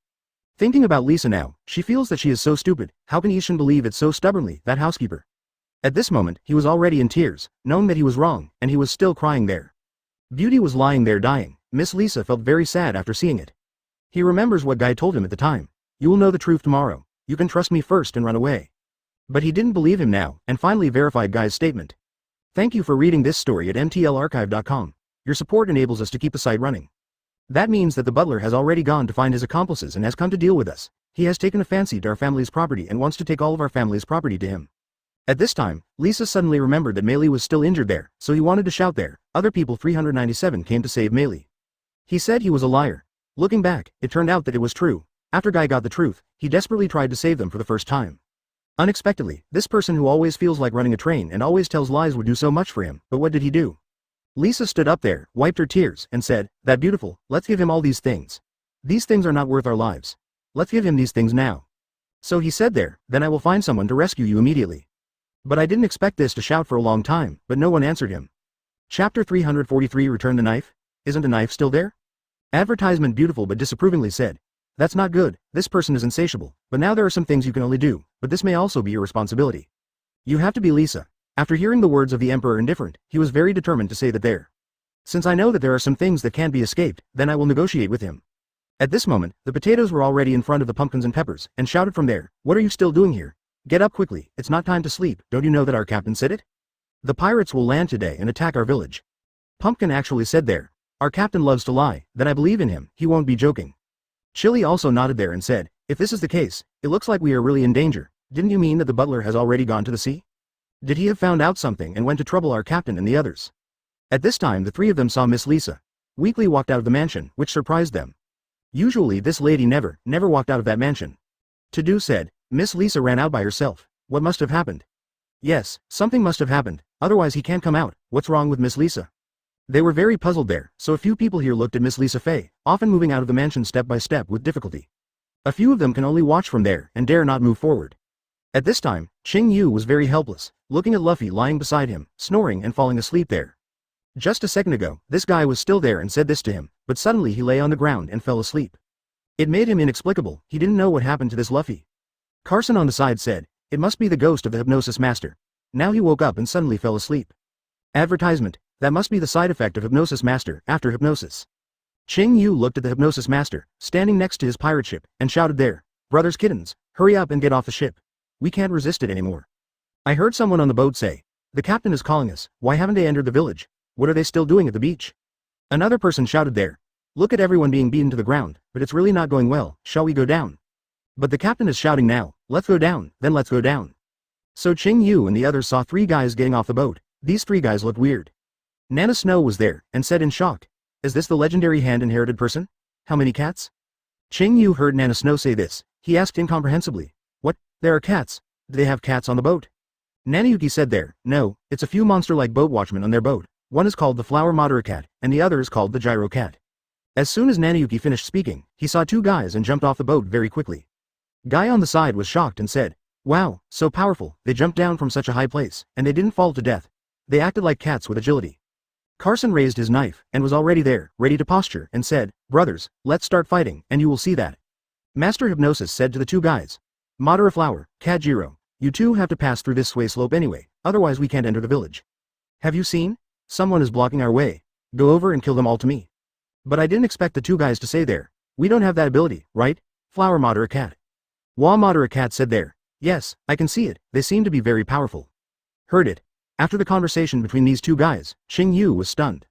Thinking about Lisa now, she feels that she is so stupid. How can Ishin believe it so stubbornly, that housekeeper? At this moment, he was already in tears, knowing that he was wrong, and he was still crying there. Beauty was lying there dying. Miss Lisa felt very sad after seeing it. He remembers what Guy told him at the time. "You will know the truth tomorrow. You can trust me first and run away." But he didn't believe him now, and finally verified Guy's statement. Thank you for reading this story at mtlarchive.com. Your support enables us to keep the site running. That means that the butler has already gone to find his accomplices and has come to deal with us. He has taken a fancy to our family's property and wants to take all of our family's property to him. At this time, Lisa suddenly remembered that Meili was still injured there, so he wanted to shout there. Other people 397 came to save Meili. He said he was a liar. Looking back, it turned out that it was true. After Guy got the truth, he desperately tried to save them for the first time. Unexpectedly, this person who always feels like running a train and always tells lies would do so much for him, but what did he do? Lisa stood up there, wiped her tears, and said, "That beautiful, let's give him all these things. These things are not worth our lives. Let's give him these things now." So he said there, "Then I will find someone to rescue you immediately." But I didn't expect this to shout for a long time, but no one answered him. Chapter 343 Return the knife? Isn't the knife still there? Advertisement beautiful but disapprovingly said, "That's not good, this person is insatiable, but now there are some things you can only do, but this may also be your responsibility. You have to be Lisa." After hearing the words of the emperor indifferent, he was very determined to say that there. "Since I know that there are some things that can't be escaped, then I will negotiate with him." At this moment, the potatoes were already in front of the pumpkins and peppers, and shouted from there, "What are you still doing here? Get up quickly, it's not time to sleep, don't you know that our captain said it? The pirates will land today and attack our village." Pumpkin actually said there, "Our captain loves to lie, then I believe in him, he won't be joking." Chili also nodded there and said, "If this is the case, it looks like we are really in danger. Didn't you mean that the butler has already gone to the sea? Did he have found out something and went to trouble our captain and the others?" At this time the three of them saw Miss Lisa. Weakly walked out of the mansion, which surprised them. Usually this lady never walked out of that mansion. To-do said, Miss Lisa ran out by herself. What must have happened? Yes, something must have happened, otherwise he can't come out. What's wrong with Miss Lisa? They were very puzzled there, so a few people here looked at Miss Lisa Fei, often moving out of the mansion step by step with difficulty. A few of them can only watch from there and dare not move forward. At this time, Qing Yu was very helpless, looking at Luffy lying beside him, snoring and falling asleep there. Just a second ago, this guy was still there and said this to him, but suddenly he lay on the ground and fell asleep. It made him inexplicable, he didn't know what happened to this Luffy. Carson on the side said, "It must be the ghost of the hypnosis master." Now he woke up and suddenly fell asleep. Advertisement, that must be the side effect of hypnosis master after hypnosis. Qing Yu looked at the hypnosis master, standing next to his pirate ship, and shouted there, "Brothers kittens, hurry up and get off the ship. We can't resist it anymore. I heard someone on the boat say, the captain is calling us, why haven't they entered the village? What are they still doing at the beach?" Another person shouted there, "Look at everyone being beaten to the ground, but it's really not going well, shall we go down?" But the captain is shouting now, "Let's go down, then let's go down." So Qing Yu and the others saw three guys getting off the boat. These three guys looked weird. Nana Snow was there, and said in shock, "Is this the legendary hand-inherited person? How many cats?" Qing Yu heard Nana Snow say this. He asked incomprehensibly, "What, there are cats? Do they have cats on the boat?" Nanayuki said there, "No, it's a few monster-like boat watchmen on their boat. One is called the Flower Madara Cat, and the other is called the Gyro Cat." As soon as Nanayuki finished speaking, he saw two guys and jumped off the boat very quickly. Guy on the side was shocked and said, "Wow, so powerful, they jumped down from such a high place, and they didn't fall to death. They acted like cats with agility." Carson raised his knife, and was already there, ready to posture, and said, "Brothers, let's start fighting, and you will see that." Master Hypnosis said to the two guys, "Madara Flower, Kajiro, you two have to pass through this sway slope anyway, otherwise we can't enter the village. Have you seen? Someone is blocking our way. Go over and kill them all to me." But I didn't expect the two guys to say there, "We don't have that ability, right? Flower Madara Cat." Wa Madara Cat said there, "Yes, I can see it, they seem to be very powerful." Heard it. After the conversation between these two guys, Qing Yu was stunned.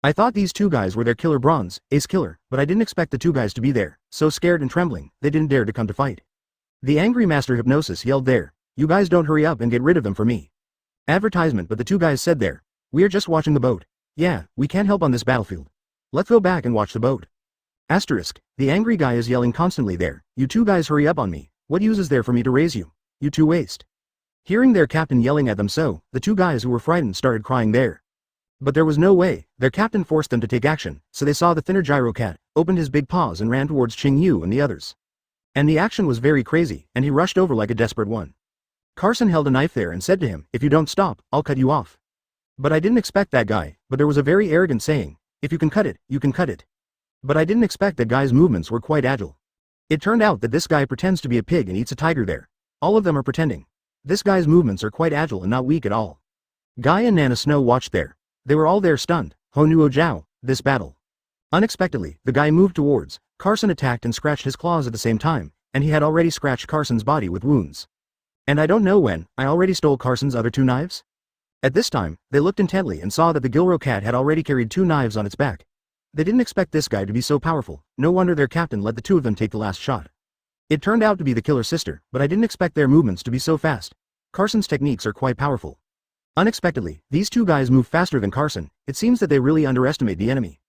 I thought these two guys were their killer bronze, ace killer, but I didn't expect the two guys to be there, so scared and trembling, they didn't dare to come to fight. The angry Master Hypnosis yelled there, "You guys don't hurry up and get rid of them for me." Advertisement, but the two guys said there, "We are just watching the boat. Yeah, we can't help on this battlefield. Let's go back and watch the boat." Asterisk, the angry guy is yelling constantly there, "You two guys hurry up on me, what use is there for me to raise you? You two waste." Hearing their captain yelling at them so, the two guys who were frightened started crying there. But there was no way, their captain forced them to take action, so they saw the thinner Gyro Cat, opened his big paws and ran towards Qing Yu and the others. And the action was very crazy, and he rushed over like a desperate one. Carson held a knife there and said to him, "If you don't stop, I'll cut you off." But I didn't expect that guy, but there was a very arrogant saying, "If you can cut it, you can cut it." But I didn't expect that guy's movements were quite agile. It turned out that this guy pretends to be a pig and eats a tiger there. All of them are pretending. This guy's movements are quite agile and not weak at all. Guy and Nana Snow watched there. They were all there stunned. Honuo Jiao, this battle. Unexpectedly, the guy moved towards. Carson attacked and scratched his claws at the same time, and he had already scratched Carson's body with wounds. And I don't know when, I already stole Carson's other two knives? At this time, they looked intently and saw that the Gilro Cat had already carried two knives on its back. They didn't expect this guy to be so powerful, no wonder their captain let the two of them take the last shot. It turned out to be the killer sister, but I didn't expect their movements to be so fast. Carson's techniques are quite powerful. Unexpectedly, these two guys move faster than Carson, it seems that they really underestimate the enemy.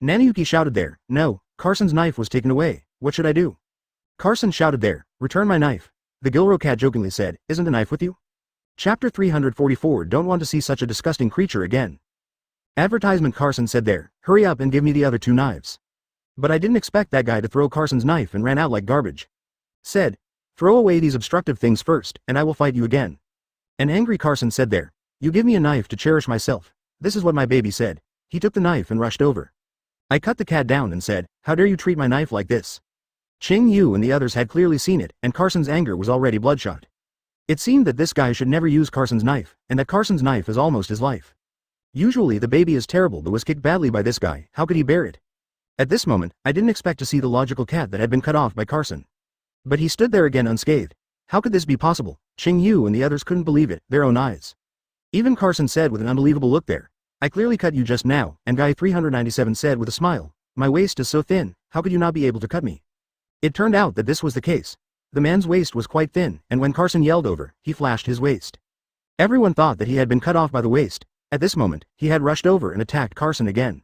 Nanayuki shouted there, "No, Carson's knife was taken away, what should I do?" Carson shouted there, "Return my knife." The Gilro Cat jokingly said, "Isn't the knife with you?" Chapter 344 Don't want to see such a disgusting creature again. Advertisement Carson said there, "Hurry up and give me the other two knives." But I didn't expect that guy to throw Carson's knife and ran out like garbage. Said, "Throw away these obstructive things first, and I will fight you again." An angry Carson said there, "You give me a knife to cherish myself. This is what my baby said." He took the knife and rushed over. I cut the cat down and said, "How dare you treat my knife like this?" Qing Yu and the others had clearly seen it, and Carson's anger was already bloodshot. It seemed that this guy should never use Carson's knife, and that Carson's knife is almost his life. Usually the baby is terrible but was kicked badly by this guy, how could he bear it? At this moment, I didn't expect to see the logical cat that had been cut off by Carson. But he stood there again unscathed. How could this be possible? Qing Yu and the others couldn't believe it, their own eyes. Even Carson said with an unbelievable look there, "I clearly cut you just now," and Guy 397 said with a smile, "My waist is so thin, how could you not be able to cut me?" It turned out that this was the case. The man's waist was quite thin, and when Carson yelled over, he flashed his waist. Everyone thought that he had been cut off by the waist. At this moment, he had rushed over and attacked Carson again.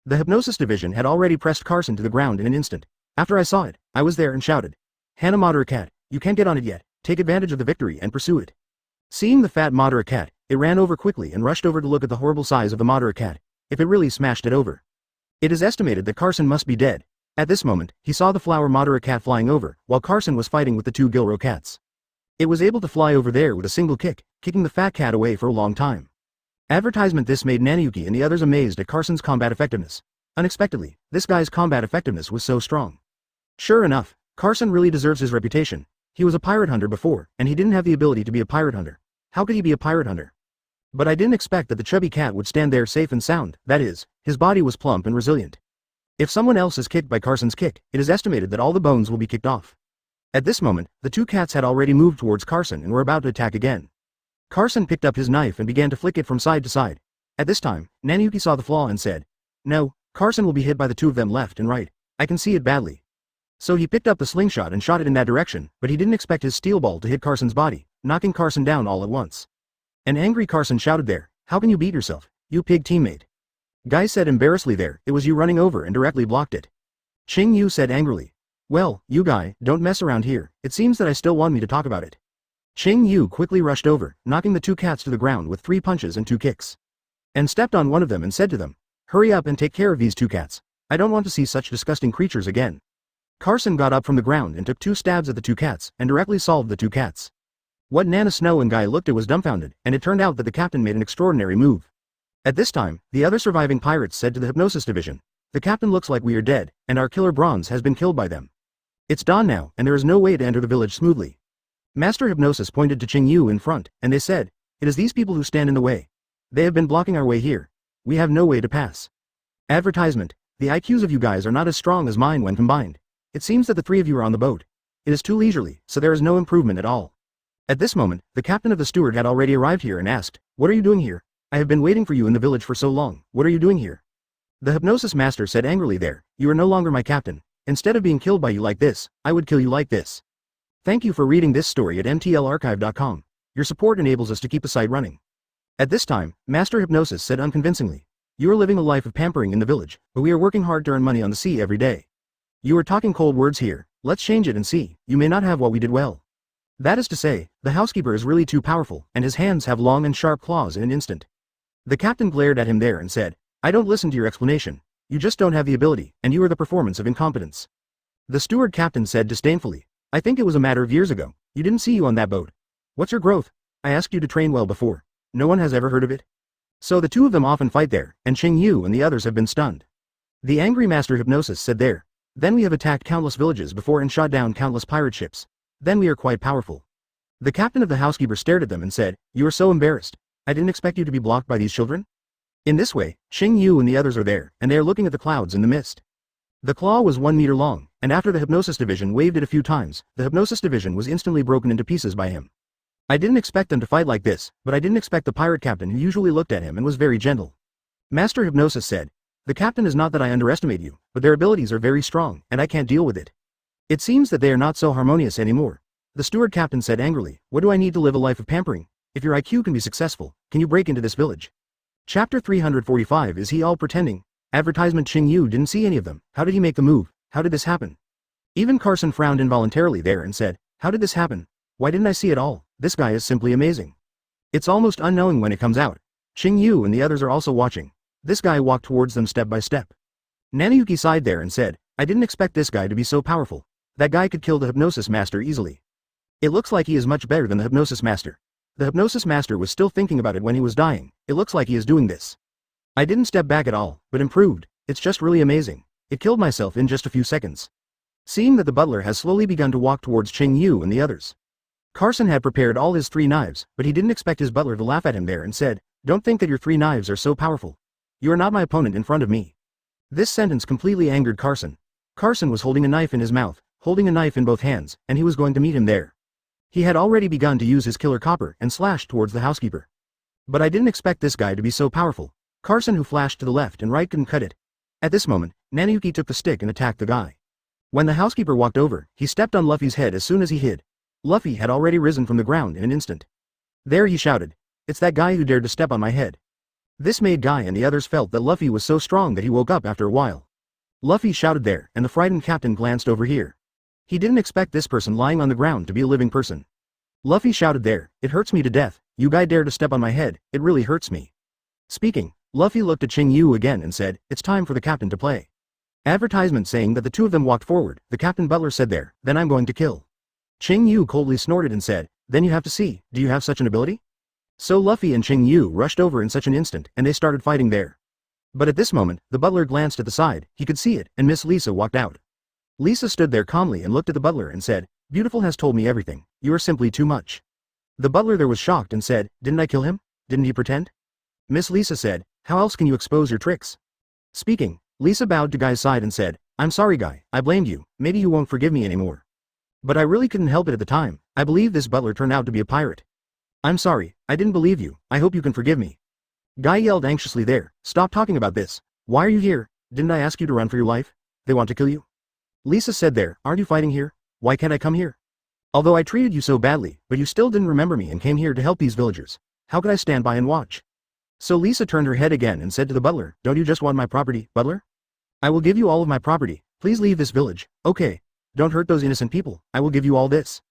The Hypnosis Division had already pressed Carson to the ground in an instant. After I saw it, I was there and shouted, "Hana Madara Cat, you can't get on it yet, take advantage of the victory and pursue it." Seeing the fat Madara Cat, it ran over quickly and rushed over to look at the horrible size of the Madara Cat, if it really smashed it over. It is estimated that Carson must be dead. At this moment, he saw the flower Madara Cat flying over, while Carson was fighting with the two Gilro Cats. It was able to fly over there with a single kick, kicking the fat cat away for a long time. Advertisement This made Nanayuki and the others amazed at Carson's combat effectiveness. Unexpectedly, this guy's combat effectiveness was so strong. Sure enough, Carson really deserves his reputation. He was a pirate hunter before, and he didn't have the ability to be a pirate hunter. How could he be a pirate hunter? But I didn't expect that the chubby cat would stand there safe and sound, that is, his body was plump and resilient. If someone else is kicked by Carson's kick, it is estimated that all the bones will be kicked off. At this moment, the two cats had already moved towards Carson and were about to attack again. Carson picked up his knife and began to flick it from side to side. At this time, Nanayuki saw the flaw and said, "No, Carson will be hit by the two of them left and right. I can see it badly." So he picked up the slingshot and shot it in that direction, but he didn't expect his steel ball to hit Carson's body, knocking Carson down all at once. An angry Carson shouted there, "How can you beat yourself, you pig teammate?" Guy said embarrassedly there, "It was you running over and directly blocked it." Qing Yu said angrily, "Well, you guy, don't mess around here, it seems that I still want me to talk about it." Qing Yu quickly rushed over, knocking the two cats to the ground with 3 punches and 2 kicks. And stepped on one of them and said to them, "Hurry up and take care of these two cats. I don't want to see such disgusting creatures again." Carson got up from the ground and took 2 stabs at the 2 cats, and directly solved the 2 cats. What Nana Snow and Guy looked at was dumbfounded, and it turned out that the captain made an extraordinary move. At this time, the other surviving pirates said to the Hypnosis Division, "The captain looks like we are dead, and our killer Bronze has been killed by them. It's dawn now, and there is no way to enter the village smoothly." Master Hypnosis pointed to Qing Yu in front, and they said, "It is these people who stand in the way. They have been blocking our way here. We have no way to pass." Advertisement: the IQs of you guys are not as strong as mine when combined. It seems that the three of you are on the boat. It is too leisurely, so there is no improvement at all. At this moment, the captain of the steward had already arrived here and asked, "What are you doing here? I have been waiting for you in the village for so long. What are you doing here?" The Hypnosis Master said angrily, "There, you are no longer my captain. Instead of being killed by you like this, I would kill you like this." Thank you for reading this story at mtlarchive.com. Your support enables us to keep the site running. At this time, Master Hypnosis said unconvincingly, "You are living a life of pampering in the village, but we are working hard to earn money on the sea every day. You are talking cold words here. Let's change it and see. You may not have what we did well." That is to say, the housekeeper is really too powerful, and his hands have long and sharp claws in an instant. The captain glared at him there and said, "I don't listen to your explanation. You just don't have the ability, and you are the performance of incompetence." The steward captain said disdainfully, "I think it was a matter of years ago. You didn't see you on that boat. What's your growth? I asked you to train well before. No one has ever heard of it?" So the two of them often fight there, and Qing Yu and the others have been stunned. The angry Master Hypnosis said there, "Then we have attacked countless villages before and shot down countless pirate ships. Then we are quite powerful." The captain of the housekeeper stared at them and said, "You are so embarrassed. I didn't expect you to be blocked by these children." In this way, Qing Yu and the others are there, and they are looking at the clouds in the mist. The claw was 1 meter long, and after the Hypnosis Division waved it a few times, the Hypnosis Division was instantly broken into pieces by him. I didn't expect them to fight like this, but I didn't expect the pirate captain who usually looked at him and was very gentle. Master Hypnosis said, "The captain is not that I underestimate you, but their abilities are very strong, and I can't deal with it. It seems that they are not so harmonious anymore." The steward captain said angrily, "What do I need to live a life of pampering? If your IQ can be successful, can you break into this village?" Chapter 345 Is he all pretending? Advertisement. Qing Yu didn't see any of them. How did he make the move? How did this happen? Even Carson frowned involuntarily there and said, "How did this happen? Why didn't I see it all? This guy is simply amazing. It's almost unknowing when it comes out." Qing Yu and the others are also watching. This guy walked towards them step by step. Nanayuki sighed there and said, "I didn't expect this guy to be so powerful. That guy could kill the Hypnosis Master easily. It looks like he is much better than the Hypnosis Master." The Hypnosis Master was still thinking about it when he was dying. It looks like he is doing this. "I didn't step back at all, but improved. It's just really amazing. It killed myself in just a few seconds." Seeing that the butler has slowly begun to walk towards Qing Yu and the others. Carson had prepared all his 3 knives, but he didn't expect his butler to laugh at him there and said, "Don't think that your 3 knives are so powerful. You are not my opponent in front of me." This sentence completely angered Carson. Carson was holding a knife in his mouth, holding a knife in both hands, and he was going to meet him there. He had already begun to use his killer copper and slashed towards the housekeeper. "But I didn't expect this guy to be so powerful." Carson, who flashed to the left and right, couldn't cut it. At this moment, Nanayuki took the stick and attacked the guy. When the housekeeper walked over, he stepped on Luffy's head as soon as he hid. Luffy had already risen from the ground in an instant. There he shouted, "It's that guy who dared to step on my head." This made Guy and the others felt that Luffy was so strong that he woke up after a while. Luffy shouted there, and the frightened captain glanced over here. He didn't expect this person lying on the ground to be a living person. Luffy shouted there, "It hurts me to death. You guy dare to step on my head. It really hurts me." Speaking, Luffy looked at Qing Yu again and said, "It's time for the captain to play." Advertisement saying that the two of them walked forward. The captain butler said there, "Then I'm going to kill." Qing Yu coldly snorted and said, "Then you have to see, do you have such an ability?" So Luffy and Qing Yu rushed over in such an instant, and they started fighting there. But at this moment, the butler glanced at the side, he could see it, and Miss Lisa walked out. Lisa stood there calmly and looked at the butler and said, "Beautiful has told me everything. You are simply too much." The butler there was shocked and said, "Didn't I kill him? Didn't he pretend?" Miss Lisa said, "How else can you expose your tricks?" Speaking, Lisa bowed to Guy's side and said, "I'm sorry Guy, I blamed you, maybe you won't forgive me anymore. But I really couldn't help it at the time. I believe this butler turned out to be a pirate. I'm sorry, I didn't believe you. I hope you can forgive me." Guy yelled anxiously there, "Stop talking about this. Why are you here? Didn't I ask you to run for your life? They want to kill you?" Lisa said there, "Aren't you fighting here? Why can't I come here? Although I treated you so badly, but you still didn't remember me and came here to help these villagers. How could I stand by and watch?" So Lisa turned her head again and said to the butler, "Don't you just want my property, butler? I will give you all of my property. Please leave this village, okay? Don't hurt those innocent people. I will give you all this."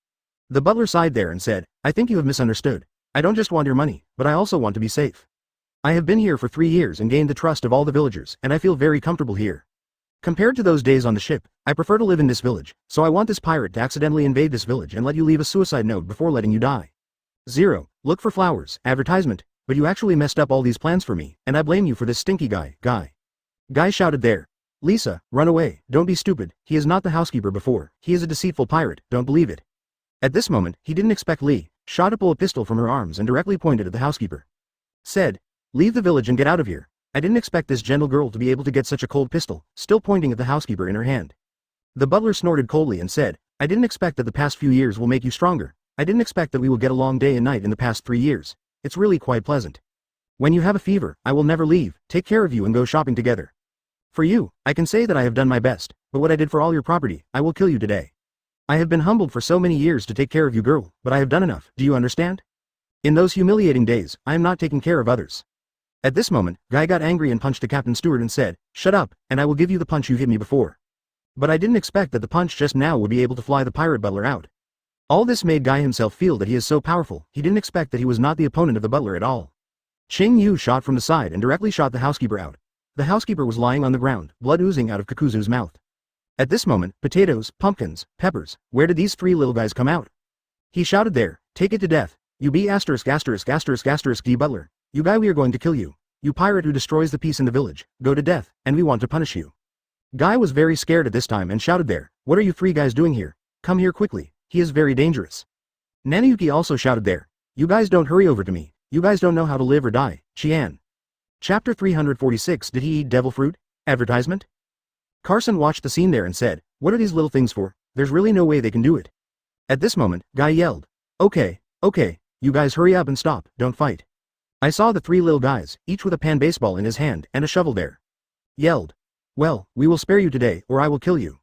The butler sighed there and said, "I think you have misunderstood. I don't just want your money, but I also want to be safe. I have been here for 3 years and gained the trust of all the villagers, and I feel very comfortable here. Compared to those days on the ship, I prefer to live in this village, so I want this pirate to accidentally invade this village and let you leave a suicide note before letting you die. 0. Look for flowers. Advertisement. but you actually messed up all these plans for me, and I blame you for this stinky guy. Guy shouted there. Lisa, run away, don't be stupid, he is not the housekeeper before, he is a deceitful pirate, don't believe it. At this moment, he didn't expect Lee, shot to pull a pistol from her arms and directly pointed at the housekeeper. Said, leave the village and get out of here. I didn't expect this gentle girl to be able to get such a cold pistol, still pointing at the housekeeper in her hand. The butler snorted coldly and said, I didn't expect that the past few years will make you stronger. I didn't expect that we will get along day and night in the past 3 years. It's really quite pleasant. When you have a fever, I will never leave, take care of you and go shopping together. For you, I can say that I have done my best, but what I did for all your property, I will kill you today. I have been humbled for so many years to take care of you girl, but I have done enough, do you understand? In those humiliating days, I am not taking care of others. At this moment, Guy got angry and punched the captain steward and said, shut up, and I will give you the punch you hit me before. But I didn't expect that the punch just now would be able to fly the pirate butler out. All this made Guy himself feel that he is so powerful, he didn't expect that he was not the opponent of the butler at all. Qing Yu shot from the side and directly shot the housekeeper out. The housekeeper was lying on the ground, blood oozing out of Kakuzu's mouth. At this moment, potatoes, pumpkins, peppers, where did these 3 little guys come out? He shouted there, take it to death, you be asterisk asterisk asterisk asterisk D butler, you guy we are going to kill you, you pirate who destroys the peace in the village, go to death, and we want to punish you. Guy was very scared at this time and shouted there, what are you 3 guys doing here, come here quickly, he is very dangerous. Nanayuki also shouted there, you guys don't hurry over to me, you guys don't know how to live or die, Chian. Chapter 346 Did he eat devil fruit? Advertisement? Carson watched the scene there and said, what are these little things for, there's really no way they can do it. At this moment, Guy yelled, okay, you guys hurry up and stop, don't fight. I saw the 3 little guys, each with a pan baseball in his hand and a shovel there. Yelled, well, we will spare you today or I will kill you.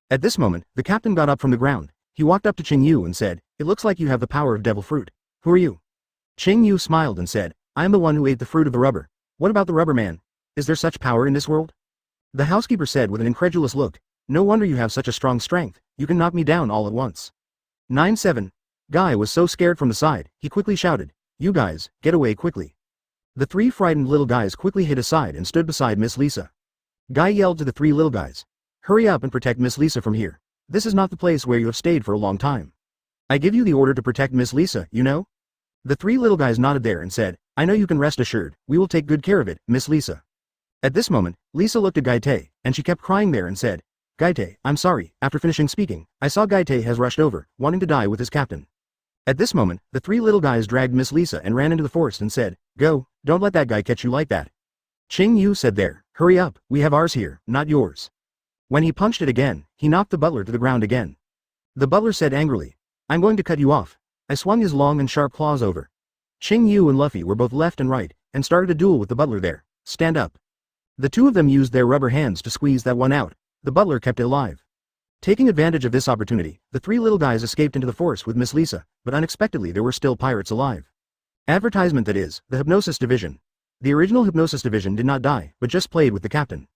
At this moment, the captain got up from the ground, he walked up to Qing Yu and said, it looks like you have the power of devil fruit. Who are you? Qing Yu smiled and said, I am the one who ate the fruit of the rubber. What about the rubber man? Is there such power in this world? The housekeeper said with an incredulous look, no wonder you have such a strong strength, you can knock me down all at once. 9-7. Guy was so scared from the side, he quickly shouted, you guys, get away quickly. The 3 frightened little guys quickly hid aside and stood beside Miss Lisa. Guy yelled to the 3 little guys, hurry up and protect Miss Lisa from here. This is not the place where you have stayed for a long time. I give you the order to protect Miss Lisa, you know? The 3 little guys nodded there and said, I know you can rest assured, we will take good care of it, Miss Lisa. At this moment, Lisa looked at Gaite, and she kept crying there and said, Gaite, I'm sorry, after finishing speaking, I saw Gaite has rushed over, wanting to die with his captain. At this moment, the 3 little guys dragged Miss Lisa and ran into the forest and said, go, don't let that guy catch you like that. Qing Yu said there, hurry up, we have ours here, not yours. When he punched it again, he knocked the butler to the ground again. The butler said angrily, I'm going to cut you off. I swung his long and sharp claws over. Qing Yu and Luffy were both left and right, and started a duel with the butler there. Stand up. The 2 of them used their rubber hands to squeeze that one out. The butler kept it alive. Taking advantage of this opportunity, the 3 little guys escaped into the forest with Miss Lisa, but unexpectedly there were still pirates alive. Advertisement that is, the Hypnosis Division. The original Hypnosis Division did not die, but just played with the captain.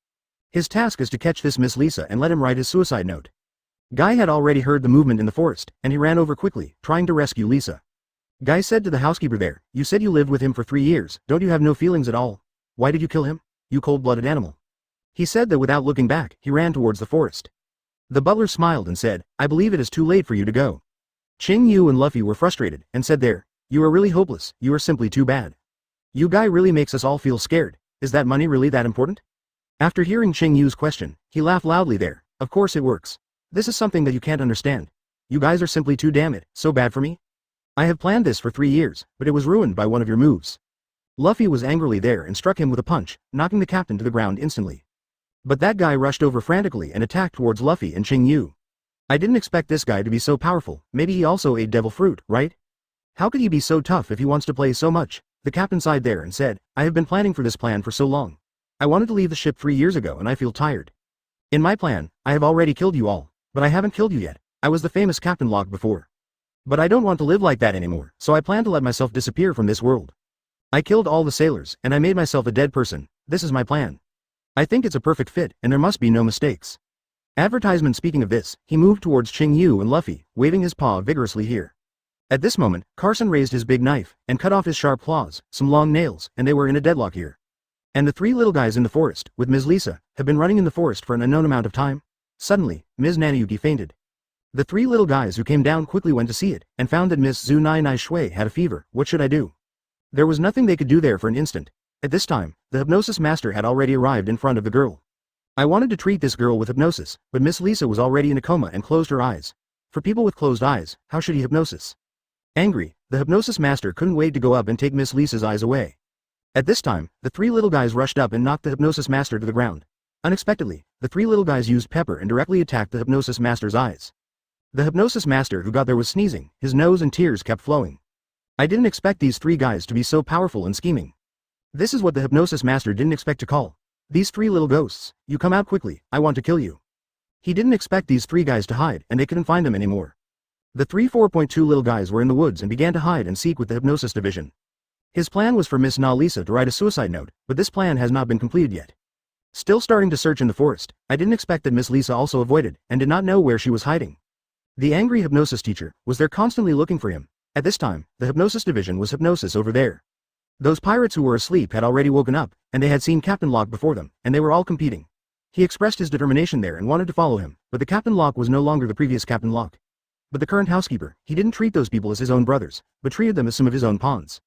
His task is to catch this Miss Lisa and let him write his suicide note. Guy had already heard the movement in the forest, and he ran over quickly, trying to rescue Lisa. Guy said to the housekeeper there, you said you lived with him for 3 years, don't you have no feelings at all? Why did you kill him? You cold-blooded animal. He said that without looking back, he ran towards the forest. The butler smiled and said, I believe it is too late for you to go. Qing Yu and Luffy were frustrated, and said there, you are really hopeless, you are simply too bad. You guy really makes us all feel scared, is that money really that important? After hearing Qing Yu's question, he laughed loudly there, of course it works. This is something that you can't understand. You guys are simply too damn it, so bad for me? I have planned this for 3 years, but it was ruined by one of your moves. Luffy was angrily there and struck him with a punch, knocking the captain to the ground instantly. But that guy rushed over frantically and attacked towards Luffy and Qing Yu. I didn't expect this guy to be so powerful, maybe he also ate devil fruit, right? How could he be so tough if he wants to play so much? The captain sighed there and said, I have been planning for this plan for so long. I wanted to leave the ship 3 years ago and I feel tired. In my plan, I have already killed you all, but I haven't killed you yet. I was the famous Captain Locke before. But I don't want to live like that anymore, so I plan to let myself disappear from this world. I killed all the sailors, and I made myself a dead person. This is my plan. I think it's a perfect fit, and there must be no mistakes. Advertisement. Speaking of this, he moved towards Qing Yu and Luffy, waving his paw vigorously here. At this moment, Carson raised his big knife, and cut off his sharp claws, some long nails, and they were in a deadlock here. And the 3 little guys in the forest, with Ms. Lisa, have been running in the forest for an unknown amount of time. Suddenly, Ms. Nanayuki fainted. The 3 little guys who came down quickly went to see it, and found that Miss Zhu Nai Nai Shui had a fever. What should I do? There was nothing they could do there for an instant. At this time, the hypnosis master had already arrived in front of the girl. I wanted to treat this girl with hypnosis, but Miss Lisa was already in a coma and closed her eyes. For people with closed eyes, how should he hypnosis? Angry, the hypnosis master couldn't wait to go up and take Miss Lisa's eyes away. At this time, the three little guys rushed up and knocked the hypnosis master to the ground. Unexpectedly, the three little guys used pepper and directly attacked the hypnosis master's eyes. The hypnosis master who got there was sneezing, his nose and tears kept flowing. I didn't expect these three guys to be so powerful and scheming. This is what the hypnosis master didn't expect to call. These three little ghosts, you come out quickly, I want to kill you. He didn't expect these three guys to hide and they couldn't find them anymore. The 4.2 little guys were in the woods and began to hide and seek with the hypnosis division. His plan was for Miss Na Lisa to write a suicide note, but this plan has not been completed yet. Still starting to search in the forest, I didn't expect that Miss Lisa also avoided and did not know where she was hiding. The angry hypnosis teacher was there constantly looking for him. At this time, the hypnosis division was hypnosis over there. Those pirates who were asleep had already woken up, and they had seen Captain Locke before them, and they were all competing. He expressed his determination there and wanted to follow him, but the Captain Locke was no longer the previous Captain Locke. But the current housekeeper, he didn't treat those people as his own brothers, but treated them as some of his own pawns.